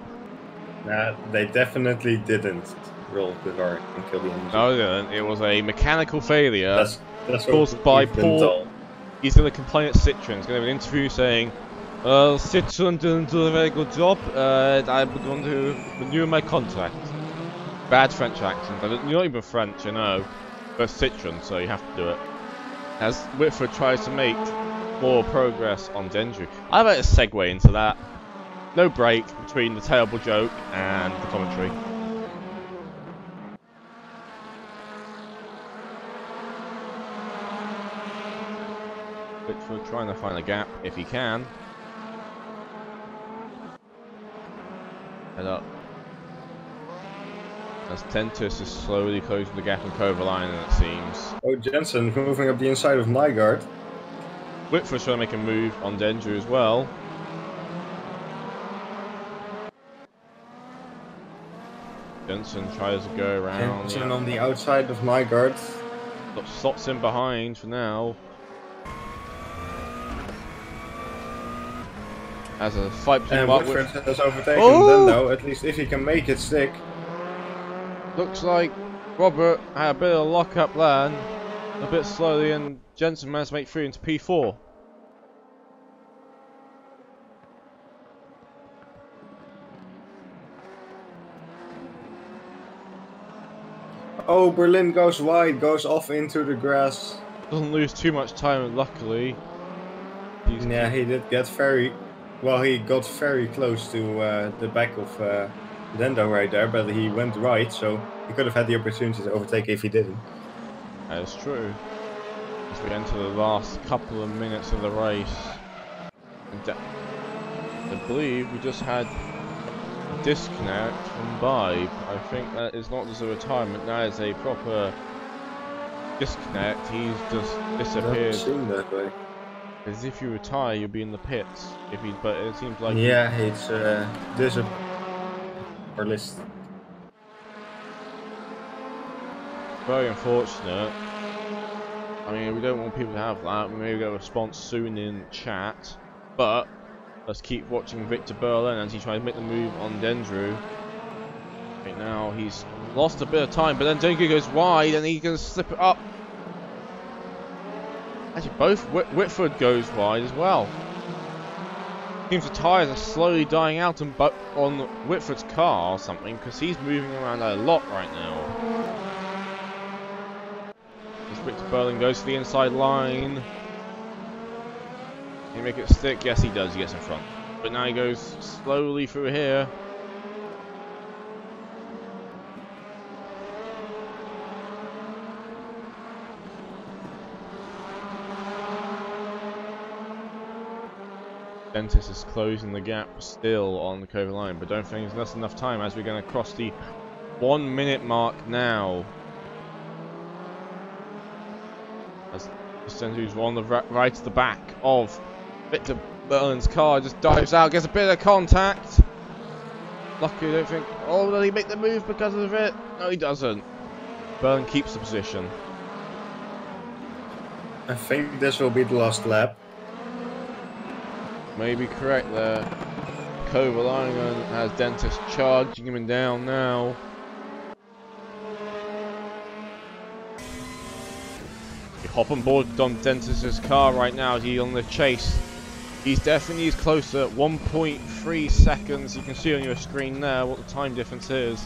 Speaker 2: They definitely didn't roll the car and kill the engine.
Speaker 1: no, they didn't. It was a mechanical failure
Speaker 2: That's
Speaker 1: caused by
Speaker 2: we've been
Speaker 1: Paul.
Speaker 2: told.
Speaker 1: He's going to complain at Citroën. He's going to have an interview saying, Citroën didn't do a very good job, I'm going to renew my contract. Bad French accent. You're not even French, I know. But Citroën, so you have to do it. As Whitford tries to make more progress on Dendrew. I better segue into that. No break between the terrible joke and the commentary. Whitford trying to find a gap if he can. Head up. As Tentis is slowly closing the gap on Kovalainen, it seems.
Speaker 2: Oh, Jensen moving up the inside of Nygaard.
Speaker 1: Whitford's trying to make a move on Dendrew as well. Jensen tries to go around.
Speaker 2: Jensen on the outside of Nygaard.
Speaker 1: Slots in behind for now. As a fight between
Speaker 2: And
Speaker 1: Mark
Speaker 2: Whitford has overtaken
Speaker 1: Oh!
Speaker 2: Lando, at least if he can make it stick.
Speaker 1: Looks like Robert had a bit of lock-up land, a bit slowly, and Jensen managed to make through into P4.
Speaker 2: Oh, Berlin goes wide, goes off into the grass.
Speaker 1: Doesn't lose too much time, and luckily.
Speaker 2: Yeah, he did get very... Well, he got very close to the back of Lando right there, but he went right, so he could have had the opportunity to overtake if he didn't.
Speaker 1: That is true. As we enter the last couple of minutes of the race. And I believe we just had a disconnect from Bibe. I think that is not just a retirement, that is a proper disconnect. He's just disappeared.
Speaker 2: Doesn't seem that way.
Speaker 1: As if you retire, you'll be in the pits. But it seems like
Speaker 2: Yeah, it's there's our list.
Speaker 1: very unfortunate. I mean, we don't want people to have that. Maybe we'll get a response soon in chat. But let's keep watching Victor Berlin as he tries to make the move on Dendrew. Right now, he's lost a bit of time, but then Dendrew goes wide and he can slip it up. Actually, both Whitford goes wide as well. Seems the tyres are slowly dying out on Whitford's car or something, because he's moving around a lot right now. As Victor Berlin goes to the inside line. Can he make it stick? Yes, he does. He gets in front. But now he goes slowly through here. Dentis is closing the gap still on the Kovalainen, but don't think there's enough time as we're going to cross the 1 minute mark now. As Dendrew's on the right to the back of Victor Berlin's car just dives out, gets a bit of contact. Luckily, I don't think. Oh, will he make the move because of it? No, he doesn't. Berlin keeps the position.
Speaker 2: I think this will be the last lap.
Speaker 1: Maybe correct there. Kovalainen has Dentist charging him down now. You hop on board Don Dentist's car right now. He's on the chase. He's definitely closer. 1.3 seconds. You can see on your screen there what the time difference is.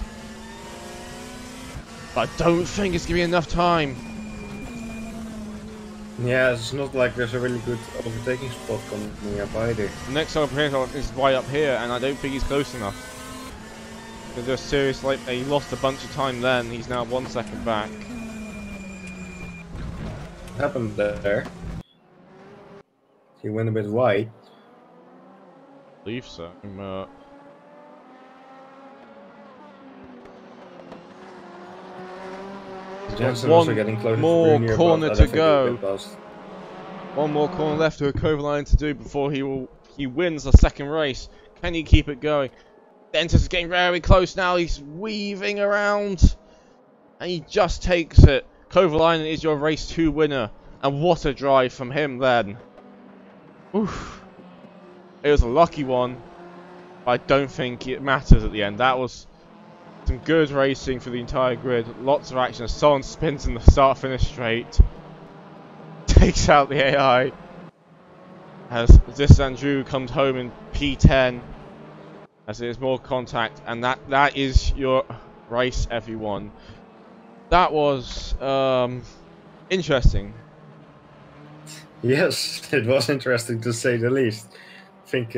Speaker 1: But I don't think it's going to be enough time.
Speaker 2: Yeah, it's not like there's a really good overtaking spot coming up either.
Speaker 1: The next overtaking is right up here, and I don't think he's close enough. They're just serious, like, he lost a bunch of time then. He's now 1 second back.
Speaker 2: What happened there? He went a bit wide.
Speaker 1: I believe so.
Speaker 2: Jensen
Speaker 1: one
Speaker 2: also getting closer
Speaker 1: more
Speaker 2: to
Speaker 1: corner
Speaker 2: but
Speaker 1: to
Speaker 2: I think
Speaker 1: go.
Speaker 2: he'll get past.
Speaker 1: One more corner left to a Kovalainen to do before he wins the second race. Can he keep it going? Dentist is getting very close now. He's weaving around, and he just takes it. Kovalainen is your race 2 winner, and what a drive from him then. Oof. It was a lucky one, but I don't think it matters at the end. That was some good racing for the entire grid. Lots of action. Someone spins in the start-finish straight. Takes out the AI. As this Andrew comes home in P10. As there's more contact. And that is your race, everyone. That was interesting.
Speaker 2: Yes, it was interesting to say the least. I think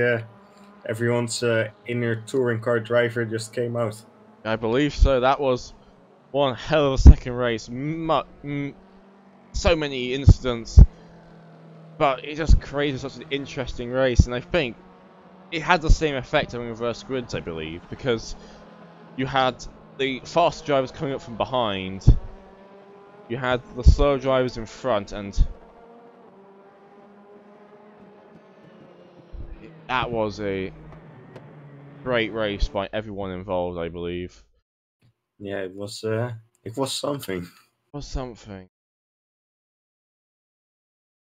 Speaker 2: everyone's inner touring car driver just came out.
Speaker 1: I believe so. That was one hell of a second race. So many incidents. But it just created such an interesting race. And I think it had the same effect on reverse grids, I believe. Because you had the fast drivers coming up from behind. You had the slow drivers in front. And that was a great race by everyone involved, I believe.
Speaker 2: Yeah, it was something.
Speaker 1: It was something.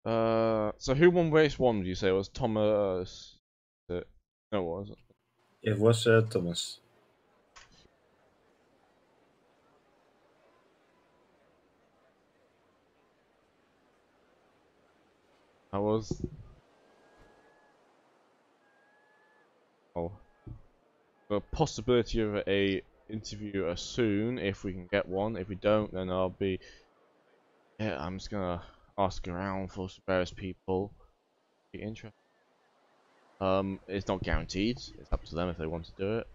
Speaker 1: So who won race 1, would you say? It was Thomas? No, it wasn't.
Speaker 2: It was Thomas.
Speaker 1: I was. Oh. The possibility of a interview soon, if we can get one. If we don't, then I'll be. Yeah, I'm just gonna ask around for various people. Be interested. It's not guaranteed. It's up to them if they want to do it.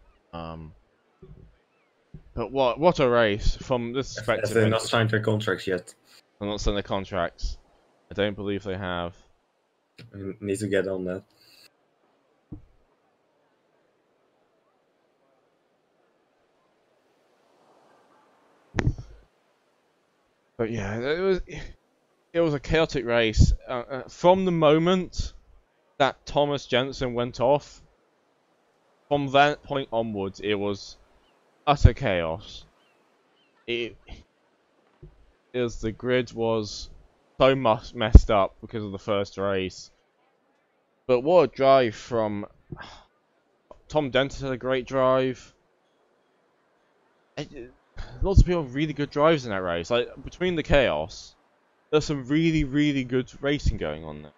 Speaker 1: But what a race from this perspective.
Speaker 2: If they're not signed their contracts yet.
Speaker 1: They're not signed their contracts. I don't believe they have.
Speaker 2: We need to get on that.
Speaker 1: But yeah, it was a chaotic race. From the moment that Thomas Jensen went off, from that point onwards, it was utter chaos. The grid was so much messed up because of the first race. But what a drive from Tom Dentist had a great drive. Lots of people have really good drives in that race. Like between the chaos, there's some really, really good racing going on there.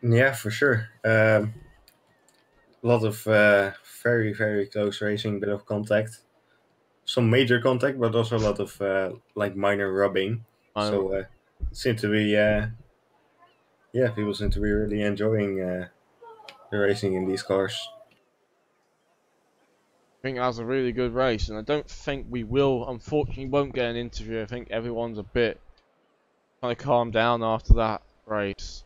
Speaker 2: Yeah, for sure. A lot of very, very close racing, bit of contact. Some major contact, but also a lot of like minor rubbing. So seem to be, people seem to be really enjoying the racing in these cars.
Speaker 1: I think that was a really good race, and I don't think we will, unfortunately, won't get an interview. I think everyone's a bit kind of calmed down after that race.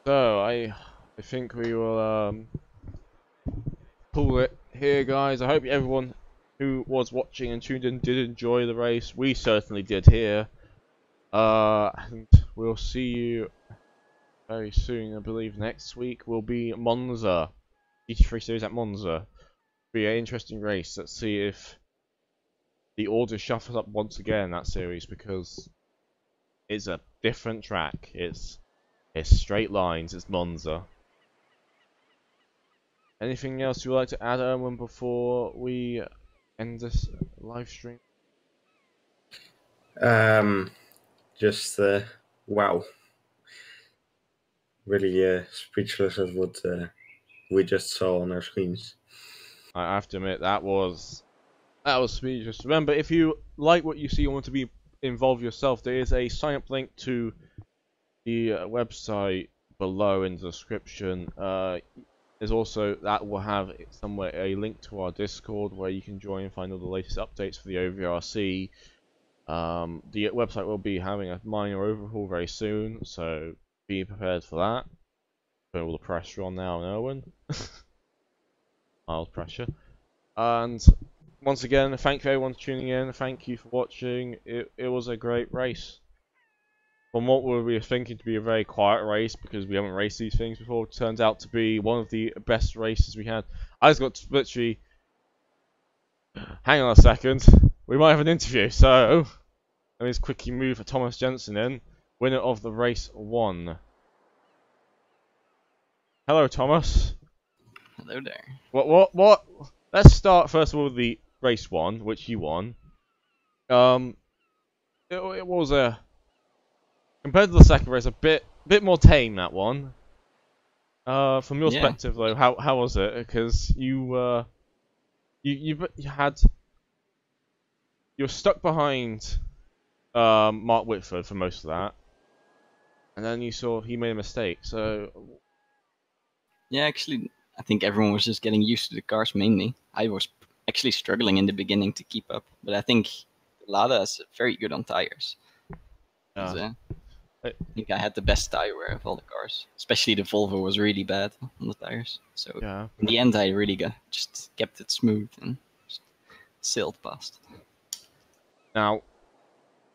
Speaker 1: So I think we will pull it here, guys. I hope everyone who was watching and tuned in did enjoy the race. We certainly did here. And we'll see you very soon. I believe next week will be Monza. GT3 Series at Monza. Be an interesting race. Let's see if the order shuffles up once again in that series, because it's a different track. It's straight lines. It's Monza. Anything else you'd like to add, Erwin, before we end this live stream?
Speaker 2: Just wow, really speechless at what we just saw on our screens.
Speaker 1: I have to admit that was speechless. Remember, if you like what you see and want to be involved yourself, there is a sign up link to the website below in the description. There's also, that will have somewhere a link to our Discord where you can join and find all the latest updates for the OVRC. The website will be having a minor overhaul very soon, so be prepared for that. Put all the pressure on now, Owen. Mild pressure. And once again, thank you everyone for tuning in. Thank you for watching. It was a great race. From what we were thinking to be a very quiet race, because we haven't raced these things before, it turned out to be one of the best races we had. I just got to literally... Hang on a second. We might have an interview, so... Let me just quickly move for Thomas Jensen in. Winner of the race 1. Hello, Thomas.
Speaker 3: Hello there.
Speaker 1: What? Let's start first of all with the race 1, which you won. It was a... Compared to the second race, a bit more tame, that one. From your perspective, though, how was it? Because you were stuck behind Mark Whitford for most of that, and then you saw he made a mistake. So
Speaker 3: yeah, actually, I think everyone was just getting used to the cars mainly. I was actually struggling in the beginning to keep up, but I think Lada is very good on tires. I think I had the best tire wear of all the cars. Especially the Volvo was really bad on the tires. So in the end, I really just kept it smooth and just sailed past.
Speaker 1: Now,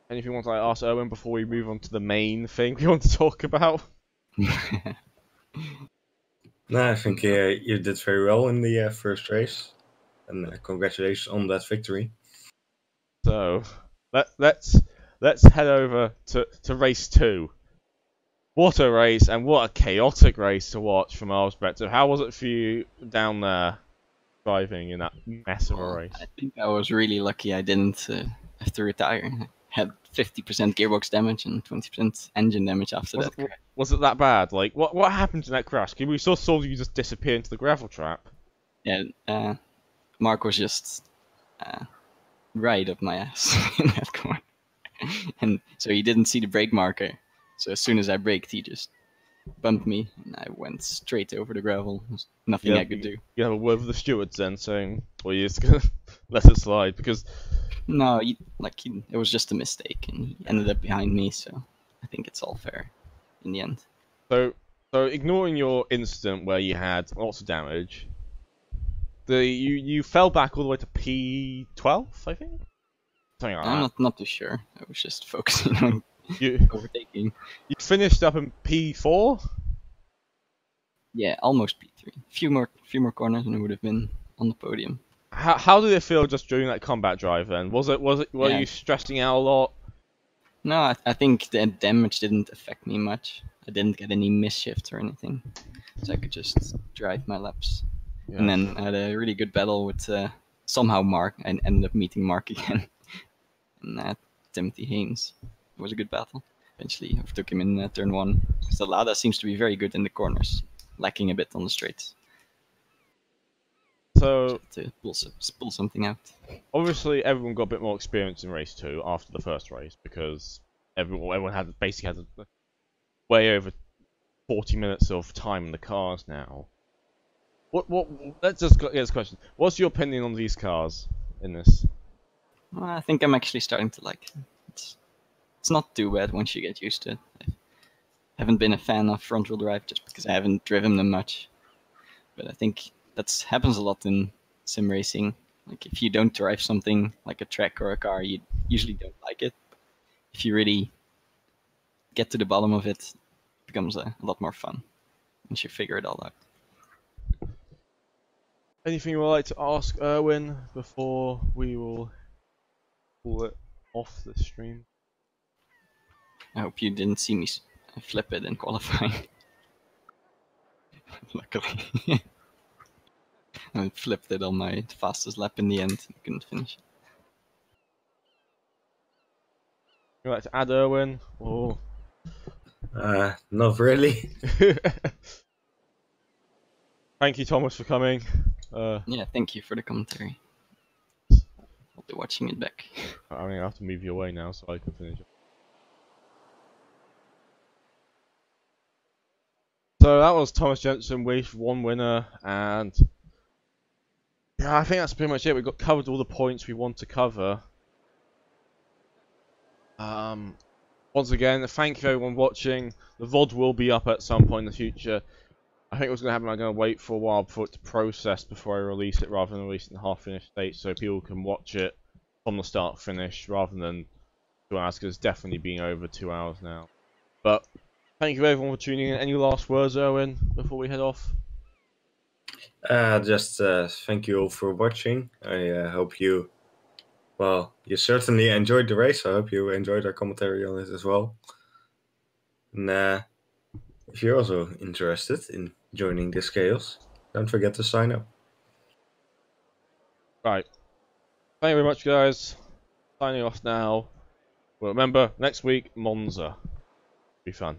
Speaker 1: anything you want to ask Owen before we move on to the main thing we want to talk about?
Speaker 2: No, I think you did very well in the first race, and congratulations on that victory.
Speaker 1: So let's head over to race 2. What a race, and what a chaotic race to watch from our perspective. How was it for you down there, driving in that mess of a race?
Speaker 3: I think I was really lucky I didn't have to retire. I had 50% gearbox damage and 20% engine damage after that.
Speaker 1: Was it that bad? Like, what happened in that crash? We saw you just disappear into the gravel trap.
Speaker 3: Yeah, Mark was just right up my ass in that corner. And so he didn't see the brake marker. So as soon as I braked, he just bumped me, and I went straight over the gravel. There's nothing I could do.
Speaker 1: You have a word with the stewards then, saying, well, you're just gonna let it slide, because...
Speaker 3: No, it was just a mistake, and he ended up behind me, so I think it's all fair in the end.
Speaker 1: So ignoring your incident where you had lots of damage, you fell back all the way to P12, I think? Something like that.
Speaker 3: I'm not too sure. I was just focusing on overtaking.
Speaker 1: You finished up in P4?
Speaker 3: Yeah, almost P3. Few more corners and it would have been on the podium.
Speaker 1: How did it feel just during that combat drive then? Were you stressing out a lot?
Speaker 3: No, I think the damage didn't affect me much. I didn't get any misshifts or anything, so I could just drive my laps. Yeah. And then I had a really good battle with somehow Mark. I ended up meeting Mark again, and Timothy Haynes. It was a good battle. Eventually, I overtook him in turn 1. So Lada seems to be very good in the corners, lacking a bit on the straights.
Speaker 1: So
Speaker 3: to pull something out.
Speaker 1: Obviously, everyone got a bit more experience in race 2 after the first race, because everyone had way over 40 minutes of time in the cars now. Let's just get this question. What's your opinion on these cars in this?
Speaker 3: Well, I think I'm actually starting to like it. It's not too bad once you get used to it. I haven't been a fan of front-wheel drive just because I haven't driven them much. But I think that happens a lot in sim racing. Like, if you don't drive something like a track or a car, you usually don't like it. If you really get to the bottom of it, becomes a lot more fun once you figure it all out.
Speaker 1: Anything you would like to ask Erwin before we will pull it off the stream?
Speaker 3: I hope you didn't see me flip it in qualifying. Luckily. I flipped it on my fastest lap in the end. I couldn't finish.
Speaker 1: You would like to add Erwin? Or...
Speaker 2: Not really.
Speaker 1: Thank you, Thomas, for coming.
Speaker 3: Yeah, thank you for the commentary. I'll be watching it back.
Speaker 1: I mean, I have to move you away now so I can finish it. So that was Thomas Jensen with one winner, and yeah, I think that's pretty much it. We've got covered all the points we want to cover. Once again, thank you everyone watching. The VOD will be up at some point in the future. I think what's going to happen, I'm going to wait for a while for it to process before I release it, rather than release it in half-finished state, so people can watch it from the start to finish, rather than 2 hours, because it's definitely been over 2 hours now. But thank you everyone for tuning in. Any last words, Erwin, before we head off?
Speaker 2: Just thank you all for watching. I hope you, well, you certainly enjoyed the race. I hope you enjoyed our commentary on it as well. And if you're also interested in joining this chaos, don't forget to sign up.
Speaker 1: Right. Thank you very much, guys. Signing off now. Well, remember, next week, Monza. Be fun.